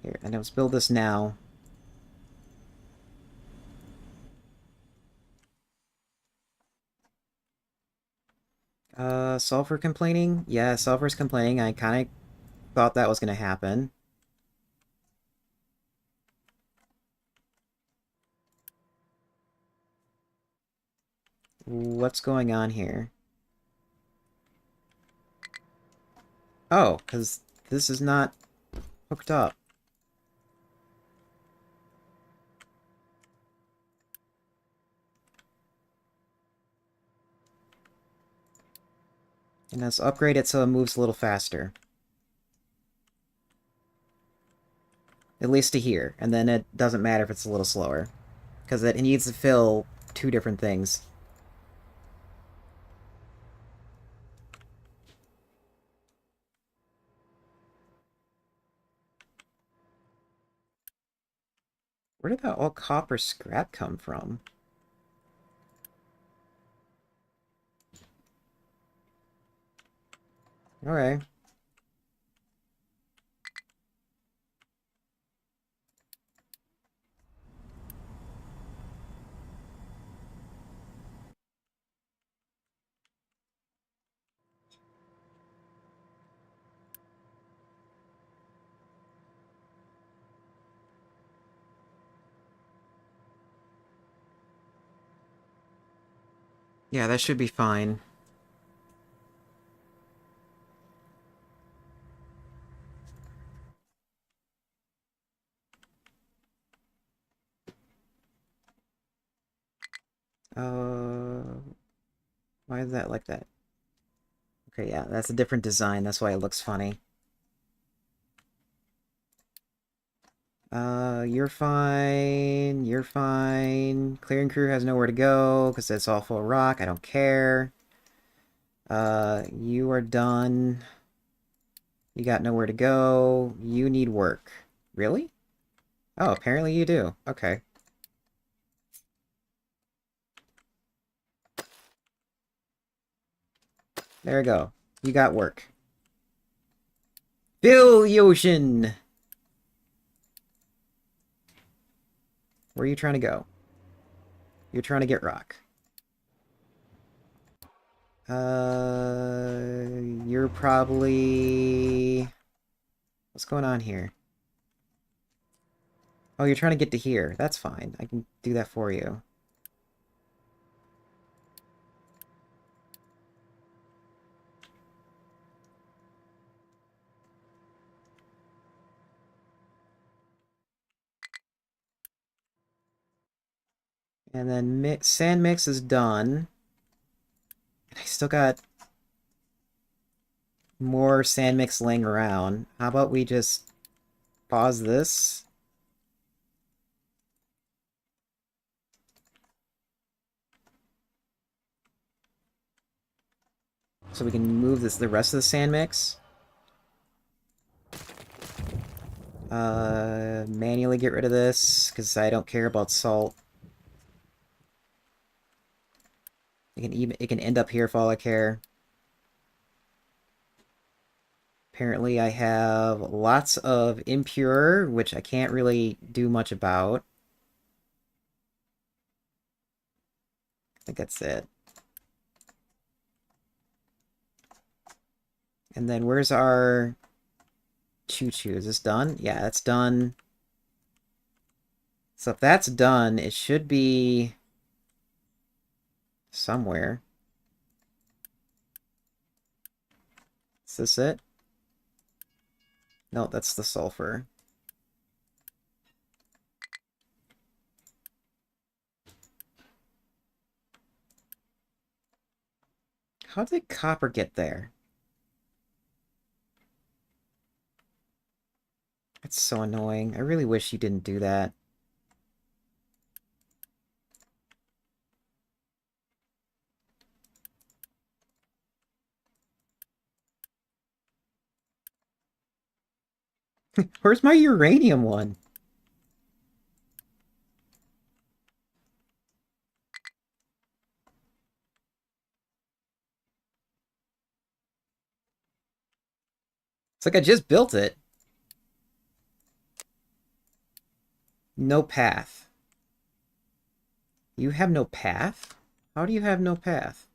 Here, and let's build this now. Sulfur complaining? Yeah, Sulfur's complaining. I kind of thought that was going to happen. What's going on here? Oh, because this is not hooked up. And let's upgrade it so it moves a little faster. At least to here. And then it doesn't matter if it's a little slower. Because it needs to fill two different things. Where did that all copper scrap come from? Okay. Yeah, that should be fine. Why is that like that? Okay, yeah, that's a different design. That's why it looks funny. You're fine. You're fine. Clearing crew has nowhere to go because it's all full of rock. I don't care. You are done. You got nowhere to go. You need work. Really? Oh, apparently you do. Okay. There we go. You got work. Fill the ocean! Where are you trying to go? You're trying to get rock. You're probably... What's going on here? Oh, you're trying to get to here. That's fine. I can do that for you. And then sand mix is done. And I still got more sand mix laying around. How about we just pause this? So we can move the rest of the sand mix. Manually get rid of this, because I don't care about salt. It can end up here for all I care. Apparently I have lots of impure, which I can't really do much about. I think that's it. And then where's our choo-choo? Is this done? Yeah, that's done. So if that's done, it should be somewhere. Is this it? No, that's the sulfur. How did copper get there? That's so annoying. I really wish you didn't do that. Where's my uranium one? It's like I just built it. No path. You have no path? How do you have no path?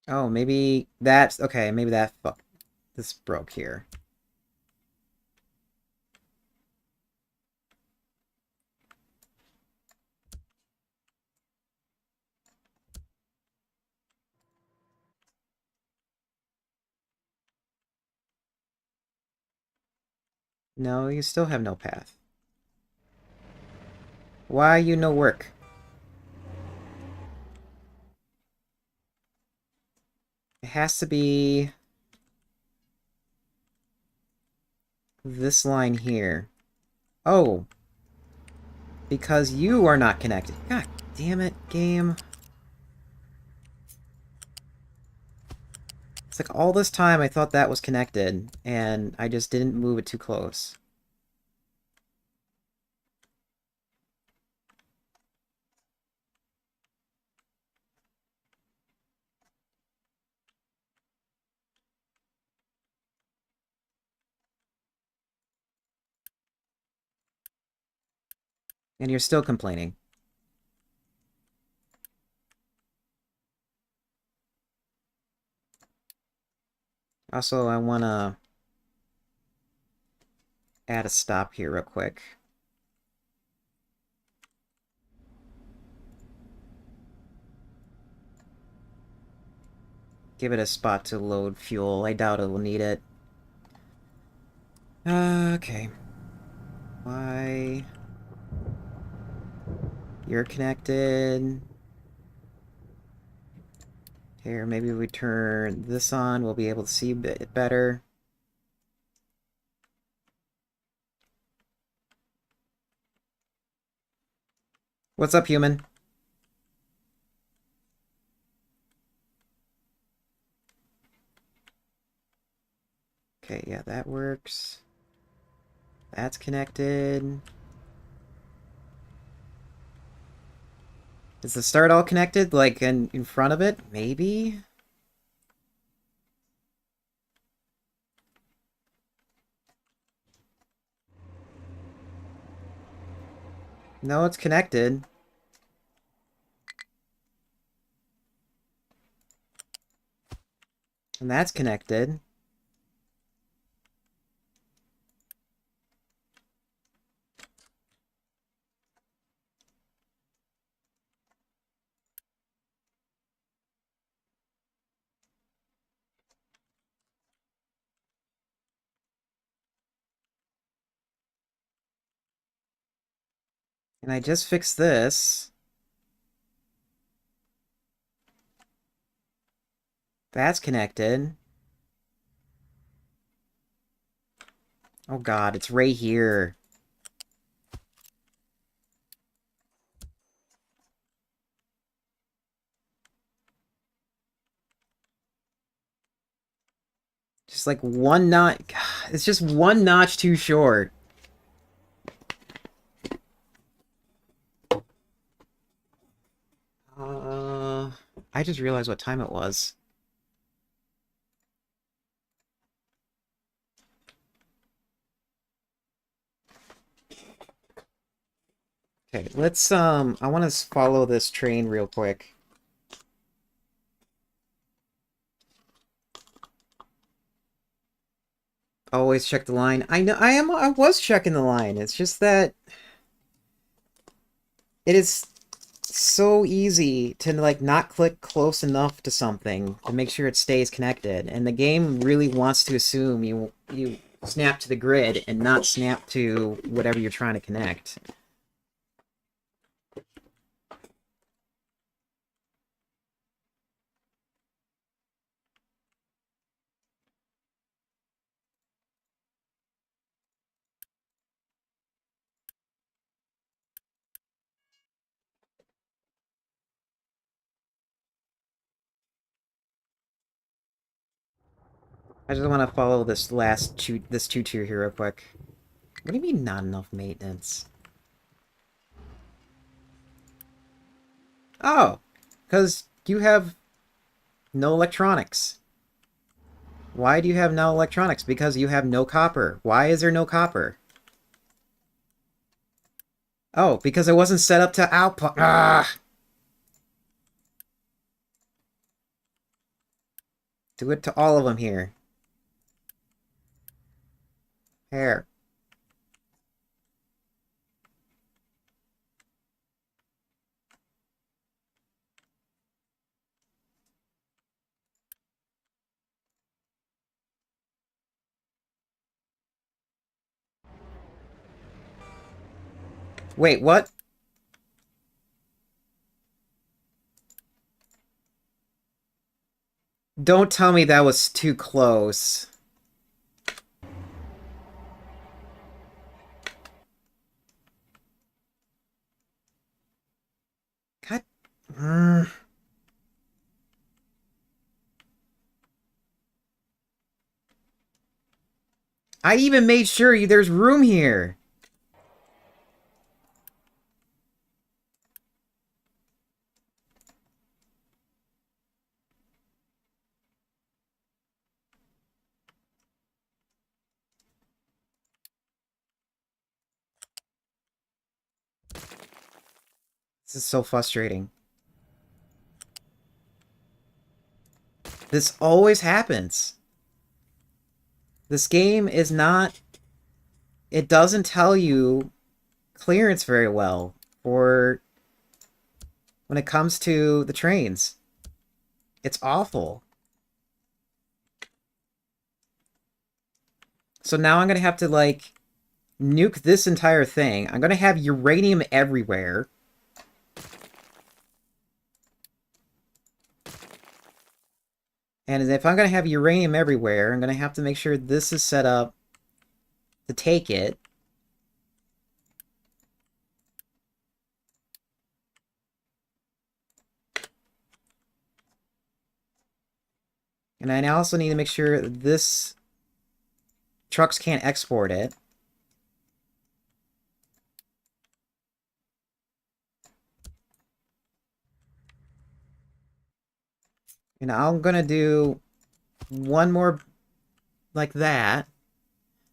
Oh, maybe that's... Okay, maybe that... Fuck. This broke here. No, you still have no path. Why you no work? It has to be... this line here. Oh. Because you are not connected. God damn it, game. It's like all this time I thought that was connected, and I just didn't move it too close. And you're still complaining. Also, I want to add a stop here real quick. Give it a spot to load fuel. I doubt it will need it. Okay. Why? You're connected. Here, maybe we turn this on. We'll be able to see it better. What's up, human? Okay, yeah, that works. That's connected. Is the start all connected? Like, in front of it? Maybe? No, it's connected. And that's connected. And I just fixed this. That's connected. Oh god, it's right here. Just like one notch. It's just one notch too short. Uh, I just realized what time it was. Okay, let's, I want to follow this train real quick. Always check the line. I know, I was checking the line. It's just that it is so easy to, like, not click close enough to something to make sure it stays connected. And the game really wants to assume you snap to the grid and not snap to whatever you're trying to connect. I just want to follow this last this tutor here real quick. What do you mean not enough maintenance? Oh, because you have No electronics. Why do you have no electronics? Because you have no copper. Why is there no copper? Oh, because it wasn't set up to output. Ah! Do it to all of them here. Here. Wait, what? Don't tell me that was too close. God. I even made sure there's room here. This is so frustrating. This always happens. This game is not... It doesn't tell you clearance very well for when it comes to the trains. It's awful. So now I'm gonna have to, like, nuke this entire thing. I'm gonna have uranium everywhere. And if I'm gonna have uranium everywhere, I'm gonna have to make sure this is set up to take it. And I also need to make sure this trucks can't export it. And I'm gonna do one more like that.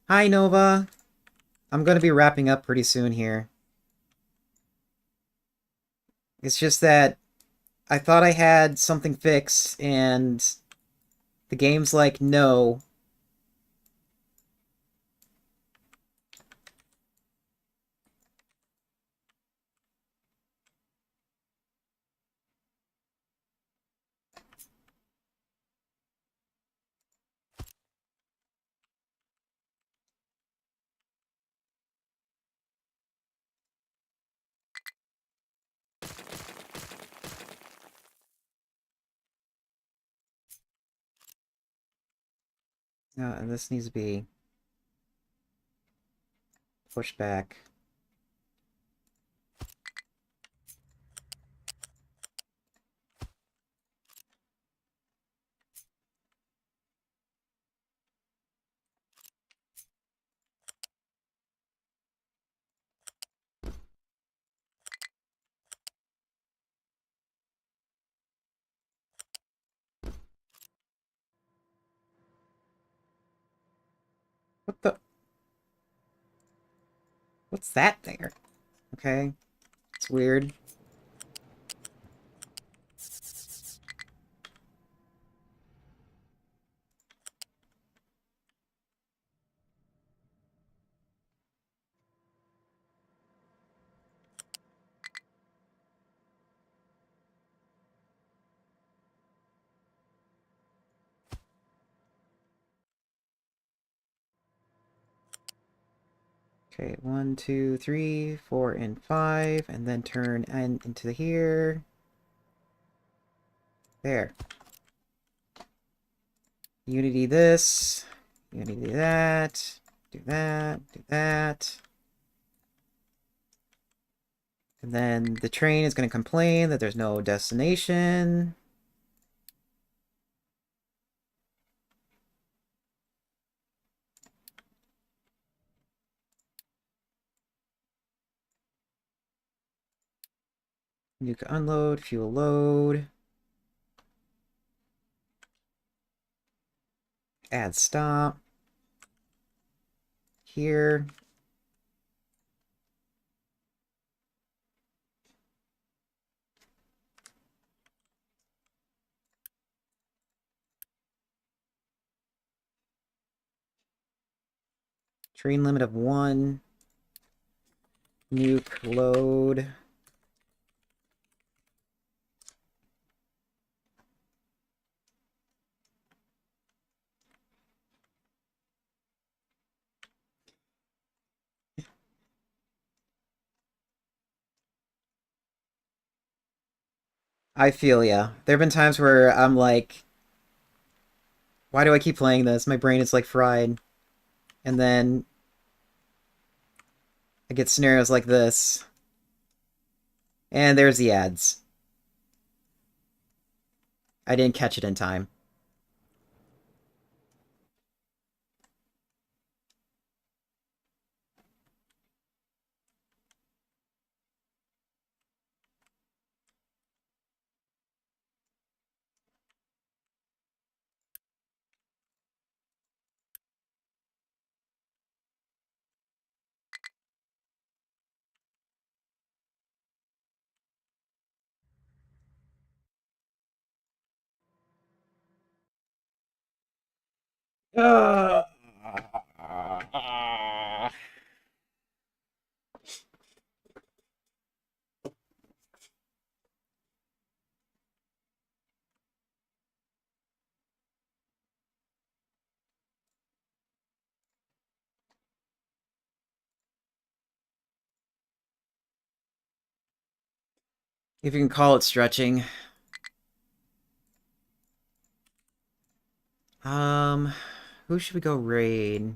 Hi, Nova. I'm gonna be wrapping up pretty soon here. It's just that I thought I had something fixed, and the game's like, no. No, and this needs to be pushed back. What the? What's that there? Okay. It's weird. Okay, 1, 2, 3, 4, and 5, and then turn into here. There. Unity this. Unity that. Do that. Do that. And then the train is going to complain that there's no destination. Nuke unload, fuel load. Add stop. Here. Train limit of 1. Nuke load. I feel ya. There have been times where I'm like, why do I keep playing this? My brain is like fried. And then I get scenarios like this. And there's the ads. I didn't catch it in time. Uh, if you can call it stretching. Um, who should we go raid?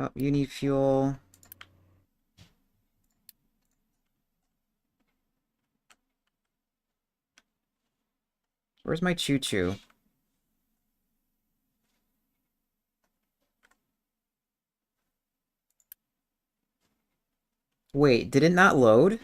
Oh, you need fuel. Where's my choo-choo? Wait, did it not load?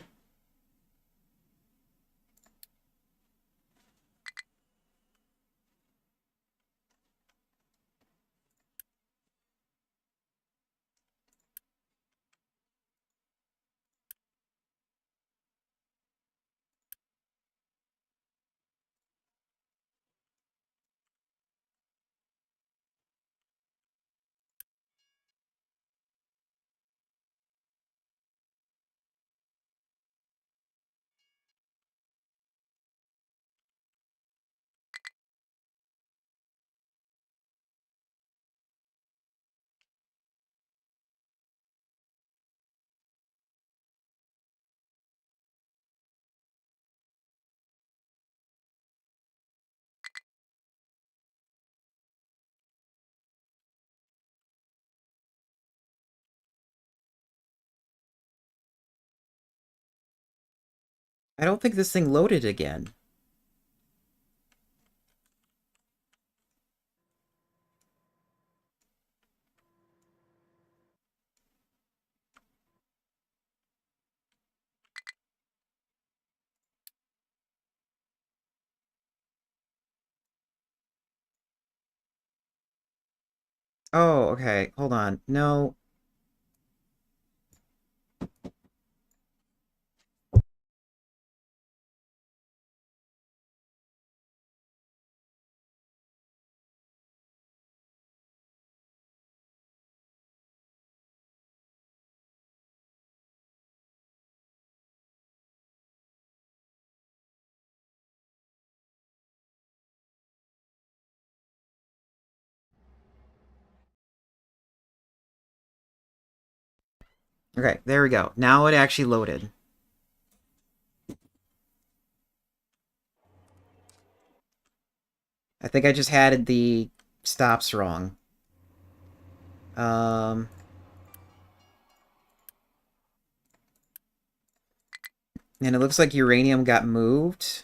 I don't think this thing loaded again. Oh, okay. Hold on. No. Okay, there we go. Now it actually loaded. I think I just had the stops wrong. Um, and it looks like uranium got moved.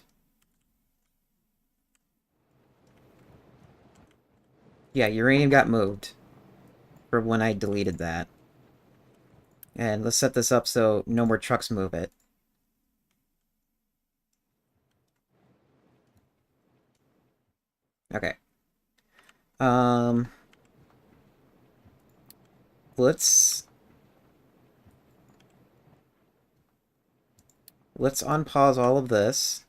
Yeah, uranium got moved for when I deleted that. And let's set this up so no more trucks move it. Okay. Um, let's unpause all of this.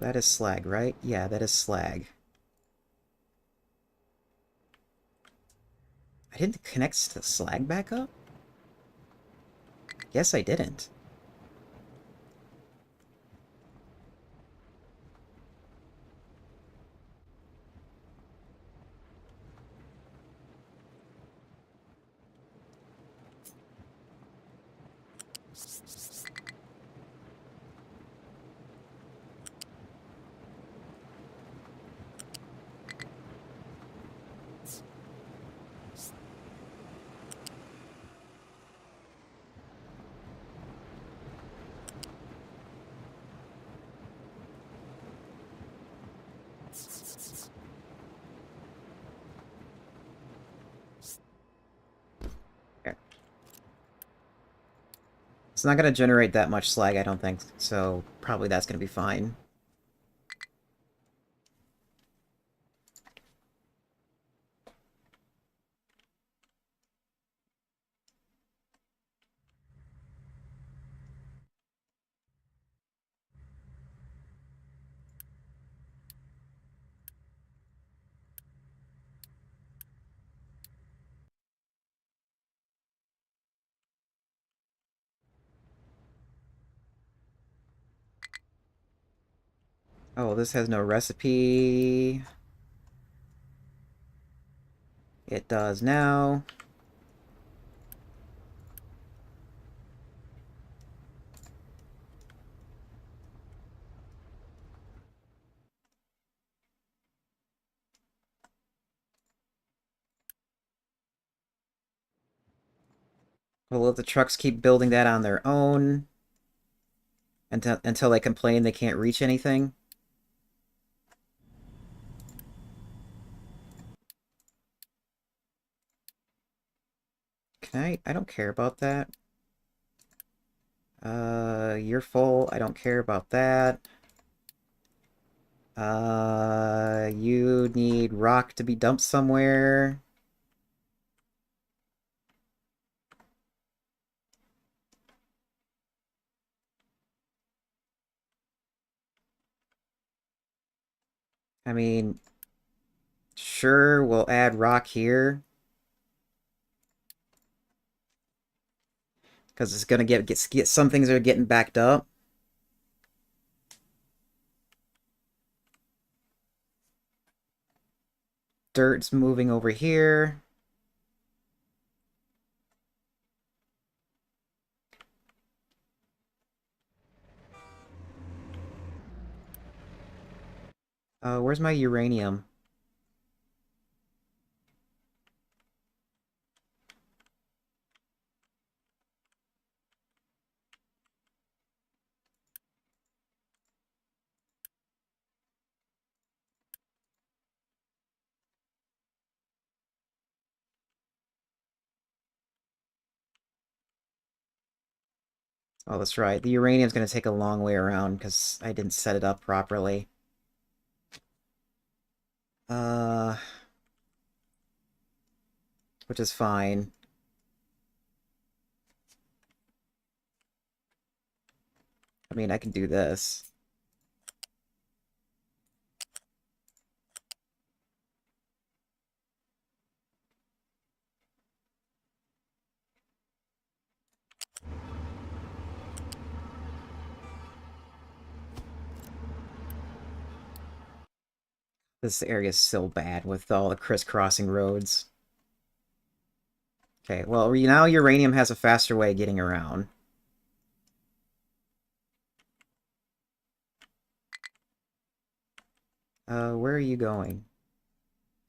That is slag, right? Yeah, that is slag. I didn't connect the slag back up? Guess I didn't. Okay. It's not going to generate that much slag, I don't think, so probably that's going to be fine. Oh, this has no recipe. It does now. We'll let the trucks keep building that on their own until they complain they can't reach anything. I don't care about that. You're full. I don't care about that. You need rock to be dumped somewhere. I mean, sure, we'll add rock here. Because it's gonna get some things are getting backed up. Dirt's moving over here. Where's my uranium? Oh, that's right. The uranium's gonna take a long way around because I didn't set it up properly. Uh, which is fine. I mean, I can do this. This area is so bad with all the crisscrossing roads. Okay, well, now uranium has a faster way of getting around. Where are you going?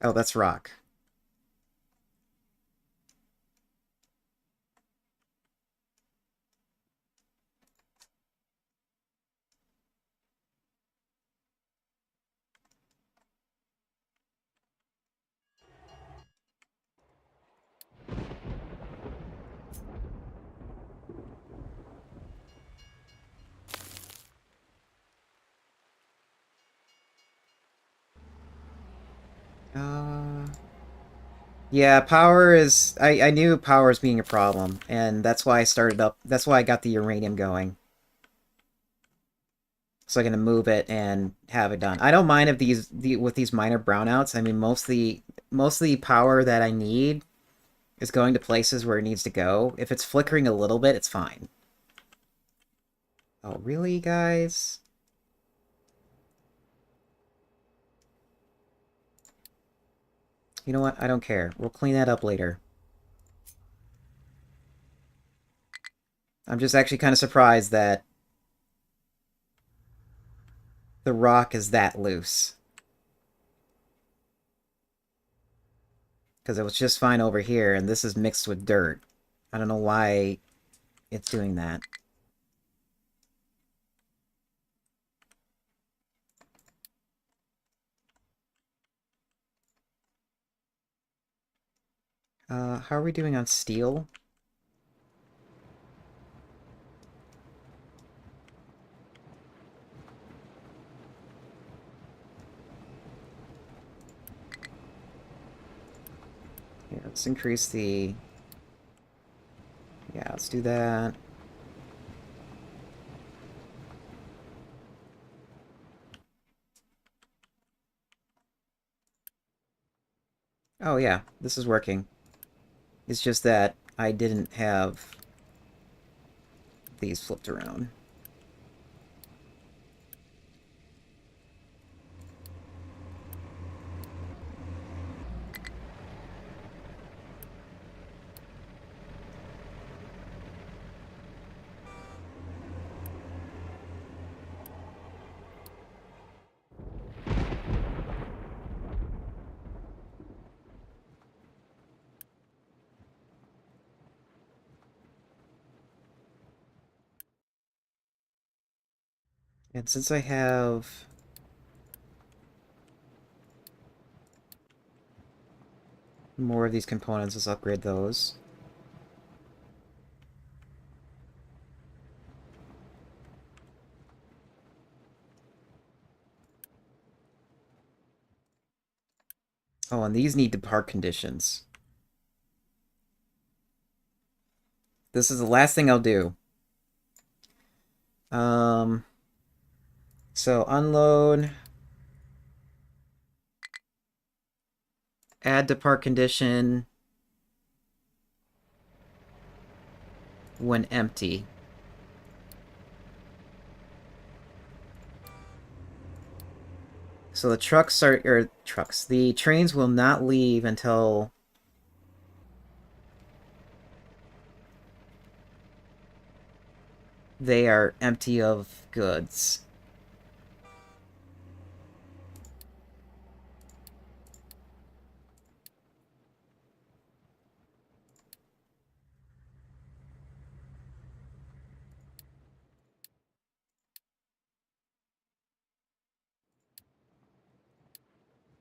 Oh, that's rock. Uh, yeah, power is... I knew power was being a problem, and that's why I started up... That's why I got the uranium going. So I'm gonna move it and have it done. I don't mind if with these minor brownouts. I mean, most of the power that I need is going to places where it needs to go. If it's flickering a little bit, it's fine. Oh, really, guys? You know what? I don't care. We'll clean that up later. I'm just actually kind of surprised that the rock is that loose. Because it was just fine over here, and this is mixed with dirt. I don't know why it's doing that. How are we doing on steel? Here, let's increase the... Yeah, let's do that. Oh yeah, this is working. It's just that I didn't have these flipped around. And since I have... more of these components, let's upgrade those. Oh, and these need to park conditions. This is the last thing I'll do. Um, so unload, add to park condition when empty. So the trucks are, or trucks, the trains will not leave until they are empty of goods.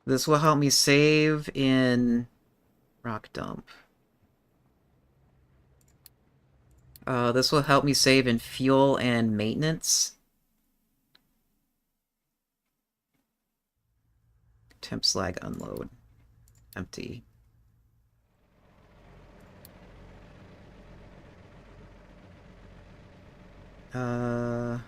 This will help me save in rock dump. This will help me save in fuel and maintenance. Temp slag unload. Empty. Uh...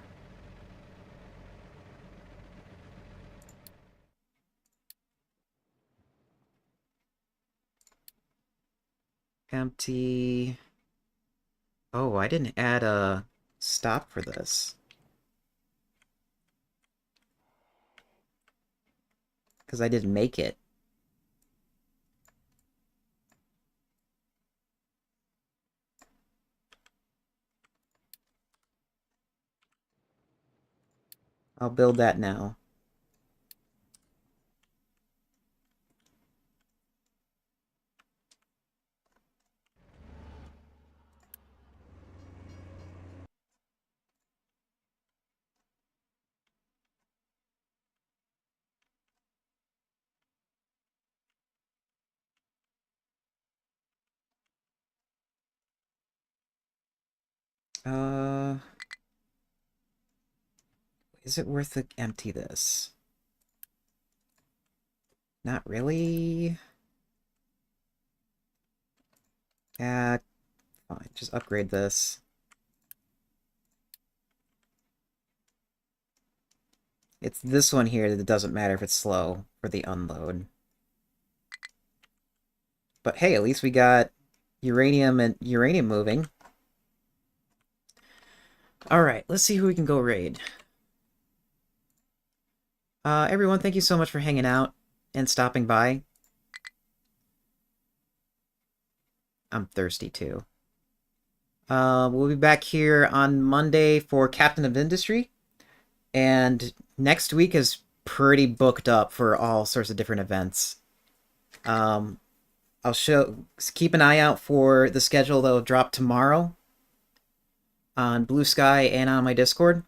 Empty. Oh, I didn't add a stop for this. because I didn't make it. I'll build that now. Uh, is it worth to empty this? Not really. Yeah, fine. Just upgrade this. It's this one here that doesn't matter if it's slow for the unload. But hey, at least we got uranium and uranium moving. Alright, let's see who we can go raid. Everyone, thank you so much for hanging out and stopping by. I'm thirsty too. We'll be back here on Monday for Captain of Industry. And next week is pretty booked up for all sorts of different events. I'll keep an eye out for the schedule that'll drop tomorrow on Blue Sky and on my Discord.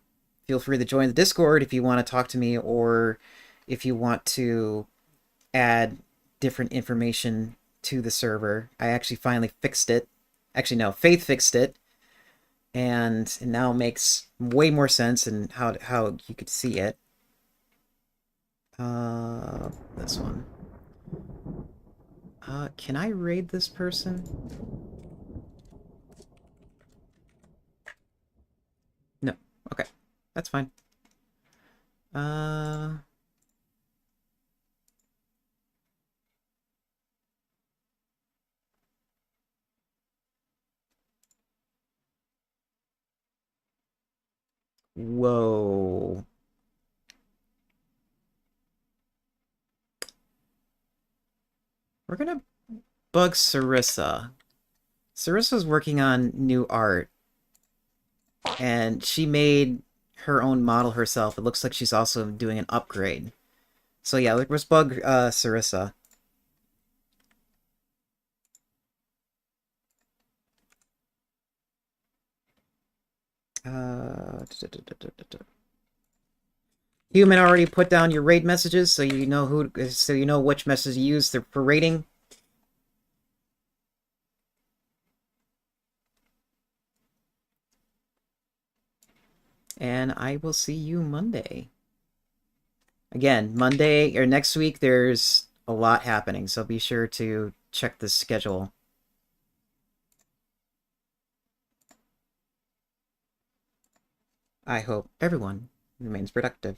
Feel free to join the Discord if you want to talk to me or if you want to add different information to the server. I actually finally fixed it. Actually, no, Faith fixed it. And it now makes way more sense in how you could see it. This one. Can I raid this person? No. Okay. That's fine. Uh... Whoa. We're gonna bug Sarissa. Sarissa's working on new art. And she made her own model herself. It looks like she's also doing an upgrade. So yeah, let's bug Sarissa. Uh, Human already put down your raid messages, so you know which message to use for raiding. And I will see you Monday. Again, Monday or next week, there's a lot happening, so be sure to check the schedule. I hope everyone remains productive.